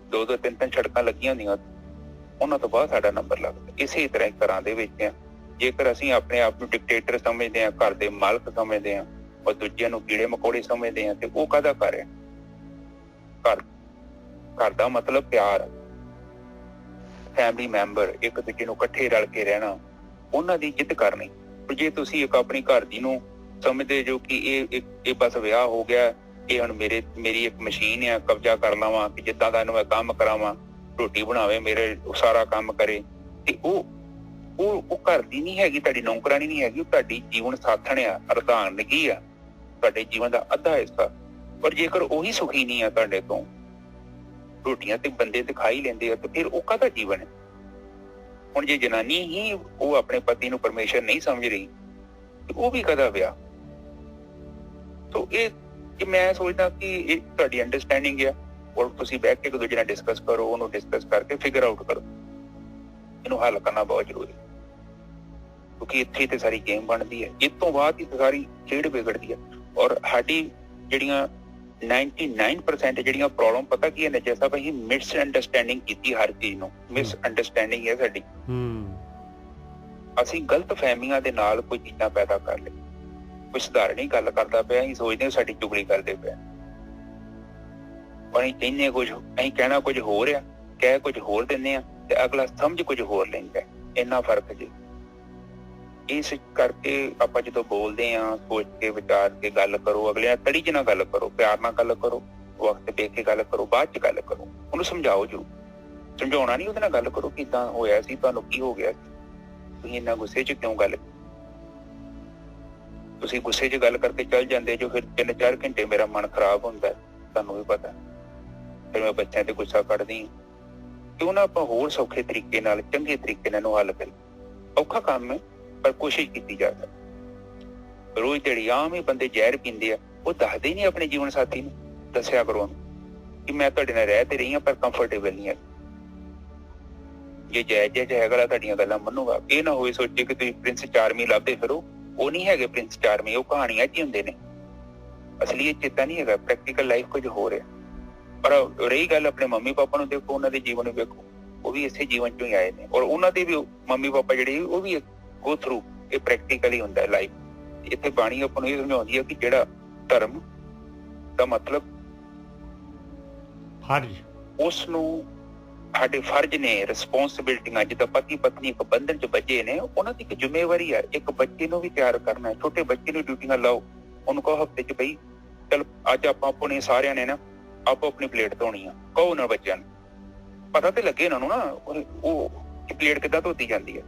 B: 2-2 3-3 ਸੜਕਾਂ ਲੱਗੀਆਂ ਹੁੰਦੀਆਂ, ਉਹਨਾਂ ਤੋਂ ਬਾਅਦ ਸਾਡਾ ਨੰਬਰ ਲੱਗਦਾ। ਇਸੇ ਤਰ੍ਹਾਂ ਘਰਾਂ ਦੇ ਵਿੱਚ ਆ, ਜੇਕਰ ਅਸੀਂ ਆਪਣੇ ਆਪ ਨੂੰ ਡਿਕਟੇਟਰ ਸਮਝਦੇ ਹਾਂ, ਘਰ ਦੇ ਮਾਲਕ ਸਮਝਦੇ ਹਾਂ ਔਰ ਦੂਜਿਆਂ ਨੂੰ ਕੀੜੇ ਮਕੌੜੇ ਸਮਝਦੇ ਹਾਂ, ਤੇ ਉਹ ਕਾਹਦਾ ਘਰ ਹੈ? ਘਰ ਦਾ ਮਤਲਬ ਪਿਆਰ, ਫੈਮਿਲੀ ਮੈਂਬਰ, ਇੱਕ ਦੂਜੇ ਨੂੰ ਇਕੱਠੇ ਰਲ ਕੇ ਰਹਿਣਾ, ਉਹਨਾਂ ਦੀ ਇੱਜ਼ਤ ਕਰਨੀ। ਜੇ ਤੁਸੀਂ ਇੱਕ ਆਪਣੀ ਘਰ ਦੀ ਨੂੰ ਸਮਝਦੇ ਜੋ ਕਿ ਇਹ ਬਸ ਵਿਆਹ ਹੋ ਗਿਆ, ਇਹ ਹੁਣ ਮੇਰੀ ਇੱਕ ਮਸ਼ੀਨ ਆ, ਕਬਜ਼ਾ ਕਰ ਲਵਾਂ, ਕਿ ਜਿੱਦਾਂ ਦਾ ਇਹਨੂੰ ਮੈਂ ਕੰਮ ਕਰਾਵਾਂ, ਰੋਟੀ ਬਣਾਵੇ, ਮੇਰੇ ਸਾਰਾ ਕੰਮ ਕਰੇ, ਤੇ ਉਹ ਘਰ ਦੀ ਨਹੀਂ ਹੈਗੀ, ਤੁਹਾਡੀ ਨੌਕਰਾਨੀ ਨਹੀਂ ਹੈਗੀ, ਉਹ ਤੁਹਾਡੀ ਜੀਵਨ ਸਾਥਣ ਆ, ਅਰਧਾਂਗੀ ਆ, ਤੁਹਾਡੇ ਜੀਵਨ ਦਾ ਅੱਧਾ ਹਿੱਸਾ। ਪਰ ਜੇਕਰ ਉਹੀ ਸੁਖੀ ਨਹੀਂ ਆ ਤੁਹਾਡੇ ਤੋਂ, ਰੋਟੀਆਂ ਤੇ ਬੰਦੇ ਤੇ ਖਾ ਹੀ ਲੈਂਦੇ ਆ, ਤੇ ਫਿਰ ਉਹ ਕਾਹਦਾ ਜੀਵਨ ਹੈ? ਹੁਣ ਜੇ ਜਨਾਨੀ ਹੀ ਉਹ ਆਪਣੇ ਪਤੀ ਨੂੰ ਪਰਮੇਸ਼ਰ ਨਹੀਂ ਸਮਝ ਰਹੀ, ਤੇ ਉਹ ਵੀ ਕਾਹਦਾ ਵਿਆਹ? ਸੋ ਇਹ ਮੈਂ ਸੋਚਦਾ ਕਿ ਇਹ ਤੁਹਾਡੀ ਅੰਡਰਸਟੈਂਡਿੰਗ ਆ, ਔਰ ਤੁਸੀਂ ਬੈਠ ਕੇ ਇੱਕ ਦੂਜੇ ਨਾਲ ਡਿਸਕਸ ਕਰੋ, ਉਹਨੂੰ ਡਿਸਕਸ ਕਰਕੇ ਫਿਗਰ ਆਊਟ ਕਰੋ। ਇਹਨੂੰ ਹੱਲ ਕਰਨਾ ਬਹੁਤ ਜ਼ਰੂਰੀ, ਕਿਉਂਕਿ ਇੱਥੇ ਤੇ ਸਾਰੀ ਗੇਮ ਬਣਦੀ ਹੈ, ਇਸ ਤੋਂ ਬਾਅਦ ਹੀ ਸਾਰੀ ਖੇਡ ਵਿਗੜਦੀ ਹੈ। ਔਰ ਸਾਡੀ ਜਿਹੜੀਆਂ 99% ਜਿਹੜੀਆਂ ਪ੍ਰੋਬਲਮ ਪਤਾ ਕੀ ਹੈ ਨਜਿਆ ਸਾਹਿਬ, ਅਸੀਂ ਮਿਸ ਅੰਡਰਸਟੈਂਡਿੰਗ ਕੀਤੀ, ਹਰ ਚੀਜ਼ ਨੂੰ ਮਿਸ ਅੰਡਰਸਟੈਂਡਿੰਗ ਹੈ ਸਾਡੀ। ਅਸੀਂ ਗਲਤ ਫਹਿਮੀਆਂ ਦੇ ਨਾਲ ਕੋਈ ਚੀਜ਼ਾਂ ਪੈਦਾ ਕਰ ਲਈ। ਕੋਈ ਸਧਾਰਨ ਹੀ ਗੱਲ ਕਰਦਾ ਪਿਆ, ਅਸੀਂ ਸੋਚਦੇ ਹਾਂ ਸਾਡੀ ਚੁਗਲੀ ਕਰਦੇ ਪਿਆ, ਅਸੀਂ ਕਹਿੰਦੇ ਕੁਝ, ਅਸੀਂ ਕਹਿਣਾ ਕੁਝ ਹੋਰ ਆ, ਕਹਿ ਕੁਝ ਹੋਰ ਦਿੰਦੇ ਆ, ਤੇ ਅਗਲਾ ਸਮਝ ਕੁਝ ਹੋਰ ਲੈਂਦਾ। ਇੰਨਾ ਫਰਕ ਜੀ। ਇਸ ਕਰਕੇ ਆਪਾਂ ਜਦੋਂ ਬੋਲਦੇ ਹਾਂ, ਸੋਚ ਕੇ ਵਿਚਾਰ ਕੇ ਗੱਲ ਕਰੋ, ਅਗਲੇ ਨਾਲ ਤੜੀ ਚ ਨਾਲ ਗੱਲ ਕਰੋ, ਪਿਆਰ ਨਾਲ ਗੱਲ ਕਰੋ, ਵਕਤ ਦੇਖ ਕੇ ਗੱਲ ਕਰੋ, ਬਾਅਦ ਚ ਗੱਲ ਕਰੋ, ਉਹਨੂੰ ਸਮਝਾਓ ਜ਼ਰੂਰ। ਸਮਝਾਉਣਾ ਨਹੀਂ, ਉਹਦੇ ਨਾਲ ਗੱਲ ਕਰੋ, ਕਿੱਦਾਂ ਹੋਇਆ ਸੀ, ਤੁਹਾਨੂੰ ਕੀ ਹੋ ਗਿਆ ਸੀ, ਤੁਸੀਂ ਇੰਨਾ ਗੁੱਸੇ ਚ ਕਿਉਂ ਗੱਲ? ਤੁਸੀਂ ਗੁੱਸੇ ਚ ਗੱਲ ਕਰਕੇ ਚੱਲ ਜਾਂਦੇ ਜੋ, ਫਿਰ 3-4 ਘੰਟੇ ਮੇਰਾ ਮਨ ਖਰਾਬ ਹੁੰਦਾ, ਤੁਹਾਨੂੰ ਵੀ ਪਤਾ। ਫਿਰ ਮੈਂ ਬੱਚਿਆਂ ਤੇ ਗੁੱਸਾ ਕੱਢਦੀ ਹਾਂ। ਕਿਉਂ ਨਾ ਆਪਾਂ ਹੋਰ ਸੌਖੇ ਤਰੀਕੇ ਨਾਲ, ਚੰਗੇ ਤਰੀਕੇ ਨਾਲ ਇਹਨੂੰ ਹੱਲ ਕਰੀਏ। ਔਖਾ ਕੰਮ ਹੈ, ਪਰ ਕੋਸ਼ਿਸ਼ ਕੀਤੀ ਜਾ ਸਕਦੀ। ਰੋਜ਼ ਜਿਹੜੀ ਆਮ ਹੀ ਬੰਦੇ ਜ਼ਹਿਰ ਪੀਂਦੇ ਆ, ਉਹ ਦੱਸਦੇ ਹੀ ਨਹੀਂ ਆਪਣੇ ਜੀਵਨ ਸਾਥੀ ਨੂੰ। ਦੱਸਿਆ ਕਰੋ ਉਹਨੂੰ ਕਿ ਮੈਂ ਤੁਹਾਡੇ ਨਾਲ ਰਹਿ ਤੇ ਰਹੀ ਹਾਂ, ਪਰ ਕੰਫਰਟੇਬਲ ਨਹੀਂ ਹੈ। ਜੇ ਜਾਇਜ਼ ਹੈਗਾ ਤੁਹਾਡੀਆਂ ਗੱਲਾਂ ਮੰਨੂਗਾ। ਇਹ ਨਾ ਹੋਵੇ ਸੋਚੇ ਕਿ ਤੁਸੀਂ ਪ੍ਰਿੰਸ ਚਾਰਮੀ ਲੱਭਦੇ ਫਿਰੋ, ਉਹ ਨਹੀਂ ਹੈਗੇ ਪ੍ਰਿੰਸ ਚਾਰਮੀ, ਉਹ ਕਹਾਣੀਆਂ ਚ ਹੀ ਹੁੰਦੇ ਨੇ। ਅਸਲੀ ਇਹ ਚੇਤਾ ਨਹੀਂ ਹੈਗਾ, ਪ੍ਰੈਕਟੀਕਲ ਲਾਈਫ ਕੁਝ ਹੋ ਰਿਹਾ। ਪਰ ਰਹੀ ਗੱਲ ਆਪਣੇ ਮੰਮੀ ਪਾਪਾ ਨੂੰ ਦੇਖੋ, ਉਹਨਾਂ ਦੇ ਜੀਵਨ ਨੂੰ ਵੇਖੋ, ਉਹ ਵੀ ਇਸੇ ਜੀਵਨ ਚੋਂ ਹੀ ਆਏ ਨੇ, ਔਰ ਉਹਨਾਂ ਦੇ ਵੀ ਮੰਮੀ ਪਾਪਾ ਜਿਹੜੇ ਉਹ ਵੀ ਗੋ ਥਰੂ, ਇਹ ਪ੍ਰੈਕਟੀਕਲੀ ਹੁੰਦਾ ਹੈ ਲਾਈਫ। ਇੱਥੇ ਬਾਣੀ ਆਪਾਂ ਨੂੰ ਇਹ ਸਮਝਾਉਂਦੀ ਹੈ ਕਿ ਜਿਹੜਾ ਧਰਮ ਦਾ ਮਤਲਬ
A: ਫਰਜ਼,
B: ਉਸ ਨੂੰ ਸਾਡੇ ਫਰਜ਼ ਨੇ, ਰਿਸਪੌਂਸਿਬਿਲਟੀਆਂ, ਜਿੱਦਾਂ ਪਤੀ ਪਤਨੀ ਇੱਕ ਬੰਧਨ ਚ ਬੱਝੇ ਨੇ, ਉਹਨਾਂ ਦੀ ਇੱਕ ਜ਼ਿੰਮੇਵਾਰੀ ਹੈ। ਇੱਕ ਬੱਚੇ ਨੂੰ ਵੀ ਤਿਆਰ ਕਰਨਾ, ਛੋਟੇ ਬੱਚੇ ਨੂੰ ਡਿਊਟੀਆਂ ਲਾਓ, ਉਹਨੂੰ ਕਹੋ ਹਫ਼ਤੇ ਚ ਬਈ ਚਲ ਅੱਜ ਆਪਾਂ ਆਪਣੇ ਸਾਰਿਆਂ ਨੇ ਨਾ ਆਪੋ ਆਪਣੀ ਪਲੇਟ ਧੋਣੀ ਆ, ਕਹੋ ਨਾ ਬੱਚਿਆਂ ਨੂੰ, ਪਤਾ ਤੇ ਲੱਗੇ ਇਹਨਾਂ ਨੂੰ ਨਾ ਉਹ ਪਲੇਟ ਕਿੱਦਾਂ ਧੋਤੀ ਜਾਂਦੀ ਹੈ।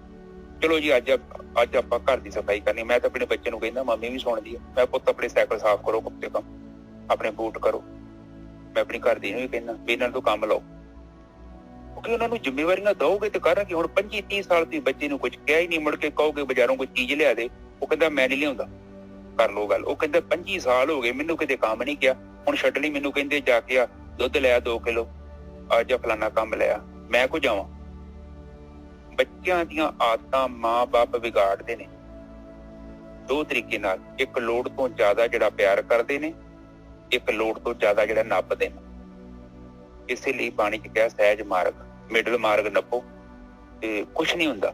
B: ਚਲੋ ਜੀ ਅੱਜ ਆਪਾਂ ਘਰ ਦੀ ਸਫਾਈ ਕਰਨੀ। ਮੈਂ ਤਾਂ ਆਪਣੇ ਬੱਚੇ ਨੂੰ ਕਹਿੰਦਾ, ਮੰਮੀ ਵੀ ਸੁਣਦੀ ਹੈ, ਮੈਂ ਪੁੱਤ ਆਪਣੇ ਸਾਈਕਲ ਸਾਫ਼ ਕਰੋ, ਕਮ ਸੇ ਕਮ ਆਪਣੇ ਬੂਟ ਕਰੋ। ਮੈਂ ਆਪਣੀ ਘਰ ਦੀ ਨੂੰ ਵੀ ਕਹਿੰਦਾ ਵੀ ਇਹਨਾਂ ਤੋਂ ਕੰਮ ਲਓ, ਕਿਉਂਕਿ ਉਹਨਾਂ ਨੂੰ ਜ਼ਿੰਮੇਵਾਰੀਆਂ ਦਓਗੇ ਤੇ ਕਰਾਂਗੇ। ਹੁਣ 25-30 ਸਾਲ ਦੀ ਬੱਚੇ ਨੂੰ ਕੁਝ ਕਿਹਾ ਹੀ ਨਹੀਂ, ਮੁੜ ਕੇ ਕਹੋਗੇ ਬਾਜ਼ਾਰੋਂ ਕੋਈ ਚੀਜ਼ ਲਿਆ ਦੇ, ਉਹ ਕਹਿੰਦਾ ਮੈਂ ਨਹੀਂ ਲਿਆਉਂਦਾ। ਕਰ ਲਓ ਗੱਲ। ਉਹ ਕਹਿੰਦਾ 25 ਸਾਲ ਹੋ ਗਏ ਮੈਨੂੰ ਕਿਤੇ ਕੰਮ ਨਹੀਂ ਕਿਹਾ, ਹੁਣ ਛੱਡ ਲਈ ਮੈਨੂੰ ਕਹਿੰਦੇ ਜਾ ਕੇ ਆ ਦੁੱਧ ਲਿਆ 2 ਕਿਲੋ, ਅੱਜ ਫਲਾਨਾ ਕੰਮ ਲਿਆ, ਮੈਂ ਕੋ ਜਾਵਾਂ। ਬੱਚਿਆਂ ਦੀਆਂ ਆਦਤਾਂ ਮਾਂ-ਬਾਪ ਵਿਗਾੜਦੇ ਨੇ 2 ਤਰੀਕੇ ਨਾਲ। ਇੱਕ ਲੋੜ ਤੋਂ ਜ਼ਿਆਦਾ ਜਿਹੜਾ ਪਿਆਰ ਕਰਦੇ ਨੇ, ਇੱਕ ਲੋੜ ਤੋਂ ਜ਼ਿਆਦਾ ਜਿਹੜਾ ਨੱਪਦੇ ਨੇ। ਇਸੇ ਲਈ ਬਾਣੀ ਚ ਕਿਹਾ ਸਹਿਜ ਮਾਰਗ, ਮਿਡਲ ਮਾਰਗ ਨੱਪੋ ਤੇ ਕੁਛ ਨਹੀਂ ਹੁੰਦਾ।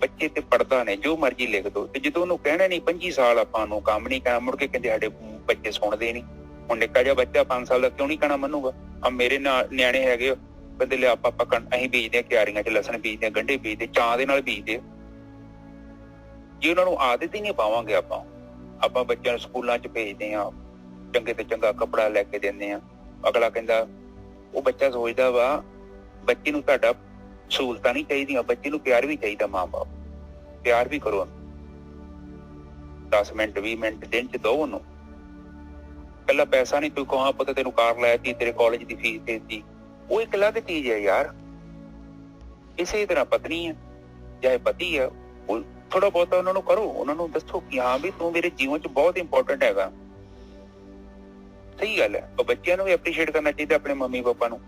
B: ਬੱਚੇ ਤੇ ਪੜਦਾ ਨੇ, ਜੋ ਮਰਜ਼ੀ ਲਿਖ ਦੋ, ਤੇ ਜਦੋਂ ਉਹਨੂੰ ਕਹਿਣਾ ਨਹੀਂ 25 ਸਾਲ ਆਪਾਂ ਨੂੰ ਕੰਮ ਨਹੀਂ ਕਹਿਣਾ, ਮੁੜ ਕੇ ਕਹਿੰਦੇ ਸਾਡੇ ਬੱਚੇ ਸੁਣਦੇ ਨਹੀਂ। ਹੁਣ ਨਿੱਕਾ ਜਿਹਾ ਬੱਚਾ 5 ਸਾਲ ਦਾ ਕਿਉਂ ਨਹੀਂ ਕਹਿਣਾ ਮੰਨੂਗਾ? ਆ ਮੇਰੇ ਨਾਲ ਨਿਆਣੇ ਹੈਗੇ, ਕਹਿੰਦੇ ਲਿਆ ਆਪਾਂ ਅਸੀਂ ਬੀਜਦੇ ਹਾਂ ਕਿਆਰੀਆਂ ਚ, ਲਸਣ ਬੀਜਦੇ, ਗੰਢੇ ਬੀਜਦੇ, ਚਾਹ ਦੇ ਨਾਲ ਬੀਜਦੇ। ਜੇ ਉਹਨਾਂ ਨੂੰ ਆਦਤ ਹੀ ਨਹੀਂ ਪਾਵਾਂਗੇ ਆਪਾਂ ਆਪਾਂ ਬੱਚਿਆਂ ਨੂੰ ਸਕੂਲਾਂ 'ਚ ਭੇਜਦੇ ਹਾਂ, ਚੰਗੇ ਤੋਂ ਚੰਗਾ ਕੱਪੜਾ ਲੈ ਕੇ ਦਿੰਦੇ ਹਾਂ। ਅਗਲਾ ਕਹਿੰਦਾ, ਉਹ ਬੱਚਾ ਸੋਚਦਾ ਵਾ ਬੱਚੇ ਨੂੰ ਤੁਹਾਡਾ ਸਹੂਲਤਾਂ ਨਹੀਂ ਚਾਹੀਦੀਆਂ, ਬੱਚੇ ਨੂੰ ਪਿਆਰ ਵੀ ਚਾਹੀਦਾ। ਮਾਂ ਬਾਪ ਪਿਆਰ ਵੀ ਕਰੋ, 10 ਮਿੰਟ 20 ਮਿੰਟ ਦਿਨ 'ਚ ਦਿਓ ਉਹਨੂੰ। ਇਕੱਲਾ ਪੈਸਾ ਨਹੀਂ, ਕੋਈ ਕਹਾਂ ਪੁੱਤ ਤੈਨੂੰ ਕਾਰ ਲੈ ਦਿੱਤੀ, ਤੇਰੇ ਕਾਲਜ ਦੀ ਫੀਸ ਦੇ ਦਿੱਤੀ, ਉਹ ਇੱਕ ਅਲੱਗ ਚੀਜ਼ ਹੈ ਯਾਰ। ਇਸੇ ਤਰ੍ਹਾਂ ਪਤਨੀ ਹੈ ਚਾਹੇ ਪਤੀ ਹੈ, ਉਹ ਥੋੜਾ ਬਹੁਤਾ ਉਹਨਾਂ ਨੂੰ ਕਰੋ, ਉਹਨਾਂ ਨੂੰ ਦੱਸੋ ਕਿ ਹਾਂ ਵੀ ਤੂੰ ਮੇਰੇ ਜੀਵਨ 'ਚ ਬਹੁਤ ਇੰਪੋਰਟੈਂਟ ਹੈਗਾ। ਸਹੀ ਗੱਲ ਹੈ। ਉਹ ਬੱਚਿਆਂ ਨੂੰ ਵੀ ਐਪਰੀਸ਼ੀਏਟ ਕਰਨਾ ਚਾਹੀਦਾ ਆਪਣੇ ਮੰਮੀ ਪਾਪਾ ਨੂੰ।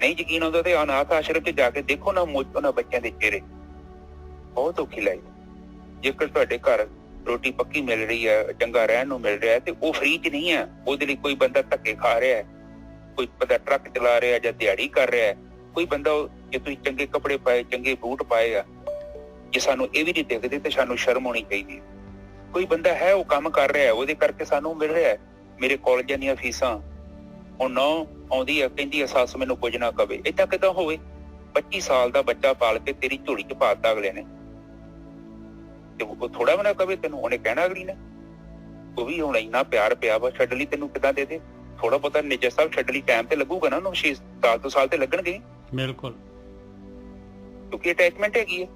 B: ਨਹੀਂ ਯਕੀਨ ਆਉਂਦਾ ਤੇ ਅਨਾਥ ਆਸ਼ਰਮ 'ਚ ਜਾ ਕੇ ਦੇਖੋ ਨਾ, ਉਹਨਾਂ ਬੱਚਿਆਂ ਦੇ ਚਿਹਰੇ ਬਹੁਤ ਔਖੀ ਲੱਗਦੀ। ਜੇਕਰ ਤੁਹਾਡੇ ਘਰ ਰੋਟੀ ਪੱਕੀ ਮਿਲ ਰਹੀ ਹੈ, ਚੰਗਾ ਰਹਿਣ ਨੂੰ ਮਿਲ ਰਿਹਾ ਹੈ, ਤੇ ਉਹ ਫ੍ਰੀ 'ਚ ਨਹੀਂ ਹੈ। ਉਹਦੇ ਲਈ ਕੋਈ ਬੰਦਾ ਧੱਕੇ ਖਾ ਰਿਹਾ ਹੈ, ਕੋਈ ਬੰਦਾ ਟਰੱਕ ਚਲਾ ਰਿਹਾ ਜਾਂ ਦਿਹਾੜੀ ਕਰ ਰਿਹਾ ਹੈ, ਕੋਈ ਬੰਦਾ ਜੇ ਤੁਸੀਂ ਚੰਗੇ ਕੱਪੜੇ ਪਾਏ, ਚੰਗੇ ਬੂਟ ਪਾਏ ਆ, ਜੇ ਸਾਨੂੰ ਇਹ ਵੀ ਨਹੀਂ ਦਿਖਦੇ ਤੇ ਸਾਨੂੰ ਸ਼ਰਮ ਹੋਣੀ ਚਾਹੀਦੀ ਹੈ। ਕੋਈ ਬੰਦਾ ਹੈ ਉਹ ਕੰਮ ਕਰ ਰਿਹਾ, ਉਹਦੇ ਕਰਕੇ ਸਾਨੂੰ ਮਿਲ ਰਿਹਾ। ਮੇਰੇ ਕਾਲਜਾਂ ਦੀਆਂ ਫੀਸਾਂ ਹੁਣ ਨਾ ਆਉਂਦੀ ਆ, ਕਹਿੰਦੀ ਆ ਸੱਸ ਮੈਨੂੰ ਕੁਝ ਨਾ ਕਵੇ। ਏਦਾਂ ਕਿੱਦਾਂ ਹੋਵੇ? 25 ਸਾਲ ਦਾ ਬੱਚਾ ਪਾਲ ਕੇ ਤੇਰੀ ਝੋਲੀ 'ਚ ਪਾ ਦਿੱਤਾ ਅਗਲੇ ਨੇ, ਤੇ ਉਹ ਥੋੜਾ ਵੀ ਨਾ ਕਵੇ ਤੈਨੂੰ, ਉਹਨੇ ਕਹਿਣਾ ਅਗਲੀ ਨੇ। ਉਹ ਵੀ ਹੁਣ ਇੰਨਾ ਪਿਆਰ ਪਿਆ ਵਾ, ਛੱਡ ਲਈ ਤੈਨੂੰ ਕਿੱਦਾਂ ਦੇ ਦੇ? ਥੋੜਾ ਬਹੁਤਾ ਨਿੱਜਰ ਸਾਹਿਬ ਛੱਡ ਲਈ ਟਾਈਮ ਤੇ ਲੱਗੂਗਾ ਨਾ ਉਹਨੂੰ, 6 ਸਾਲ ਤੋਂ ਸਾਲ ਤੇ ਲੱਗਣਗੇ।
A: ਬਿਲਕੁਲ,
B: ਕਿਉਂਕਿ ਅਟੈਚਮੈਂਟ ਹੈਗੀ ਹੈ।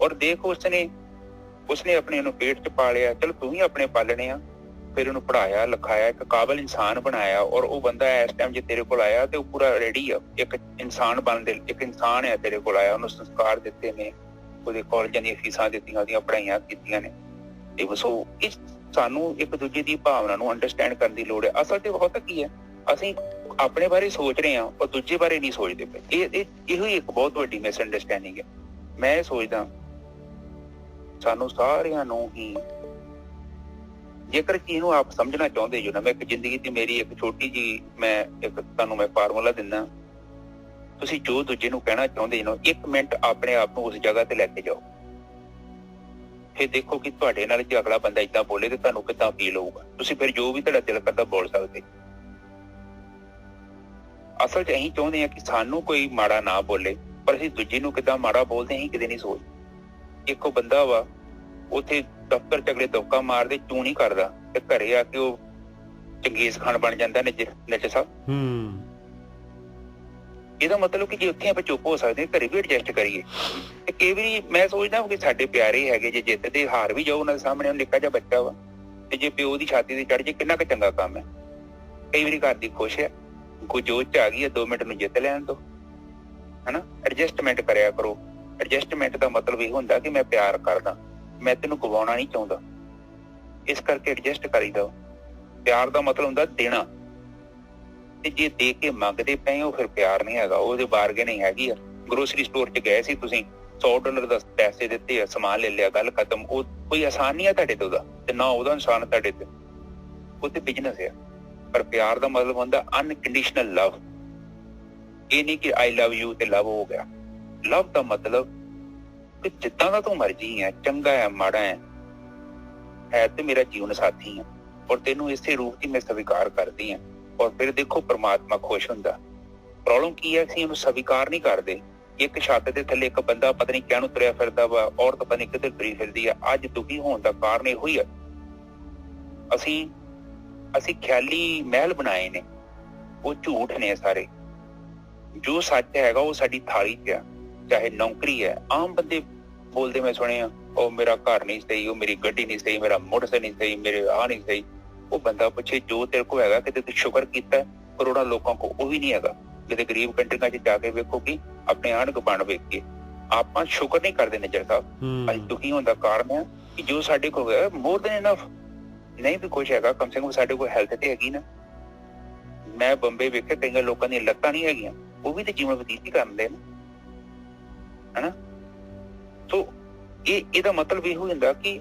B: ਔਰ ਦੇਖ ਉਸਨੇ ਆਪਣੇ ਨੂੰ ਪੇਟ 'ਚ ਪਾਲਿਆ, ਚਲ ਤੂੰ ਵੀ ਆਪਣੇ ਪਾਲਣੇ ਆ, ਫਿਰ ਉਹਨੂੰ ਪੜ੍ਹਾਇਆ ਲਿਖਾਇਆ, ਇੱਕ ਕਾਬਲ ਇਨਸਾਨ ਬਣਾਇਆ। ਔਰ ਉਹ ਬੰਦਾ ਇਸ ਟਾਈਮ ਜੇ ਤੇਰੇ ਕੋਲ ਆਇਆ ਤੇ ਉਹ ਪੂਰਾ ਰੈਡੀ ਆ, ਇੱਕ ਇਨਸਾਨ ਬਣਦੇ, ਇੱਕ ਇਨਸਾਨ ਹੈ ਤੇਰੇ ਕੋਲ ਆਇਆ, ਉਹਨੂੰ ਸੰਸਕਾਰ ਦਿੱਤੇ ਨੇ, ਉਹਦੇ ਕਾਲਜਾਂ ਦੀਆਂ ਫੀਸਾਂ ਦਿੱਤੀਆਂ, ਉਹਦੀਆਂ ਪੜ੍ਹਾਈਆਂ ਕੀਤੀਆਂ ਨੇ। ਇਹ ਸੋ ਇਸ ਸਾਨੂੰ ਇੱਕ ਦੂਜੇ ਦੀ ਭਾਵਨਾ ਨੂੰ ਅੰਡਰਸਟੈਂਡ ਕਰਨ ਦੀ ਲੋੜ ਹੈ। ਅਸਲ ਤੇ ਬਹੁਤ ਕੀ ਹੈ, ਅਸੀਂ ਆਪਣੇ ਬਾਰੇ ਸੋਚ ਰਹੇ ਹਾਂ ਔਰ ਦੂਜੇ ਬਾਰੇ ਨਹੀਂ ਸੋਚਦੇ ਪਏ। ਇਹੋ ਹੀ ਇੱਕ ਬਹੁਤ ਵੱਡੀ ਮਿਸ ਅੰਡਰਸਟੈਂਡਿੰਗ ਹੈ। ਮੈਂ ਸੋਚਦਾ ਸਾਨੂੰ ਸਾਰਿਆਂ ਨੂੰ ਹੀ, ਜੇਕਰ ਚੀਜ਼ ਨੂੰ ਆਪ ਸਮਝਣਾ ਚਾਹੁੰਦੇ ਜੋ ਨਾ, ਮੈਂ ਇੱਕ ਜ਼ਿੰਦਗੀ ਦੀ ਮੇਰੀ ਇੱਕ ਛੋਟੀ ਜੀ ਤੁਹਾਨੂੰ ਮੈਂ ਫਾਰਮੂਲਾ ਦਿੰਦਾ। ਤੁਸੀਂ ਜੋ ਦੂਜੇ ਨੂੰ ਕਹਿਣਾ ਚਾਹੁੰਦੇ ਹੋ, 1 ਮਿੰਟ ਆਪਣੇ ਆਪ ਨੂੰ ਉਸ ਜਗ੍ਹਾ ਤੇ ਲੈ ਕੇ ਜਾਓ, ਫਿਰ ਦੇਖੋ ਕਿ ਤੁਹਾਡੇ ਨਾਲ ਜੇ ਅਗਲਾ ਬੰਦਾ ਏਦਾਂ ਬੋਲੇ ਤੇ ਤੁਹਾਨੂੰ ਕਿੱਦਾਂ ਫੀਲ ਹੋਊਗਾ। ਤੁਸੀਂ ਫਿਰ ਜੋ ਵੀ ਤੁਹਾਡਾ ਦਿਲ ਕਰਦਾ ਬੋਲ ਸਕਦੇ। ਅਸਲ 'ਚ ਅਸੀਂ ਚਾਹੁੰਦੇ ਹਾਂ ਕਿ ਸਾਨੂੰ ਕੋਈ ਮਾੜਾ ਨਾ ਬੋਲੇ, ਪਰ ਅਸੀਂ ਦੂਜੇ ਨੂੰ ਕਿੱਦਾਂ ਮਾੜਾ ਬੋਲਦੇ ਅਸੀਂ ਕਿਤੇ ਨਹੀਂ ਸੋਚਦੇ। ਇੱਕੋ ਬੰਦਾ ਵਾ ਉੱਥੇ ਦਫ਼ਤਰ 'ਚ ਅਗਲੇ ਦੌਕਾ ਮਾਰਦੇ, ਚੂੰ ਨਹੀਂ ਕਰਦਾ, ਤੇ ਘਰੇ ਆ ਕੇ ਉਹ ਚੰਗੇਜ਼ ਖਾਨ ਬਣ ਜਾਂਦਾ ਨੱਚੇ ਸਾਹਿਬ। ਇਹਦਾ ਮਤਲਬ ਕਿ ਜੇ ਉੱਥੇ ਆਪਾਂ ਚੁੱਪ ਹੋ ਸਕਦੇ, ਘਰੇ ਵੀ ਐਡਜਸਟ ਕਰੀਏ। ਤੇ ਕਈ ਵਾਰੀ ਮੈਂ ਸੋਚਦਾ ਕਿ ਸਾਡੇ ਪਿਆਰੇ ਹੈਗੇ, ਜੇ ਜਿੱਤਦੇ ਹਾਰ ਵੀ ਜਾਓ ਉਹਨਾਂ ਦੇ ਸਾਹਮਣੇ, ਉਹ ਨਿੱਕਾ ਜਿਹਾ ਬੱਚਾ ਵਾ, ਤੇ ਜੇ ਪਿਓ ਦੀ ਛਾਤੀ ਤੇ ਚੜ ਜੇ ਕਿੰਨਾ ਕੁ ਚੰਗਾ ਕੰਮ ਹੈ। ਕਈ ਵਾਰੀ ਘਰ ਦੀ ਖੁਸ਼ ਹੈ, ਕੋਈ ਜੋਸ਼ 'ਚ ਆ ਗਈ ਹੈ, 2 ਮਿੰਟ ਨੂੰ ਜਿੱਤ ਲੈਣ ਦੋ, ਹਨਾ। ਐਡਜਸਟਮੈਂਟ ਕਰਿਆ ਕਰੋ। ਐਡਜਸਟਮੈਂਟ ਦਾ ਮਤਲਬ ਇਹ ਹੁੰਦਾ ਕਿ ਮੈਂ ਪਿਆਰ ਕਰਦਾ, ਮੈਂ ਤੈਨੂੰ ਗਵਾਉਣਾ ਨਹੀਂ ਚਾਹੁੰਦਾ, ਇਸ ਕਰਕੇ ਐਡਜਸਟ ਕਰੀਦਾ। ਪਿਆਰ ਦਾ ਮਤਲਬ ਹੁੰਦਾ ਦੇਣਾ, ਤੇ ਜੇ ਦੇ ਕੇ ਮੰਗਦੇ ਪਏ ਹੋ ਫਿਰ ਪਿਆਰ ਨਹੀਂ ਹੈਗਾ, ਉਹਦੇ ਬਾਰਗੇਨਿੰਗ ਹੈਗੀ ਆ। ਗਰੋਸਰੀ ਸਟੋਰ 'ਚ ਗਏ ਸੀ ਤੁਸੀਂ, $100 ਦਾ ਪੈਸੇ ਦਿੱਤੇ ਆ, ਸਮਾਨ ਲੈ ਲਿਆ, ਗੱਲ ਖਤਮ। ਉਹ ਕੋਈ ਆਸਾਨ ਨਹੀਂ ਆ ਤੁਹਾਡੇ ਤੋਂ ਉਹਦਾ, ਤੇ ਨਾ ਉਹਦਾ ਇਨਸਾਨ ਤੁਹਾਡੇ ਤੇ, ਉਹ ਤੇ ਬਿਜ਼ਨਸ ਆ। ਪਰ ਪਿਆਰ ਦਾ ਮਤਲਬ ਹੁੰਦਾ ਅਨਕੰਡੀਸ਼ਨਲ ਲਵ। ਇਹ ਨਹੀਂ ਕਿ ਆਈ ਲਵ ਯੂ ਤੇ ਲਵ ਹੋ ਗਿਆ। ਲਵ ਦਾ ਮਤਲਬ ਕਿ ਜਿੱਦਾਂ ਦਾ ਤੂੰ ਮਰਜ਼ੀ ਹੈ, ਚੰਗਾ ਹੈ ਮਾੜਾ ਹੈ ਤੇ ਮੇਰਾ ਜੀਵਨ ਸਾਥੀ ਹੈ, ਔਰ ਤੈਨੂੰ ਇਸੇ ਰੂਪ ਦੀ ਮੈਂ ਸਵੀਕਾਰ ਕਰਦੀ ਹਾਂ। ਔਰ ਫਿਰ ਦੇਖੋ ਪਰਮਾਤਮਾ ਖੁਸ਼ ਹੁੰਦਾ। ਪ੍ਰੋਬਲਮ ਕੀ ਹੈ, ਅਸੀਂ ਉਹਨੂੰ ਸਵੀਕਾਰ ਨਹੀਂ ਕਰਦੇ। ਇੱਕ ਛੱਤ ਦੇ ਥੱਲੇ ਇੱਕ ਬੰਦਾ ਪਤਾ ਨਹੀਂ ਕਿਹਨੂੰ ਤੁਰਿਆ ਫਿਰਦਾ ਵਾ, ਔਰਤ ਪਤਾ ਨਹੀਂ ਕਿੱਧਰ ਤੁਰੀ ਫਿਰਦੀ ਆ। ਅੱਜ ਦੁਖੀ ਹੋਣ ਦਾ ਕਾਰਨ ਇਹੋ ਹੀ ਆ, ਅਸੀਂ ਖਿਆਲੀ ਮਹਿਲ ਬਣਾਏ ਨੇ, ਉਹ ਝੂਠ ਨੇ ਸਾਰੇ। ਜੋ ਸੱਚ ਹੈਗਾ ਉਹ ਸਾਡੀ ਥਾਲੀ 'ਚ ਆ, ਚਾਹੇ ਨੌਕਰੀ ਹੈ। ਆਮ ਬੰਦੇ ਬੋਲਦੇ ਮੈਂ ਸੁਣਿਆ, ਉਹ ਮੇਰਾ ਘਰ ਨਹੀਂ ਸਹੀ, ਉਹ ਮੇਰੀ ਗੱਡੀ ਨਹੀਂ ਸਹੀ, ਮੇਰਾ ਮੋਟਰਸਾਈਕਲ ਨਹੀਂ ਸਹੀ, ਮੇਰੇ ਆਹ ਨਹੀਂ ਸਹੀ। ਉਹ ਬੰਦਾ ਪੁੱਛੇ ਜੋ ਤੇਰੇ ਕੋਲ ਹੈਗਾ, ਕਿਤੇ ਤੂੰ ਸ਼ੁਕਰ ਕੀਤਾ? ਕਰੋੜਾਂ ਲੋਕਾਂ ਕੋਲ ਉਹ ਵੀ ਨਹੀਂ ਹੈਗਾ। ਕਿਤੇ ਗਰੀਬ ਕੰਟਰੀਆਂ 'ਚ ਜਾ ਕੇ ਵੇਖੋ ਕਿ ਆਪਣੇ ਆਂਢ ਗੁਆਂਢ ਵੇਖ ਕੇ ਆਪਾਂ ਸ਼ੁਕਰ ਨਹੀਂ ਕਰਦੇ। ਨਜ਼ਰ ਸਾਹਿਬ, ਅਸੀਂ ਦੁਖੀ ਹੋਣ ਦਾ ਕਾਰਨ ਹੈ ਕਿ ਜੋ ਸਾਡੇ ਕੋਲ ਹੈ ਮੋਰ ਦੈਨ ਇਨਫ ਨਹੀਂ ਵੀ ਕੁਛ ਹੈਗਾ, ਕਮ ਸੇ ਕਮ ਸਾਡੇ ਕੋਲ ਹੈਲਥ ਤੇ ਹੈਗੀ ਨਾ। ਮੈਂ ਬੰਬੇ ਵੇਖਿਆ ਕਈ ਲੋਕਾਂ ਦੀਆਂ ਲੱਤਾਂ ਨਹੀਂ ਹੈਗੀਆਂ, ਉਹ ਵੀ ਤੇ ਜੀਵਨ ਬਤੀਤ ਹੀ ਕਰਦੇ ਨੇ, ਹਨਾ। ਸੋ ਇਹਦਾ ਮਤਲਬ ਇਹ ਹੋ ਜਾਂਦਾ ਕਿ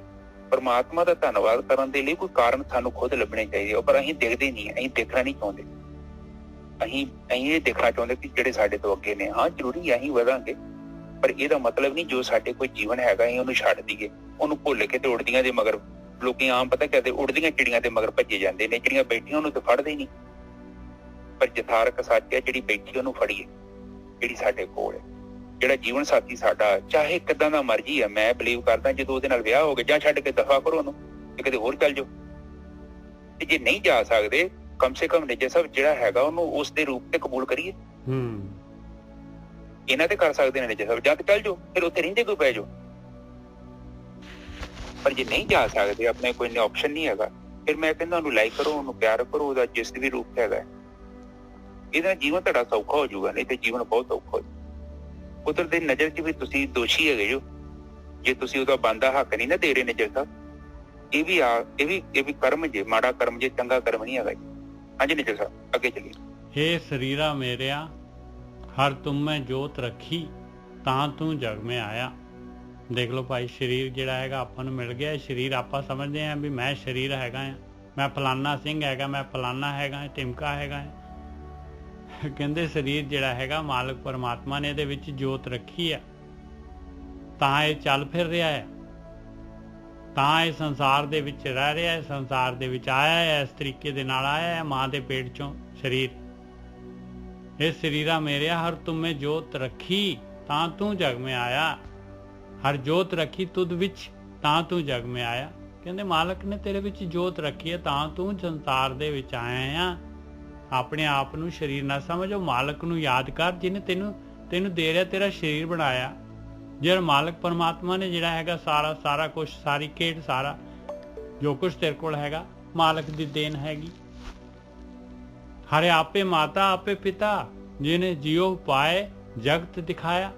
B: ਪਰਮਾਤਮਾ ਦਾ ਧੰਨਵਾਦ ਕਰਨ ਦੇ ਲਈ ਕੋਈ ਕਾਰਨ ਸਾਨੂੰ ਖੁਦ ਲੱਭਣੇ ਚਾਹੀਦੇ, ਪਰ ਅਸੀਂ ਦੇਖਦੇ ਨਹੀਂ, ਅਸੀਂ ਦੇਖਣਾ ਨਹੀਂ ਚਾਹੁੰਦੇ। ਅਸੀਂ ਇਹ ਦੇਖਣਾ ਚਾਹੁੰਦੇ ਕਿ ਜਿਹੜੇ ਸਾਡੇ ਤੋਂ ਅੱਗੇ ਨੇ। ਹਾਂ ਜ਼ਰੂਰੀ ਹੈ ਅਸੀਂ ਵਧਾਂਗੇ, ਪਰ ਇਹਦਾ ਮਤਲਬ ਨਹੀਂ ਜੋ ਸਾਡੇ ਕੋਈ ਜੀਵਨ ਹੈਗਾ ਅਸੀਂ ਉਹਨੂੰ ਛੱਡ ਦਈਏ, ਉਹਨੂੰ ਭੁੱਲ ਕੇ ਤੇ ਉੜਦੀਆਂ ਦੇ ਮਗਰ। ਲੋਕੀ ਆਮ ਪਤਾ ਕਹਿੰਦੇ ਉੜਦੀਆਂ ਚਿੜੀਆਂ ਦੇ ਮਗਰ ਭੱਜੇ ਜਾਂਦੇ ਨੇ, ਜਿਹੜੀਆਂ ਬੈਠੀਆਂ ਉਹਨੂੰ ਤੇ ਫੜਦੇ ਨਹੀਂ। ਪਰ ਯਥਾਰਥ ਸੱਚ ਹੈ, ਜਿਹੜੀ ਬੈਠੀ ਉਹਨੂੰ ਫੜੀਏ, ਜਿਹੜੀ ਸਾਡੇ ਕੋਲ ਹੈ। ਜਿਹੜਾ ਜੀਵਨ ਸਾਥੀ ਸਾਡਾ ਚਾਹੇ ਕਿੱਦਾਂ ਦਾ ਮਰਜ਼ੀ ਹੈ, ਮੈਂ ਬਿਲੀਵ ਕਰਦਾ ਜਦੋਂ ਉਹਦੇ ਨਾਲ ਵਿਆਹ ਹੋ ਗਿਆ ਜਾਂ ਛੱਡ ਕੇ ਦਫਾ ਕਰੋ ਉਹਨੂੰ, ਤੇ ਕਿਤੇ ਹੋਰ ਚੱਲ ਜਾਓ। ਤੇ ਜੇ ਨਹੀਂ ਜਾ ਸਕਦੇ, ਕਮ ਸੇ ਕਮ ਨਿੱਜਰ ਸਾਹਿਬ ਜਿਹੜਾ ਹੈਗਾ ਉਹਨੂੰ ਉਸ ਦੇ ਰੂਪ ਤੇ ਕਬੂਲ ਕਰੀਏ। ਇਹਨਾਂ ਤੇ ਕਰ ਸਕਦੇ ਨੇ ਨਿੱਜਰ ਸਾਹਿਬ, ਜਾਂ ਤੇ ਚੱਲ ਜਾਓ, ਫਿਰ ਉੱਥੇ ਰਹਿੰਦੇ ਕੋਈ ਪੈ ਜਾਓ। ਪਰ ਜੇ ਨਹੀਂ ਜਾ ਸਕਦੇ, ਆਪਣੇ ਕੋਈ ਆਪਸ਼ਨ ਨਹੀਂ ਹੈਗਾ, ਫਿਰ ਮੈਂ ਕਹਿੰਦਾ ਉਹਨੂੰ ਲਾਈਕ ਕਰੋ, ਉਹਨੂੰ ਪਿਆਰ ਕਰੋ, ਉਹਦਾ ਜਿਸ ਵੀ ਰੂਪ ਹੈਗਾ। ਇਹਦੇ ਨਾਲ ਜੀਵਨ ਤੁਹਾਡਾ ਸੌਖਾ ਹੋ ਜਾਊਗਾ, ਨਹੀਂ ਤੇ ਜੀਵਨ ਬਹੁਤ ਔਖਾ ਹੋ ਜਾਊ। ਕੁਦਰਤ ਦੀ ਨਜ਼ਰ 'ਚ ਵੀ ਤੁਸੀਂ ਦੋਸ਼ੀ ਹੈਗੇ ਜੋ, ਜੇ ਤੁਸੀਂ ਉਹਦਾ ਬਣਦਾ ਹੱਕ ਨਹੀਂ ਨਾ ਦੇ ਰਹੇ ਨਿੱਜਰ ਸਾਹਿਬ। ਇਹ ਵੀ ਕਰਮ ਜੇ, ਮਾੜਾ ਕਰਮ ਜੇ, ਚੰਗਾ ਕਰਮ ਨਹੀਂ ਹੈਗਾ ਜੀ। ਹਾਂਜੀ ਨਿੱਜਰ ਸਾਹਿਬ, ਅੱਗੇ ਚੱਲੀਏ।
A: हे शरीरा मेरिया हर तुम में जोत रखी ਤਾਂ ਤੂੰ ਜਗ में ਆਇਆ। ਦੇਖ ਲਓ ਭਾਈ, ਸਰੀਰ ਜਿਹੜਾ ਹੈਗਾ ਆਪਾਂ ਨੂੰ ਮਿਲ ਗਿਆ। ਸਰੀਰ ਆਪਾਂ ਸਮਝਦੇ ਹਾਂ ਵੀ ਮੈਂ ਸਰੀਰ ਹੈਗਾ ਆ, ਮੈਂ ਫਲਾਨਾ ਸਿੰਘ ਹੈਗਾ, ਮੈਂ ਫਲਾਨਾ ਹੈਗਾ, ਟਿਮਕਾ ਹੈਗਾ। ਕਹਿੰਦੇ ਸਰੀਰ ਜਿਹੜਾ ਹੈਗਾ ਮਾਲਕ ਪਰਮਾਤਮਾ ਨੇ ਇਹਦੇ ਵਿੱਚ ਜੋਤ ਰੱਖੀ ਹੈ, ਤਾਂ ਇਹ ਚੱਲ ਫਿਰ ਰਿਹਾ ਹੈ, ਤਾਂ ਇਹ ਸੰਸਾਰ ਦੇ ਵਿੱਚ ਰਹਿ ਰਿਹਾ ਹੈ, ਸੰਸਾਰ ਦੇ ਵਿੱਚ ਆਇਆ ਹੈ, ਇਸ ਤਰੀਕੇ ਦੇ ਨਾਲ ਆਇਆ ਹੈ ਮਾਂ ਦੇ ਪੇਟ ਚੋਂ ਸਰੀਰ। ਇਹ ਸਰੀਰਾ ਮੇਰਿਆ ਹਰ ਤੁਮੇ ਜੋਤ ਰੱਖੀ ਤਾਂ ਤੂੰ ਜਗ में ਆਇਆ। ਹਰ ਜੋਤ ਰੱਖੀ ਤੁਧ ਵਿੱਚ ਤਾਂ ਤੂੰ ਜਗ में ਆਇਆ। ਕਹਿੰਦੇ ਮਾਲਕ ਨੇ ਤੇਰੇ ਵਿੱਚ ਜੋਤ ਰੱਖੀ ਹੈ, ਤਾਂ ਤੂੰ ਸੰਸਾਰ ਦੇ ਵਿੱਚ ਆਇਆ ਆ। ਆਪਣੇ ਆਪ ਨੂੰ ਸਰੀਰ ਨਾ ਸਮਝੋ, ਮਾਲਕ ਨੂੰ ਯਾਦ ਕਰ ਜਿਹਨੇ ਤੈਨੂੰ ਦੇ ਰਿਹਾ, ਤੇਰਾ ਸਰੀਰ ਬਣਾਇਆ। ਜਿਹੜਾ ਮਾਲਕ ਪਰਮਾਤਮਾ ਨੇ ਜਿਹੜਾ ਹੈਗਾ ਸਾਰਾ ਕੁਛ, ਸਾਰੀ ਖੇਡ, ਸਾਰਾ ਜੋ ਕੁਛ ਤੇਰੇ ਕੋਲ ਹੈਗਾ ਮਾਲਕ ਦੀ ਦੇਣ ਹੈਗੀ। ਹਰੇ ਆਪੇ ਮਾਤਾ ਆਪੇ ਪਿਤਾ ਜਿਹਨੇ ਜਿਉ ਪਾਏ ਜਗਤ ਦਿਖਾਇਆ।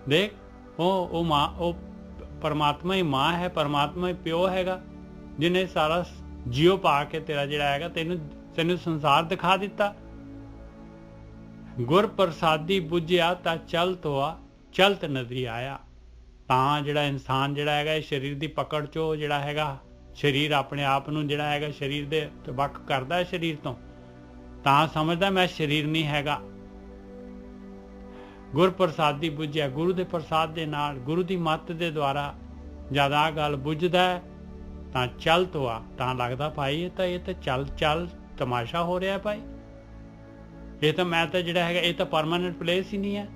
A: ਦੇਖ ਉਹ ਮਾਂ, ਉਹ ਪਰਮਾਤਮਾ ਹੀ ਮਾਂ ਹੈ, ਪਰਮਾਤਮਾ ਹੀ ਪਿਓ ਹੈਗਾ, ਜਿਹਨੇ ਸਾਰਾ ਜਿਉ ਪਾ ਕੇ ਤੇਰਾ ਜਿਹੜਾ ਹੈਗਾ ਤੈਨੂੰ ਸੰਸਾਰ ਦਿਖਾ ਦਿੱਤਾ। ਗੁਰ ਪ੍ਰਸਾਦੀ ਬੁੱਝਿਆ ਤਾਂ ਚਲਤ ਹੋਆ ਚਲਤ ਨਜ਼ਰੀ ਆਇਆ। ਤਾਂ ਜਿਹੜਾ ਇਨਸਾਨ ਜਿਹੜਾ ਹੈਗਾ ਇਹ ਸਰੀਰ ਦੀ ਪਕੜ ਚੋਂ ਜਿਹੜਾ ਹੈਗਾ, ਸਰੀਰ ਆਪਣੇ ਆਪ ਨੂੰ ਜਿਹੜਾ ਹੈਗਾ ਸਰੀਰ ਦੇ ਵੱਖ ਕਰਦਾ, ਸਰੀਰ ਤੋਂ, ਤਾਂ ਸਮਝਦਾ ਮੈਂ ਸਰੀਰ ਨਹੀਂ ਹੈਗਾ। ਗੁਰ ਪ੍ਰਸਾਦੀ ਬੁੱਝਿਆ, ਗੁਰੂ ਦੇ ਪ੍ਰਸਾਦ ਦੇ ਨਾਲ, ਗੁਰੂ ਦੀ ਮੱਤ ਦੇ ਦੁਆਰਾ ਜਦ ਆਹ ਗੱਲ ਬੁੱਝਦਾ ਤਾਂ ਚਲਤ ਹੋਆ, ਤਾਂ ਲੱਗਦਾ ਭਾਈ ਇਹ ਤਾਂ ਚੱਲ ਤਮਾਸ਼ਾ ਹੋ ਰਿਹਾ ਭਾਈ। ਇਹ ਤਾਂ ਮੈਂ ਤਾਂ ਜਿਹੜਾ ਹੈਗਾ ਇਹ ਤਾਂ ਪਰਮਾਨੈਂਟ ਪਲੇਸ ਹੀ ਨਹੀਂ ਹੈ।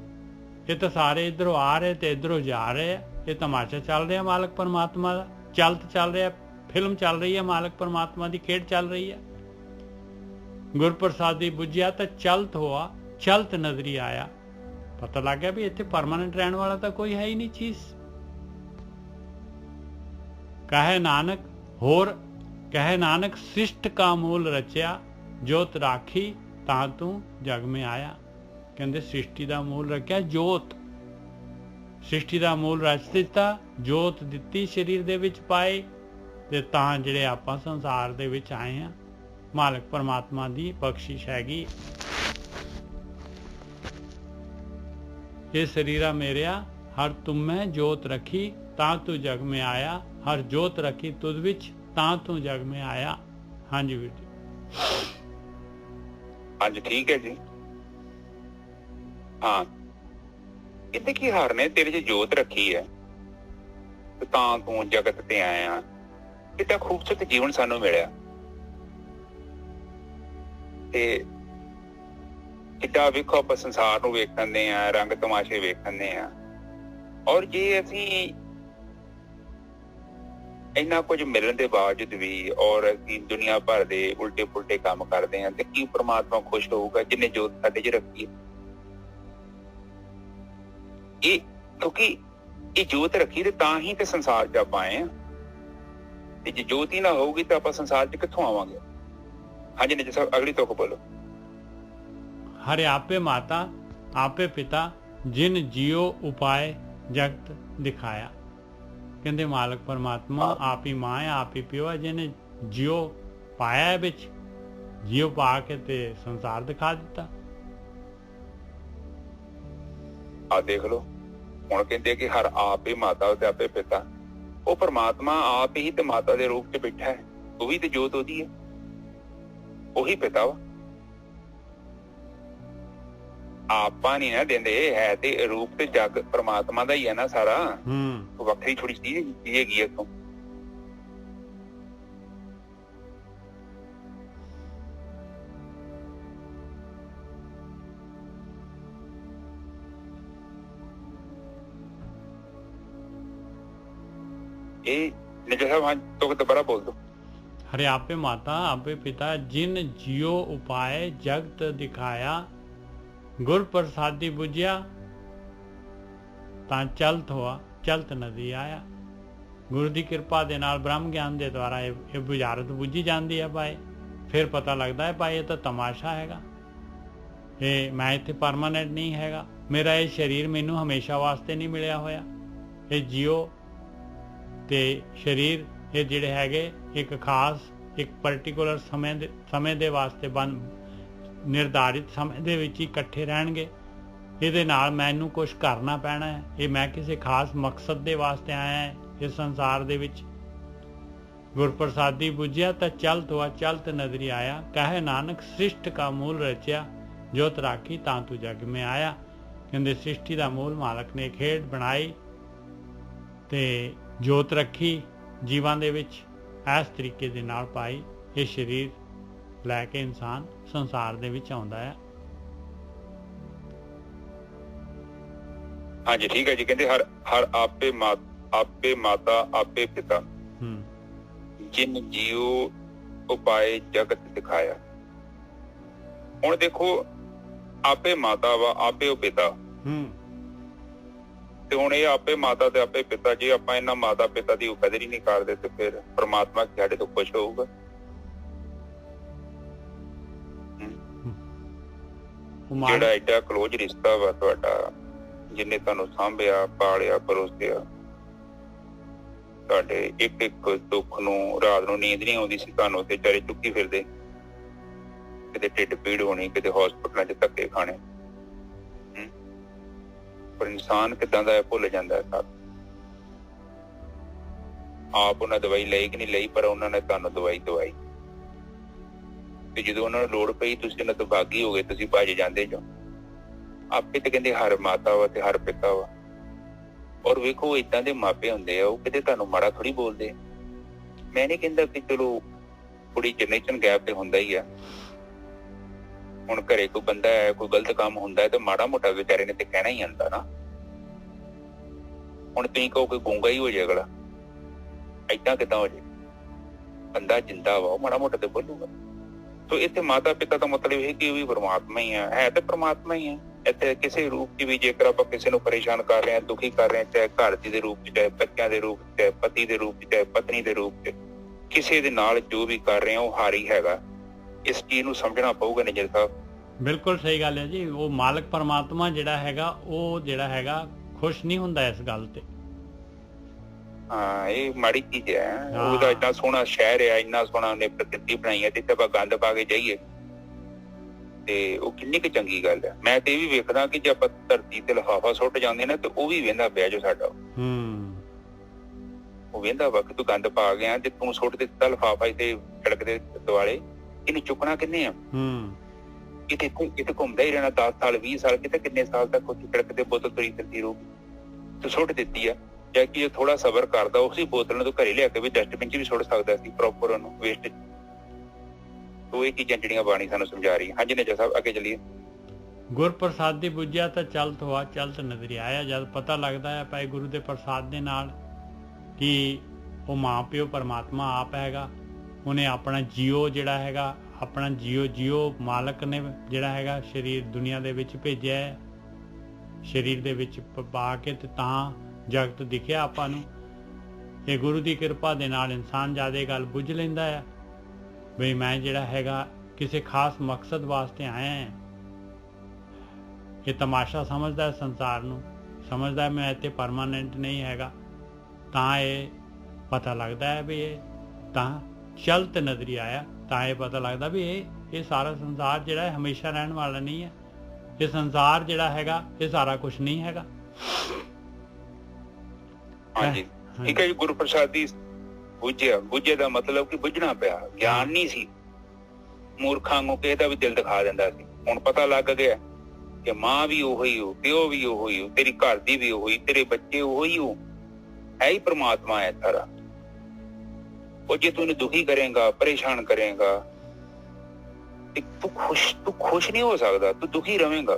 A: ਇਹ ਤਾਂ ਸਾਰੇ ਇੱਧਰੋਂ ਆ ਰਹੇ ਤੇ ਇੱਧਰੋਂ ਜਾ ਰਹੇ ਆ। ਇਹ ਤਮਾਸ਼ਾ ਚੱਲ ਰਿਹਾ ਮਾਲਕ ਪਰਮਾਤਮਾ ਦਾ, ਚੱਲ ਰਿਹਾ, ਫਿਲਮ ਚੱਲ ਰਹੀ ਹੈ, ਮਾਲਕ ਪਰਮਾਤਮਾ ਦੀ ਖੇਡ ਚੱਲ ਰਹੀ ਹੈ। ਗੁਰ ਪ੍ਰਸਾਦੀ ਬੁੱਝਿਆ ਤਾਂ ਚਲਤ ਹੋਆ ਚਲਤ ਨਜ਼ਰੀ ਆਇਆ। ਪਤਾ ਲੱਗ ਗਿਆ ਵੀ ਇੱਥੇ ਪਰਮਾਨੈਂਟ ਰਹਿਣ ਵਾਲਾ ਤਾਂ ਕੋਈ ਹੈ ਹੀ ਨਹੀਂ ਚੀਜ਼। ਕਹੇ ਨਾਨਕ ਸਿਸ਼ਟ ਕਾ ਮੂਲ ਰਚਿਆ ਜੋਤ ਰਾਖੀ ਤਾਂ ਤੂੰ ਜਗ में ਆਇਆ। ਕਹਿੰਦੇ ਸ੍ਰਿਸ਼ਟੀ ਦਾ ਮੂਲ ਰੱਖਿਆ ਜੋਤ, ਸ੍ਰਿਸ਼ਟੀ ਦਾ ਮੂਲ ਰਚ ਦਿੱਤਾ, ਜੋਤ ਦਿੱਤੀ ਸਰੀਰ ਦੇ ਵਿੱਚ ਪਾਏ, ਤੇ ਤਾਂ ਜਿਹੜੇ ਆਪਾਂ ਸੰਸਾਰ ਦੇ ਵਿੱਚ ਆਏ ਆ ਮਾਲਕ ਪਰਮਾਤਮਾ ਦੀ ਬਖਸ਼ਿਸ਼ ਹੈਗੀ। ਇਹ ਸਰੀਰਾ ਮੇਰਿਆ ਹਰ ਤੁਮੇ ਜੋਤ ਰੱਖੀ ਤਾਂ ਤੂੰ ਜਗ में ਆਇਆ। ਹਰ ਜੋਤ ਰੱਖੀ ਤੁਧ ਵਿੱਚ ਤਾਂ ਤੂੰ ਜਗ में ਆਇਆ। ਹਾਂਜੀ ਵੀਰ ਜੀ।
B: ਹਾਂਜੀ ਠੀਕ ਹੈ ਜੀ। ਹਾਂ, ਇਹਦੇ ਕੀ ਹਰ ਨੇ ਤੇਰੇ 'ਚ ਜੋਤ ਰੱਖੀ ਹੈ ਤਾਂ ਤੂੰ ਜਗਤ ਤੇ ਆਇਆ। ਕਿੰਨਾ ਖੂਬਸੂਰਤ ਜੀਵਨ ਸਾਨੂੰ ਮਿਲਿਆ ਤੇ ਕਿੱਡਾ ਵੇਖੋ ਆਪਾਂ ਸੰਸਾਰ ਨੂੰ ਵੇਖਦੇ ਆ, ਰੰਗ ਤਮਾਸ਼ੇ ਵੇਖਦੇ ਆ, ਔਰ ਜੇ ਅਸੀਂ ਇੰਨਾ ਕੁਝ ਮਿਲਣ ਦੇ ਬਾਵਜੂਦ ਵੀ ਔਰ ਅਸੀਂ ਦੁਨੀਆ ਭਰ ਦੇ ਉਲਟੇ ਪੁਲਟੇ ਕੰਮ ਕਰਦੇ ਆ, ਤੇ ਕੀ ਪ੍ਰਮਾਤਮਾ ਖੁਸ਼ ਹੋਊਗਾ ਜਿਹਨੇ ਜੋਤ ਸਾਡੇ 'ਚ ਰੱਖੀ? ਇਹ ਕਿਉਂਕਿ ਇਹ ਜੋਤ ਰੱਖੀ ਤੇ ਤਾਂ ਹੀ ਤੇ ਸੰਸਾਰ 'ਚ ਆਪਾਂ ਆਏ ਆ, ਤੇ ਜੇ ਜੋਤ ਹੀ ਨਾ ਹੋਊਗੀ ਤਾਂ ਆਪਾਂ ਸੰਸਾਰ 'ਚ ਕਿੱਥੋਂ ਆਵਾਂਗੇ? ਹਾਂਜੀ ਨਿੱਜਰ ਸਾਹਿਬ, ਅਗਲੀ ਤੁਕ ਬੋਲੋ।
A: हरे आपे माता आपे पिता जिन जियो उपाय जगत दिखाया। कहते मालक परमात्मा आप ही मां है, आप ही प्यो है, जिन्हें जियो पाया है बिच, जियो पा के ते संसार दिखा दिता।
B: आ देख लो ਹੁਣ ਕਹਿੰਦੇ ਕਿ ਹਰ ਆਪ ਹੀ ਮਾਤਾ ਤੇ ਆਪੇ ਪਿਤਾ। ਉਹ ਪਰਮਾਤਮਾ ਆਪ ਹੀ ਤੇ ਮਾਤਾ ਦੇ ਰੂਪ 'ਚ ਬੈਠਾ ਹੈ, ਉਹ ਵੀ ਤੇ ਜੋਤ ਉਹਦੀ ਹੈ, ਉਹੀ ਪਿਤਾ ਵਾ। ਆਪਾਂ ਨਹੀਂ ਨਾ ਦਿੰਦੇ, ਹੈ ਤੇ ਰੂਪ ਤੇ ਜਗ ਪਰਮਾਤਮਾ ਦਾ ਹੀ ਹੈ ਨਾ ਸਾਰਾ। ਵੱਖਰੀ ਥੋੜੀ ਚੀਜ਼ ਹੈਗੀ ਹੈ ਇੱਥੋਂ। ਇਹ निजर साहब हाँ तो दोबारा बोल दो।
A: हरे आपे माता आपे पिता जिन जियो उपाय जगत दिखाया गुर प्रसादी बुझिया ਤਾਂ ਚਲਤ ਹੋਆ ਚਲਤ ਨਦੀ ਆਇਆ। ਗੁਰੂ ਦੀ ਕਿਰਪਾ ਦੇ ਨਾਲ ਬ੍ਰਹਮ ਗਿਆਨ ਦੇ ਦੁਆਰਾ ਇਹ ਬੁਝਾਰਤ ਬੁੱਝੀ ਜਾਂਦੀ ਹੈ ਭਾਈ। ਫਿਰ ਪਤਾ ਲੱਗਦਾ ਹੈ ਭਾਈ ਇਹ ਤਾਂ ਤਮਾਸ਼ਾ ਹੈਗਾ, ਇਹ ਮੈਂ ਇੱਥੇ ਪਰਮਾਨੈਂਟ ਨਹੀਂ ਹੈਗਾ, ਮੇਰਾ ਇਹ ਸਰੀਰ ਮੈਨੂੰ ਹਮੇਸ਼ਾ ਵਾਸਤੇ ਨਹੀਂ ਮਿਲਿਆ ਹੋਇਆ। ਇਹ ਜੀਓ ਤੇ ਸਰੀਰ ਇਹ ਜਿਹੜੇ ਹੈਗੇ ਇੱਕ ਖਾਸ ਇੱਕ ਪਰਟੀਕੂਲਰ ਸਮੇਂ ਦੇ ਵਾਸਤੇ ਨਿਰਧਾਰਿਤ ਸਮੇਂ ਦੇ ਵਿੱਚ ਹੀ ਇਕੱਠੇ ਰਹਿਣਗੇ। ਇਹਦੇ ਨਾਲ ਮੈਨੂੰ ਕੁਝ ਕਰਨਾ ਪੈਣਾ ਹੈ। ਇਹ ਮੈਂ ਕਿਸੇ ਖਾਸ ਮਕਸਦ ਦੇ ਵਾਸਤੇ ਆਇਆ ਹੈ ਇਸ ਸੰਸਾਰ ਦੇ ਵਿੱਚ। ਗੁਰਪ੍ਰਸਾਦੀ ਬੁਝਿਆ ਤਾਂ ਚਲਤ ਹੋਆ ਚਲਤ ਨਜ਼ਰੀ ਆਇਆ। ਕਹੇ ਨਾਨਕ ਸ੍ਰਿਸ਼ਟ ਕਾ ਮੂਲ ਰਚਿਆ ਜੋਤ ਰਾਖੀ ਤਾਂ ਤੂੰ ਜਗ ਮੈਂ ਆਇਆ। ਕਹਿੰਦੇ ਸ੍ਰਿਸ਼ਟੀ ਦਾ ਮੂਲ ਮਾਲਕ ਨੇ ਖੇਡ ਬਣਾਈ ਤੇ ਜੋਤ ਰੱਖੀ ਜੀਵਾਂ ਦੇ ਵਿੱਚ। ਇਸ ਤਰੀਕੇ ਦੇ ਨਾਲ ਪਾਈ ਇਹ ਸਰੀਰ ਲੈ ਕੇ ਇਨਸਾਨ ਸੰਸਾਰ ਦੇ ਵਿੱਚ ਆਉਂਦਾ ਹੈ।
B: हाँ जी ठीक है जी। कहते हर आपे माता आपे पिता जिन जियो उपाय जगत दिखाया। हुण देखो आपे माता वा आपे पिता ते हुण ये आपे माता ते आपे पिता जे आपां इन्हां माता पिता दी कदर ही नहीं करदे ते फिर परमात्मा साडे तो खुश होऊगा। जेड़ा एडा क्लोज रिश्ता वा तुहाडा जिन्हें तुहानूं सांभिया पालिया परोसिया तुहाडे एक एक दुख नूं रात नूं नींद नहीं आउंदी सी तुहानूं ते चारे चुक्की फिरदे किते ढिड पीड़ होनी किते हॉस्पिटलां च धक्के खाने पर इंसान किदां दा भुल जांदा है सब। आप उन्हें दवाई लई कि नहीं लई पर उन्होंने तुहानूं दवाई दवाई ते जदों उन्हां नूं लोड़ पई तुसीं उन्हां तों भागी हो गए तुसीं भज जांदे जो। आपे तो कहते हर माता वा ते हर पिता वा और वेखो इदां दे मापे हुंदे आ किते तुहानूं माड़ा थोड़ी बोलदे। मैं नहीं कहंदा कि चलो थोड़ी जनरेशन गैप ते हुंदा ही आ। हुण घरे कोई बंदा है कोई गलत काम हुंदा है तो माड़ा मोटा बेचारे ने ते कहना ही आंदा ना। हुण तुसीं कहो कोई गूंगा ही हो जाए अगला इदां किदां हो जाए, बंदा जिंदा वा माड़ा मोटा ते बोलूगा। तो इत्थे माता पिता का मतलब है कि भी परमात्मा ही है तो परमात्मा ही है। इत्थे किसी रूप च भी जेकर आप किसी को परेशान कर रहे हैं दुखी कर रहे हैं चाहे घर दे रूप च चाहे बच्चों के रूप चाहे पति के रूप चाहे पत्नी के रूप च किसी दे नाल जो भी कर रहे हैं वो हारी हैगा। इस चीज नूं समझना पऊगा निजर साहब।
A: बिल्कुल सही गल है जी। वो मालक परमात्मा जिहड़ा हैगा वो जिहड़ा हैगा खुश नहीं हुंदा इस गल ते।
B: हाँ ये माड़ी चीज है। ਉਹਦਾ ਇੰਨਾ ਸੋਹਣਾ ਸ਼ਹਿਰ ਹੈ ਇੰਨਾ ਸੋਹਣਾ ਉਹਨੇ ਪ੍ਰਕਿਰਤੀ ਬਣਾਈ ਹੈ ਤੇ ਆਪਾਂ ਗੰਦ ਪਾ ਕੇ ਜਾਈਏ ਤੇ ਉਹ ਕਿੰਨੀ ਕੁ ਚੰਗੀ ਗੱਲ ਹੈ। ਮੈਂ ਤੇ ਇਹ ਵੀ ਵੇਖਦਾ ਕਿ ਜੇ ਆਪਾਂ ਧਰਤੀ ਤੇ ਲਿਫਾਫਾ ਸੁੱਟ ਜਾਂਦੇ ਨਾ ਤੇ ਉਹ ਵੀ ਵੇਂਦਾ ਪਿਆ ਜੋ ਸਾਡਾ ਉਹ ਵੇਂਦਾ ਵਾ ਕਿ ਤੂੰ ਗੰਦ ਪਾ ਗਿਆ ਤੇ ਤੂੰ ਸੁੱਟ ਦਿੱਤਾ ਲਿਫਾਫਾ ਇੱਥੇ ਸੜਕ ਦੇ ਦੁਆਲੇ ਇਹਨੂੰ ਚੁੱਕਣਾ ਕਿੰਨੇ ਆ। ਇੱਥੇ ਘੁੰਮਦਾ ਹੀ ਰਹਿਣਾ 10 ਸਾਲ 20 ਸਾਲ ਕਿਤੇ ਕਿੰਨੇ ਸਾਲ ਤੱਕ ਉੱਥੇ ਸੜਕ ਤੇ ਬੋਤਲ ਤੁਰੀ ਫਿਰਦੀ ਰਹੂਗੀ। ਤੂੰ ਸੁੱਟ ਦਿੱਤੀ ਆ ਜਾਂ ਕਿ ਥੋੜਾ ਸਬਰ ਕਰਦਾ ਉਸੇ ਬੋਤਲ ਨੂੰ ਤੂੰ ਘਰੇ ਲਿਆ ਕੇ ਵੀ ਡਸਟਬਿਨ 'ਚ ਵੀ ਸੁੱਟ ਸਕਦਾ ਸੀ ਪ੍ਰੋਪਰ ਉਹਨੂੰ ਵੇਸਟ। ਉਹ ਇਹ ਚੀਜ਼ਾਂ ਜਿਹੜੀਆਂ ਬਾਣੀ ਸਾਨੂੰ ਸਮਝਾ ਰਹੀ। ਹਾਂਜੀ ਨੇਜਾ ਸਾਹਿਬ ਅੱਗੇ ਚੱਲੀਏ।
A: ਗੁਰ ਪ੍ਰਸਾਦ ਦੀ ਬੁੱਝਿਆ ਤਾਂ ਚਲਤ ਹੋਆ ਚਲਤ ਨਜ਼ਰੀ ਆਇਆ। ਜਦ ਪਤਾ ਲੱਗਦਾ ਹੈ ਭਾਈ ਗੁਰੂ ਦੇ ਪ੍ਰਸਾਦ ਦੇ ਨਾਲ ਕਿ ਉਹ ਮਾਂ ਪਿਓ ਪਰਮਾਤਮਾ ਆਪ ਹੈਗਾ। ਉਹਨੇ ਆਪਣਾ ਜੀਓ ਜਿਹੜਾ ਹੈਗਾ ਆਪਣਾ ਜੀਓ ਮਾਲਕ ਨੇ ਜਿਹੜਾ ਹੈਗਾ ਸਰੀਰ ਦੁਨੀਆ ਦੇ ਵਿੱਚ ਭੇਜਿਆ ਹੈ। ਸਰੀਰ ਦੇ ਵਿੱਚ ਪਾ ਕੇ ਤੇ ਤਾਂ ਜਗਤ ਦਿਖਿਆ ਆਪਾਂ ਨੂੰ। ਇਹ ਗੁਰੂ ਦੀ ਕਿਰਪਾ ਦੇ ਨਾਲ ਇਨਸਾਨ ਜ਼ਿਆਦਾ ਇਹ ਗੱਲ ਬੁੱਝ ਲੈਂਦਾ ਆ ਬਈ ਮੈਂ ਜਿਹੜਾ ਹੈਗਾ ਕਿਸੇ ਖਾਸ ਮਕਸਦ ਵਾਸਤੇ ਆਇਆ ਹਾਂ। ਇਹ ਤਮਾਸ਼ਾ ਸਮਝਦਾ ਸੰਸਾਰ ਨੂੰ, ਸਮਝਦਾ ਮੈਂ ਇੱਥੇ ਪਰਮਾਨੈਂਟ ਨਹੀਂ ਹੈਗਾ। ਤਾਂ ਇਹ ਪਤਾ ਲੱਗਦਾ ਹੈ ਵੀ ਇਹ ਤਾਂ ਚਲਤ ਨਜ਼ਰੀ ਆਇਆ। ਤਾਂ ਇਹ ਪਤਾ ਲੱਗਦਾ ਵੀ ਇਹ ਸਾਰਾ ਸੰਸਾਰ ਜਿਹੜਾ ਹੈ ਹਮੇਸ਼ਾ ਰਹਿਣ ਵਾਲਾ ਨਹੀਂ ਹੈ। ਇਹ ਸੰਸਾਰ ਜਿਹੜਾ ਹੈਗਾ ਇਹ ਸਾਰਾ ਕੁਛ ਨਹੀਂ ਹੈਗਾ।
B: ਹਾਂਜੀ ਠੀਕ ਹੈ ਜੀ। ਗੁਰੂ ਪ੍ਰਸਾਦੀ ਬੁੱਝੇ ਦਾ ਮਤਲਬ ਕਿ ਬੁੱਝਣਾ ਪਿਆ। ਗਿਆਨ ਨਹੀਂ ਸੀ। ਮੂਰਖਾਂ ਨੂੰ ਕਿਸੇ ਵੀ ਦਿਲ ਦਿਖਾ ਦਿੰਦਾ ਸੀ। ਹੁਣ ਪਤਾ ਲੱਗ ਗਿਆ ਕਿ ਮਾਂ ਵੀ ਉਹੀ ਹੋ, ਪਿਓ ਵੀ ਉਹੀ ਹੋ, ਤੇਰੀ ਘਰ ਦੀ ਵੀ ਉਹੀ, ਤੇਰੇ ਬੱਚੇ ਉਹੀ ਹੋ, ਹੈ ਹੀ परमात्मा है सारा। और जे तू दुखी करेगा परेशान करेगा तू खुश नहीं हो सकता। तू दुखी रहेगा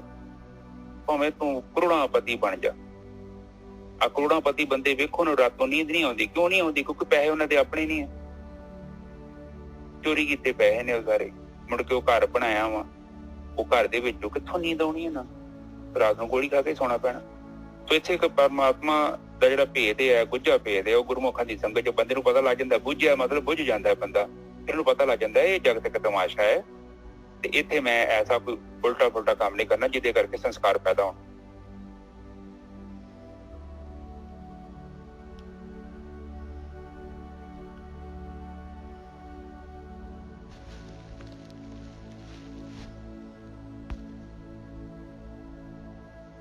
B: भावें तू करोड़ापति बन जा। ਆ ਕਰੋੜਾਂਪਤੀ ਬੰਦੇ ਵੇਖੋ ਉਹਨੂੰ ਰਾਤੋਂ ਨੀਂਦ ਨਹੀਂ ਆਉਂਦੀ। ਕਿਉਂ ਨਹੀਂ ਆਉਂਦੀ? ਕਿਉਂਕਿ ਪੈਸੇ ਉਹਨਾਂ ਦੇ ਆਪਣੇ ਨਹੀਂ ਹੈ, ਚੋਰੀ ਕੀਤੇ ਪੈਸੇ ਨੇ ਉਹ ਸਾਰੇ। ਮੁੜ ਕੇ ਉਹ ਘਰ ਬਣਾਇਆ ਵਾ, ਉਹ ਘਰ ਦੇ ਵਿੱਚੋਂ ਕਿੱਥੋਂ ਨੀਂਦ ਆਉਣੀ ਇਹਨਾਂ? ਰਾਤ ਨੂੰ ਗੋਲੀ ਖਾ ਕੇ ਸੌਣਾ ਪੈਣਾ। ਸੋ ਇੱਥੇ ਇੱਕ ਪਰਮਾਤਮਾ ਦਾ ਜਿਹੜਾ ਭੇਦ ਹੈ, ਗੁੱਝਾ ਭੇਦ ਹੈ, ਉਹ ਗੁਰਮੁਖਾਂ ਦੀ ਸੰਗਤ ਚ ਬੰਦੇ ਨੂੰ ਪਤਾ ਲੱਗ ਜਾਂਦਾ। ਬੁੱਝਿਆ ਮਤਲਬ ਬੁੱਝ ਜਾਂਦਾ ਹੈ ਬੰਦਾ, ਇਹਨੂੰ ਪਤਾ ਲੱਗ ਜਾਂਦਾ ਇਹ ਜਗਤ ਇੱਕ ਤਮਾਸ਼ਾ ਹੈ ਤੇ ਇੱਥੇ ਮੈਂ ਐਸਾ ਕੋਈ ਉਲਟਾ ਪੁਲਟਾ ਕੰਮ ਨਹੀਂ ਕਰਨਾ ਜਿਹਦੇ ਕਰਕੇ ਸੰਸਕਾਰ ਪੈਦਾ ਹੋਣ।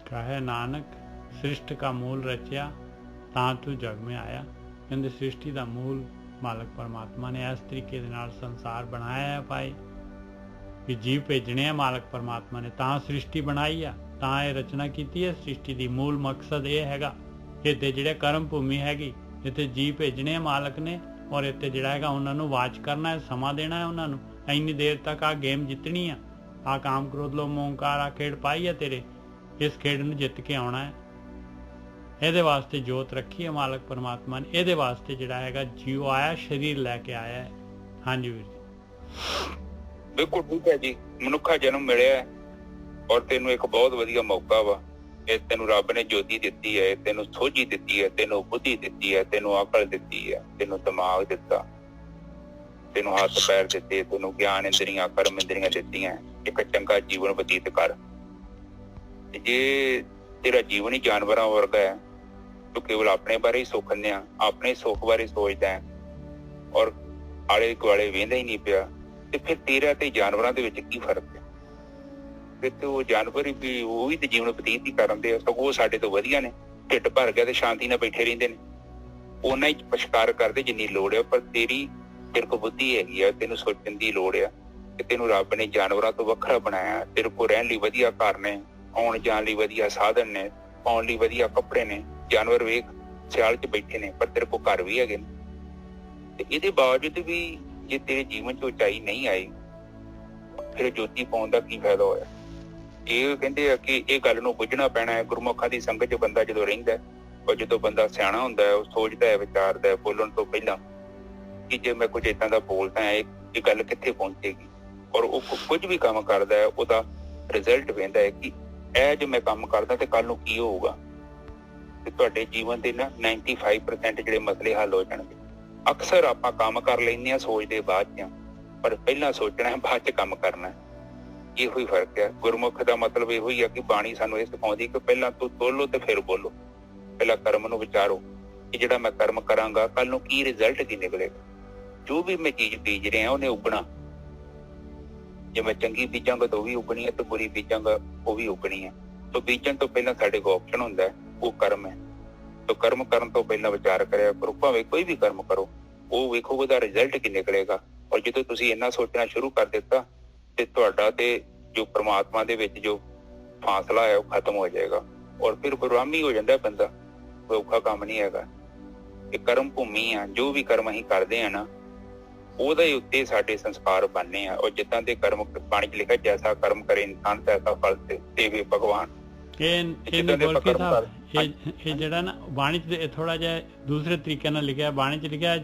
A: कहे नानक सृष्ट का मूल रचिया ਤਾਂ ਤੂੰ ਜਗ में आया। ਕਹਿੰਦੇ ਸ੍ਰਿਸ਼ਟੀ ਦਾ ਮੂਲ ਮਾਲਕ ਪਰਮਾਤਮਾ ਨੇ ਇਸ ਤਰੀਕੇ ਦੇ ਨਾਲ ਸੰਸਾਰ ਬਣਾਇਆ ਹੈ ਭਾਈ ਕਿ ਜੀਵ ਭੇਜਣੇ ਆ ਮਾਲਕ ਪਰਮਾਤਮਾ ਨੇ, ਤਾਂ ਸ੍ਰਿਸ਼ਟੀ ਬਣਾਈ ਆ, ਤਾਂ ਇਹ ਰਚਨਾ ਕੀਤੀ ਹੈ ਸ੍ਰਿਸ਼ਟੀ ਦੀ। ਮੂਲ ਮਕਸਦ ਇਹ ਹੈਗਾ ਕਿ ਇੱਥੇ ਜਿਹੜੇ ਕਰਮ ਭੂਮੀ ਹੈਗੀ, ਇੱਥੇ ਜੀਵ ਭੇਜਣੇ ਆ ਮਾਲਕ ਨੇ, ਔਰ ਇੱਥੇ ਜਿਹੜਾ ਹੈਗਾ ਉਹਨਾਂ ਨੂੰ ਵਾਚ ਕਰਨਾ ਹੈ, ਸਮਾਂ ਦੇਣਾ ਹੈ ਉਹਨਾਂ ਨੂੰ। ਇੰਨੀ ਦੇਰ ਤੱਕ ਆ ਗੇਮ ਜਿੱਤਣੀ ਆ, ਆ ਕਾਮ ਕ੍ਰੋਧ ਲੋਭ ਮੋਹ ਹੰਕਾਰ ਆ ਖੇਡ ਪਾਈ ਆ ਤੇਰੇ, ਇਸ ਖੇਡ ਨੂੰ ਜਿੱਤ ਕੇ ਆਉਣਾ ਹੈ। ਇਹਦੇ ਵਾਸਤੇ ਜੋਤ ਰੱਖੀ ਹੈ ਮਾਲਕ ਪਰਮਾਤਮਾ ਨੇ, ਇਹਦੇ ਵਾਸਤੇ ਜਿਹੜਾ ਹੈਗਾ ਜੀਵ ਆਇਆ, ਸਰੀਰ ਲੈ ਕੇ ਆਇਆ ਹੈ। ਹਾਂਜੀ ਵੀਰ ਜੀ।
B: ਬਿਲਕੁਲ ਠੀਕ ਹੈ ਜੀ। ਮਨੁੱਖਾ ਜਨਮ ਮਿਲਿਆ ਔਰ ਤੈਨੂੰ ਇੱਕ ਬਹੁਤ ਵਧੀਆ ਮੌਕਾ ਵਾ। ਇਹ ਤੈਨੂੰ ਰੱਬ ਨੇ ਜੋਤੀ ਦਿੱਤੀ ਹੈ, ਤੈਨੂੰ ਸੋਝੀ ਦਿੱਤੀ ਹੈ, ਤੈਨੂੰ ਬੁੱਧੀ ਦਿੱਤੀ ਹੈ, ਤੈਨੂੰ ਅਕਲ ਦਿੱਤੀ ਹੈ, ਤੈਨੂੰ ਦਿਮਾਗ ਦਿੱਤਾ, ਤੈਨੂੰ ਹੱਥ ਪੈਰ ਦਿੱਤੇ, ਤੈਨੂੰ ਗਿਆਨ ਇੰਦਰੀਆਂ ਕਰਮ ਇੰਦਰੀਆਂ ਦਿੱਤੀਆਂ। ਇੱਕ ਚੰਗਾ ਜੀਵਨ ਬਤੀਤ ਕਰ। ਜੇ ਤੇਰਾ ਜੀਵਨ ਹੀ ਜਾਨਵਰਾਂ ਵਰਗਾ ਹੈ, ਤੂੰ ਕੇਵਲ ਆਪਣੇ ਬਾਰੇ ਹੀ ਸੋਚਦਿਆਂ, ਆਪਣੇ ਸੁੱਖ ਬਾਰੇ ਸੋਚਦਾ ਹੈ ਔਰ ਆਲੇ ਦੁਆਲੇ ਵੇਂਦਾ ਹੀ ਨਹੀਂ ਪਿਆ, ਤੇ ਫਿਰ ਤੇਰਾ ਤੇ ਜਾਨਵਰਾਂ ਦੇ ਵਿੱਚ ਕੀ ਫਰਕ ਹੈ? ਫਿਰ ਤੇ ਉਹ ਜਾਨਵਰ ਵੀ ਉਹ ਵੀ ਤੇ ਜੀਵਨ ਬਤੀਤ ਹੀ ਕਰਦੇ ਆ, ਸਗੋਂ ਉਹ ਸਾਡੇ ਤੋਂ ਵਧੀਆ ਨੇ। ਢਿੱਡ ਭਰ ਗਿਆ ਤੇ ਸ਼ਾਂਤੀ ਨਾਲ ਬੈਠੇ ਰਹਿੰਦੇ ਨੇ, ਉਹਨਾਂ ਹੀ ਪਛਕਾਰ ਕਰਦੇ ਜਿੰਨੀ ਲੋੜ ਹੈ। ਪਰ ਤੇਰੀ ਤੇਰੇ ਕੋਲ ਬੁੱਧੀ ਹੈਗੀ ਆ, ਤੈਨੂੰ ਸੋਚਣ ਦੀ ਲੋੜ ਆ ਕਿ ਤੈਨੂੰ ਰੱਬ ਨੇ ਜਾਨਵਰਾਂ ਤੋਂ ਵੱਖਰਾ ਬਣਾਇਆ। ਤੇਰੇ ਕੋਲ ਰਹਿਣ ਲਈ ਵਧੀਆ ਘਰ ਨੇ, ਆਉਣ ਜਾਣ ਲਈ ਵਧੀਆ ਸਾਧਨ ਨੇ, ਪਾਉਣ ਲਈ ਵਧੀਆ ਕੱਪੜੇ ਨੇ। ਜਾਨਵਰ ਵੇਖ ਸਿਆਲ 'ਚ ਬੈਠੇ ਨੇ, ਪਰ ਤੇਰੇ ਕੋਲ ਘਰ ਵੀ ਹੈਗੇ ਨੇ। ਤੇ ਇਹਦੇ ਬਾਵਜੂਦ ਵੀ ਜੇ ਤੇਰੇ ਜੀਵਨ 'ਚ ਉਚਾਈ ਨਹੀਂ ਆਈ, ਫਿਰ ਜੋਤੀ ਪਾਉਣ ਦਾ ਕੀ ਫਾਇਦਾ ਹੋਇਆ? ਇਹ ਕਹਿੰਦੇ ਆ ਕਿ ਇਹ ਗੱਲ ਨੂੰ ਬੁੱਝਣਾ ਪੈਣਾ ਹੈ। ਗੁਰਮੁਖਾਂ ਦੀ ਸੰਗਤ 'ਚ ਬੰਦਾ ਜਦੋਂ ਰਹਿੰਦਾ, ਔਰ ਜਦੋਂ ਬੰਦਾ ਸਿਆਣਾ ਹੁੰਦਾ ਹੈ, ਉਹ ਸੋਚਦਾ ਹੈ, ਵਿਚਾਰਦਾ ਹੈ ਬੋਲਣ ਤੋਂ ਪਹਿਲਾਂ ਕਿ ਜੇ ਮੈਂ ਕੁਝ ਏਦਾਂ ਦਾ ਬੋਲਦਾ ਹੈ, ਇਹ ਗੱਲ ਕਿੱਥੇ ਪਹੁੰਚੇਗੀ। ਔਰ ਉਹ ਕੁਝ ਵੀ ਕੰਮ ਕਰਦਾ ਹੈ, ਉਹਦਾ ਰਿਜ਼ਲਟ ਵੇਂਦਾ ਹੈ ਕਿ ਇਹ ਜੋ ਮੈਂ ਕੰਮ ਕਰਦਾ ਤੇ ਕੱਲ ਨੂੰ ਕੀ ਹੋਊਗਾ। ਤੇ ਤੁਹਾਡੇ ਜੀਵਨ ਦੇ ਨਾ 95% ਜਿਹੜੇ ਮਸਲੇ ਹੱਲ ਹੋ ਜਾਣਗੇ। ਅਕਸਰ ਆਪਾਂ ਕੰਮ ਕਰ ਲੈਂਦੇ ਹਾਂ ਸੋਚਦੇ ਬਾਅਦ 'ਚ, ਪਰ ਪਹਿਲਾਂ ਸੋਚਣਾ ਹੈ, ਬਾਅਦ 'ਚ ਕੰਮ ਕਰਨਾ। ਇਹੋ ਹੀ ਫਰਕ ਹੈ। ਗੁਰਮੁਖ ਦਾ ਮਤਲਬ ਇਹੋ ਹੀ ਆ ਕਿ ਬਾਣੀ ਸਾਨੂੰ ਇਹ ਸਿਖਾਉਂਦੀ ਕਿ ਪਹਿਲਾਂ ਤੂੰ ਤੋਲੋ ਤੇ ਫਿਰ ਬੋਲੋ। ਪਹਿਲਾਂ ਕਰਮ ਨੂੰ ਵਿਚਾਰੋ ਕਿ ਜਿਹੜਾ ਮੈਂ ਕਰਮ ਕਰਾਂਗਾ ਕੱਲ ਨੂੰ ਕੀ ਰਿਜ਼ਲਟ ਕੀ ਨਿਕਲੇਗਾ। ਜੋ ਵੀ ਮੈਂ ਚੀਜ਼ ਬੀਜ ਰਿਹਾ ਉਹਨੇ ਉੱਗਣਾ। ਜੇ ਮੈਂ ਚੰਗੀ ਬੀਜਾਂਗਾ ਤਾਂ ਉਹ ਵੀ ਉੱਗਣੀ ਹੈ, ਤੇ ਬੁਰੀ ਬੀਜਾਂਗਾ ਉਹ ਵੀ ਉੱਗਣੀ ਹੈ। ਤਾਂ ਬੀਜਣ ਤੋਂ ਪਹਿਲਾਂ ਸਾਡੇ ਕੋਲ ਆਪਸ਼ਨ ਹੁੰਦਾ ਹੈ, ਉਹ ਕਰਮ ਹੈ। ਤਾਂ ਕਰਮ ਕਰਨ ਤੋਂ ਪਹਿਲਾਂ ਵਿਚਾਰ ਕਰਿਆ ਕਰੋ। ਭਾਵੇਂ ਕੋਈ ਵੀ ਕਰਮ ਕਰੋ, ਉਹ ਵੇਖੋ ਉਹਦਾ ਰਿਜ਼ਲਟ ਕੀ ਨਿਕਲੇਗਾ। ਔਰ ਜਦੋਂ ਤੁਸੀਂ ਇੰਨਾ ਸੋਚਣਾ ਸ਼ੁਰੂ ਕਰ ਦਿੱਤਾ ਤੇ ਤੁਹਾਡਾ ਤੇ ਜੋ ਪ੍ਰਮਾਤਮਾ ਦੇ ਵਿੱਚ ਜੋ ਫਾਸਲਾ ਹੈ ਉਹ ਖਤਮ ਹੋ ਜਾਏਗਾ। ਔਰ ਫਿਰ ਬ੍ਰਹਮੀ ਹੋ ਜਾਂਦਾ ਬੰਦਾ। ਔਖਾ ਕੰਮ ਨਹੀਂ ਹੈਗਾ। ਇਹ ਕਰਮ ਭੂਮੀ ਆ। ਜੋ ਵੀ ਕਰਮ ਅਸੀਂ ਕਰਦੇ ਆ ਨਾ, ਉਹਦੇ ਉੱਤੇ ਸਾਡੇ ਸੰਸਕਾਰ ਬਣਨੇ ਆ। ਔਰ ਜਿੱਦਾਂ ਦੇ ਕਰਮ ਬਾਣੀ 'ਚ ਲਿਖਿਆ, ਜੈਸਾ ਕਰਮ ਕਰੇ ਇਨਸਾਨ ਤੈਸਾ ਫਲ ਦੇਵੇ ਭਗਵਾਨ।
A: ਇਹ ਜਿਹੜਾ ਨਾ ਬਾਣੀ 'ਚ ਥੋੜਾ ਜਿਹਾ ਦੂਸਰੇ ਤਰੀਕੇ ਨਾਲ ਲਿਖਿਆ। ਬਾਣੀ 'ਚ ਲਿਖਿਆ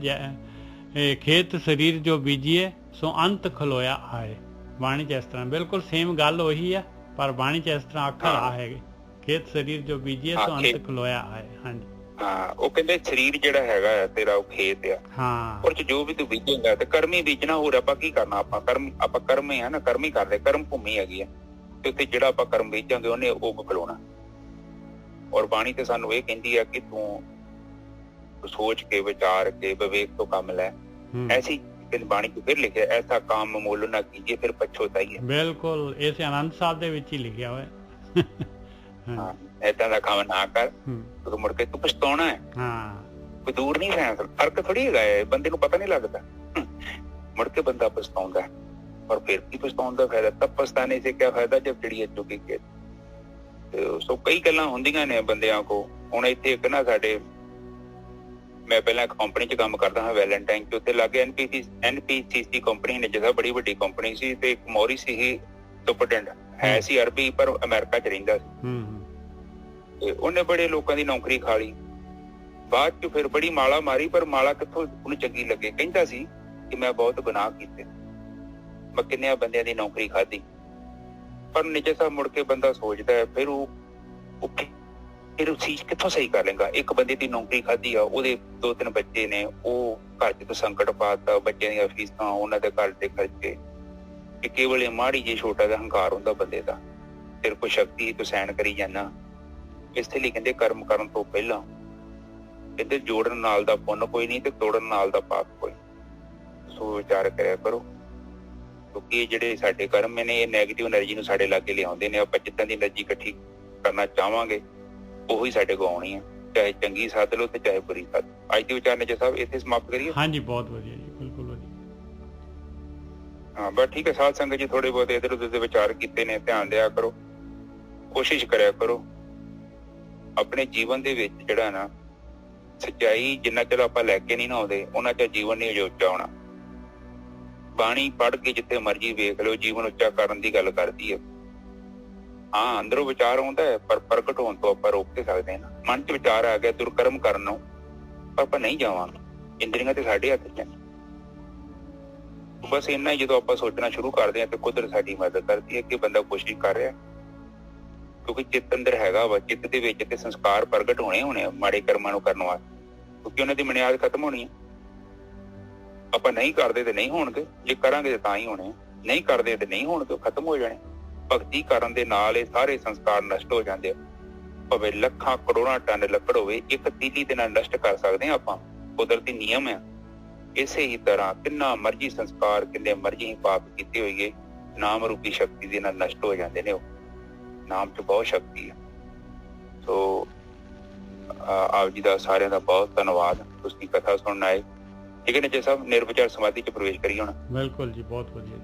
A: ਖੇਤ ਸਰੀਰ ਜੋ ਬੀਜੀਏ ਸੋ ਅੰਤ ਖਲੋਇਆ ਆਏ। ਬਾਣੀ 'ਚ ਇਸ ਤਰ੍ਹਾਂ ਬਿਲਕੁਲ ਸੇਮ ਗੱਲ ਉਹੀ ਆ, ਪਰ ਬਾਣੀ 'ਚ ਇਸ ਤਰ੍ਹਾਂ ਅੱਖਰ ਆ ਹੈਗੇ, ਖੇਤ ਸਰੀਰ ਜੋ ਬੀਜੀਏ ਸੋ ਅੰਤ ਖਲੋਇਆ ਆਏ। ਹਾਂਜੀ
B: ਹਾਂ, ਉਹ ਕਹਿੰਦੇ ਸਰੀਰ ਜਿਹੜਾ ਹੈਗਾ ਤੇਰਾ ਉਹ ਖੇਤ ਆ। ਹਾਂ, ਉਹ 'ਚ ਜੋ ਵੀ ਤੂੰ ਬੀਜੇਗਾ ਤੇ ਕਰਮੀ ਬੀਜਣਾ। ਹੋਰ ਆਪਾਂ ਕੀ ਕਰਨਾ? ਆਪਾਂ ਕਰਮ ਹੀ ਆ ਨਾ, ਕਰਮ ਹੀ ਕਰਦੇ। ਕਰਮ ਭੂਮੀ ਹੈਗੀ ਆ, ਤੇ ਉੱਥੇ ਜਿਹੜਾ ਆਪਾਂ ਕਰਮ ਬੀਜਾਂਗੇ ਉਹਨੇ ਉਹ ਖਲੋਣਾ। ਔਰ ਬਾਣੀ ਤੇ ਸਾਨੂੰ ਇਹ ਕਹਿੰਦੀ ਆ ਕਿ ਤੂੰ ਸੋਚ ਕੇ ਵਿਚਾਰ ਕੇ ਵਿਵੇਕ ਤੋਂ ਕੰਮ ਲੈ। ਐਸੀ ਬਾਣੀ ਚ ਫਿਰ ਲਿਖਿਆ, ਐਸਾ ਕੰਮ ਮੁੱਲ ਨਾ ਕੀਜੀਏ ਫਿਰ ਪਛਤਾਈਏ।
A: ਬਿਲਕੁਲ, ਇਸੇ ਆਨੰਦ ਸਾਹਿਬ ਦੇ ਵਿੱਚ ਹੀ ਲਿਖਿਆ ਹੋਇਆ।
B: ਹਾਂ, ਏਦਾਂ ਦਾ ਕੰਮ ਨਾ ਕਰ, ਤੂੰ ਮੁੜ ਕੇ ਤੂੰ ਪਛਤਾਉਣਾ ਹੈ।
A: ਹਾਂ,
B: ਕੋਈ ਦੂਰ ਨਹੀਂ ਹੈ, ਫਰਕ ਥੋੜੀ ਹੈਗਾ ਹੈ। ਬੰਦੇ ਨੂੰ ਪਤਾ ਨਹੀਂ ਲੱਗਦਾ, ਮੁੜ ਕੇ ਬੰਦਾ ਪਛਤਾਉਂਦਾ। ਔਰ ਫਿਰ ਕੀ ਪਛਤਾਉਣ ਦਾ ਫਾਇਦਾ? ਤਬ ਪਛਤਾਨੇ ਸੇ ਕਿਆ ਫਾਇਦਾ ਜਬ ਚਿੜੀਆ ਚੁੱਕੀ ਕੇ। ਸੋ ਕਈ ਗੱਲਾਂ ਹੁੰਦੀਆਂ ਨੇ ਬੰਦਿਆਂ ਕੋ। ਹੁਣ ਇੱਥੇ ਇੱਕ ਨਾ ਸਾਡੇ, ਮੈਂ ਪਹਿਲਾਂ ਇੱਕ ਕੰਪਨੀ 'ਚ ਕੰਮ ਕਰਦਾ ਹਾਂ ਵੈਲੈਂਟਾਈਨ 'ਚ। ਉੱਥੇ ਲਾਗੇ NPCC ਕੰਪਨੀ ਨੇ, ਜਿਹੜਾ ਬੜੀ ਵੱਡੀ ਕੰਪਨੀ ਸੀ। ਤੇ ਇੱਕ ਮੌਰੀ ਸੀ ਸੁਪਰਡੈਂਟ, ਹੈ ਸੀ ਅਰਬੀ ਪਰ ਅਮਰੀਕਾ 'ਚ ਰਹਿੰਦਾ ਸੀ। ਤੇ ਉਹਨੇ ਬੜੇ ਲੋਕਾਂ ਦੀ ਨੌਕਰੀ ਖਾ ਲਈ। ਬਾਅਦ ਚ ਫਿਰ ਬੜੀ ਮਾਲਾ ਮਾਰੀ, ਪਰ ਮਾਲਾ ਕਿੱਥੋਂ ਉਹਨੂੰ ਚੰਗੀ ਲੱਗੇ। ਕਹਿੰਦਾ ਸੀ ਕਿ ਮੈਂ ਬਹੁਤ ਗੁਨਾਹ ਕੀਤੇ, ਮੈਂ ਕਿੰਨਿਆਂ ਬੰਦਿਆਂ ਦੀ ਨੌਕਰੀ ਖਾਧੀ। ਪਰ ਨਿੱਜੇ ਸਾਹਿਬ ਮੁੜ ਕੇ ਬੰਦਾ ਸੋਚਦਾ ਹੈ, ਫਿਰ ਉਹ ਚੀਜ਼ ਕਿੱਥੋਂ ਸਹੀ ਕਰ ਲੇਗਾ। ਇੱਕ ਬੰਦੇ ਦੀ ਨੌਕਰੀ ਖਾਧੀ ਆ, ਉਹਦੇ 2-3 ਬੱਚੇ ਨੇ, ਉਹ ਘਰ ਚ ਤਾਂ ਸੰਕਟ ਪਾਤਾ, ਬੱਚਿਆਂ ਦੀਆਂ ਫੀਸਾਂ, ਉਹਨਾਂ ਦੇ ਘਰ ਦੇ ਖਰਚੇ। ਕਿ ਕੇਵਲ ਇਹ ਮਾੜੀ ਜਿਹੀ ਛੋਟਾ ਜਿਹਾ ਹੰਕਾਰ ਹੁੰਦਾ ਬੰਦੇ ਦਾ, ਤੇਰੇ ਕੋਲ ਸ਼ਕਤੀ ਤੂੰ ਸਹਿਣ ਕਰੀ ਜਾਨਾ। ਇਸ ਲਈ ਕਹਿੰਦੇ ਕਰਮ ਕਰਨ ਤੋਂ ਪਹਿਲਾਂ ਕਹਿੰਦੇ ਜੋੜਨ ਨਾਲ ਦਾ ਪੁੰਨ ਕੋਈ ਨਹੀਂ ਤੇ ਤੋੜਨ ਨਾਲ ਦਾ ਪਾਪ ਕੋਈ। ਸੋ ਵਿਚਾਰ ਕਰਿਆ ਕਰੋ, ਕਿਉਂਕਿ ਇਹ ਜਿਹੜੇ ਸਾਡੇ ਕਰਮ ਨੇ ਇਹ ਨੈਗੇਟਿਵ એનર્ਜੀ ਨੂੰ ਸਾਡੇ ਲਾਗੇ ਲਿਆਉਂਦੇ ਨੇ। ਆਪਾਂ ਜਿੱਦਾਂ ਦੀ એનર્ਜੀ ਇਕੱਠੀ ਕਰਨਾ ਚਾਹਵਾਂਗੇ ਉਹੀ ਸਾਡੇ ਕੋਲ ਆਉਣੀ ਹੈ, ਚਾਹੇ ਚੰਗੀ ਸੱਦ ਲਓ ਤੇ ਚਾਹੇ ਬੁਰੀ ਸੱਦ। ਅੱਜ ਦੇ ਵਿਚਾਰ ਨਿੱਜਾ ਸਾਹਿਬ ਇੱਥੇ ਸਮਾਪਤ ਕਰੀਏ।
A: ਹਾਂਜੀ, ਬਹੁਤ ਵਧੀਆ ਜੀ, ਬਿਲਕੁਲ ਵਧੀਆ।
B: ਹਾਂ ਬਸ ਠੀਕ ਹੈ। ਸਾਧ ਸੰਗਤ ਜੀ ਥੋੜੇ ਬਹੁਤ ਇੱਧਰ ਉੱਧਰ ਦੇ ਵਿਚਾਰ ਕੀਤੇ ਨੇ, ਧਿਆਨ ਦਿਆ ਕਰੋ, ਕੋਸ਼ਿਸ਼ ਕਰਿਆ ਕਰੋ ਆਪਣੇ ਜੀਵਨ ਦੇ ਵਿੱਚ ਜਿਹੜਾ ਨਾ ਸੱਚਾਈ ਜਿੰਨਾ ਚਿਰ ਆਪਾਂ ਲੈ ਕੇ ਨਹੀਂ ਨਾ ਆਉਂਦੇ ਉਹਨਾਂ ਚਿਰ ਜੀਵਨ ਨਹੀਂ ਅਜੇ ਉੱਚਾ ਹੋਣਾ। ਬਾਣੀ ਪੜ੍ਹ ਕੇ ਜਿੱਥੇ ਮਰਜ਼ੀ ਵੇਖ ਲਓ, ਜੀਵਨ ਉੱਚਾ ਕਰਨ ਦੀ ਗੱਲ ਕਰਦੀ ਹੈ। ਹਾਂ ਅੰਦਰੋਂ ਵਿਚਾਰ ਆਉਂਦਾ ਹੈ, ਪਰ ਪ੍ਰਗਟ ਹੋਣ ਤੋਂ ਆਪਾਂ ਰੋਕ ਕੇ ਸਕਦੇ ਹਾਂ। ਮਨ 'ਚ ਵਿਚਾਰ ਆ ਗਿਆ ਦੁਰਕਰਮ ਕਰਨ ਨੂੰ, ਪਰ ਆਪਾਂ ਨਹੀਂ ਜਾਵਾਂਗੇ, ਇੰਦਰੀਆਂ ਤੇ ਸਾਡੇ ਹੱਥ 'ਚ। ਬਸ ਇੰਨਾ ਹੀ ਜਦੋਂ ਆਪਾਂ ਸੋਚਣਾ ਸ਼ੁਰੂ ਕਰਦੇ ਹਾਂ ਤੇ ਕੁਦਰਤ ਸਾਡੀ ਮਦਦ ਕਰਦੀ ਹੈ ਕਿ ਬੰਦਾ ਕੋਸ਼ਿਸ਼ ਕਰ ਰਿਹਾ, ਕਿਉਂਕਿ ਚਿੱਤ ਅੰਦਰ ਹੈਗਾ ਵਾ। ਚਿੱਤ ਦੇ ਵਿੱਚ ਤੇ ਸੰਸਕਾਰ ਪ੍ਰਗਟ ਹੋਣੇ ਆ ਮਾੜੇ ਕਰਮਾਂ ਨੂੰ ਕਰਨ ਵਾਸਤੇ, ਕਿਉਂਕਿ ਉਹਨਾਂ ਦੀ ਬੁਨਿਆਦ ਖਤਮ ਹੋਣੀ ਹੈ। ਆਪਾਂ ਨਹੀਂ ਕਰਦੇ ਤੇ ਨਹੀਂ ਹੋਣਗੇ, ਜੇ ਕਰਾਂਗੇ ਤਾਂ ਹੀ ਹੋਣੇ, ਨਹੀਂ ਕਰਦੇ ਤੇ ਨਹੀਂ ਹੋਣਗੇ, ਖਤਮ ਹੋ ਜਾਣੇ। ਭਗਤੀ ਕਰਨ ਦੇ ਨਾਲ ਇਹ ਸਾਰੇ ਸੰਸਕਾਰ ਨਸ਼ਟ ਹੋ ਜਾਂਦੇ ਆ। ਭਾਵੇਂ ਲੱਖਾਂ ਕਰੋੜਾਂ ਟਨ ਲੱਕੜ ਹੋਵੇ, ਇੱਕ ਤੀਲੀ ਦੇ ਨਾਲ ਨਸ਼ਟ ਕਰ ਸਕਦੇ ਹਾਂ ਆਪਾਂ, ਕੁਦਰਤੀ ਨਿਯਮ ਹੈ। ਇਸੇ ਹੀ ਤਰ੍ਹਾਂ ਕਿੰਨਾ ਮਰਜ਼ੀ ਸੰਸਕਾਰ, ਕਿੰਨੇ ਮਰਜ਼ੀ ਪਾਪ ਕੀਤੇ ਹੋਈਏ, ਨਾਮ ਰੂਪੀ ਸ਼ਕਤੀ ਦੇ ਨਾਲ ਨਸ਼ਟ ਹੋ ਜਾਂਦੇ ਨੇ। ਉਹ ਨਾਮ 'ਚ ਬਹੁਤ ਸ਼ਕਤੀ ਹੈ। ਸੋ ਆਪ ਜੀ ਦਾ ਸਾਰਿਆਂ ਦਾ ਬਹੁਤ ਧੰਨਵਾਦ, ਤੁਸੀਂ ਕਥਾ ਸੁਣਨ ਆਏ। ਠੀਕ ਹੈ ਨਿੱਜੇ ਸਾਹਿਬ, ਨਿਰਵਿਚਾਰ ਸਮਾਧੀ 'ਚ ਪ੍ਰਵੇਸ਼ ਕਰੀਏ ਹੁਣ।
A: ਬਿਲਕੁਲ ਜੀ, ਬਹੁਤ ਵਧੀਆ।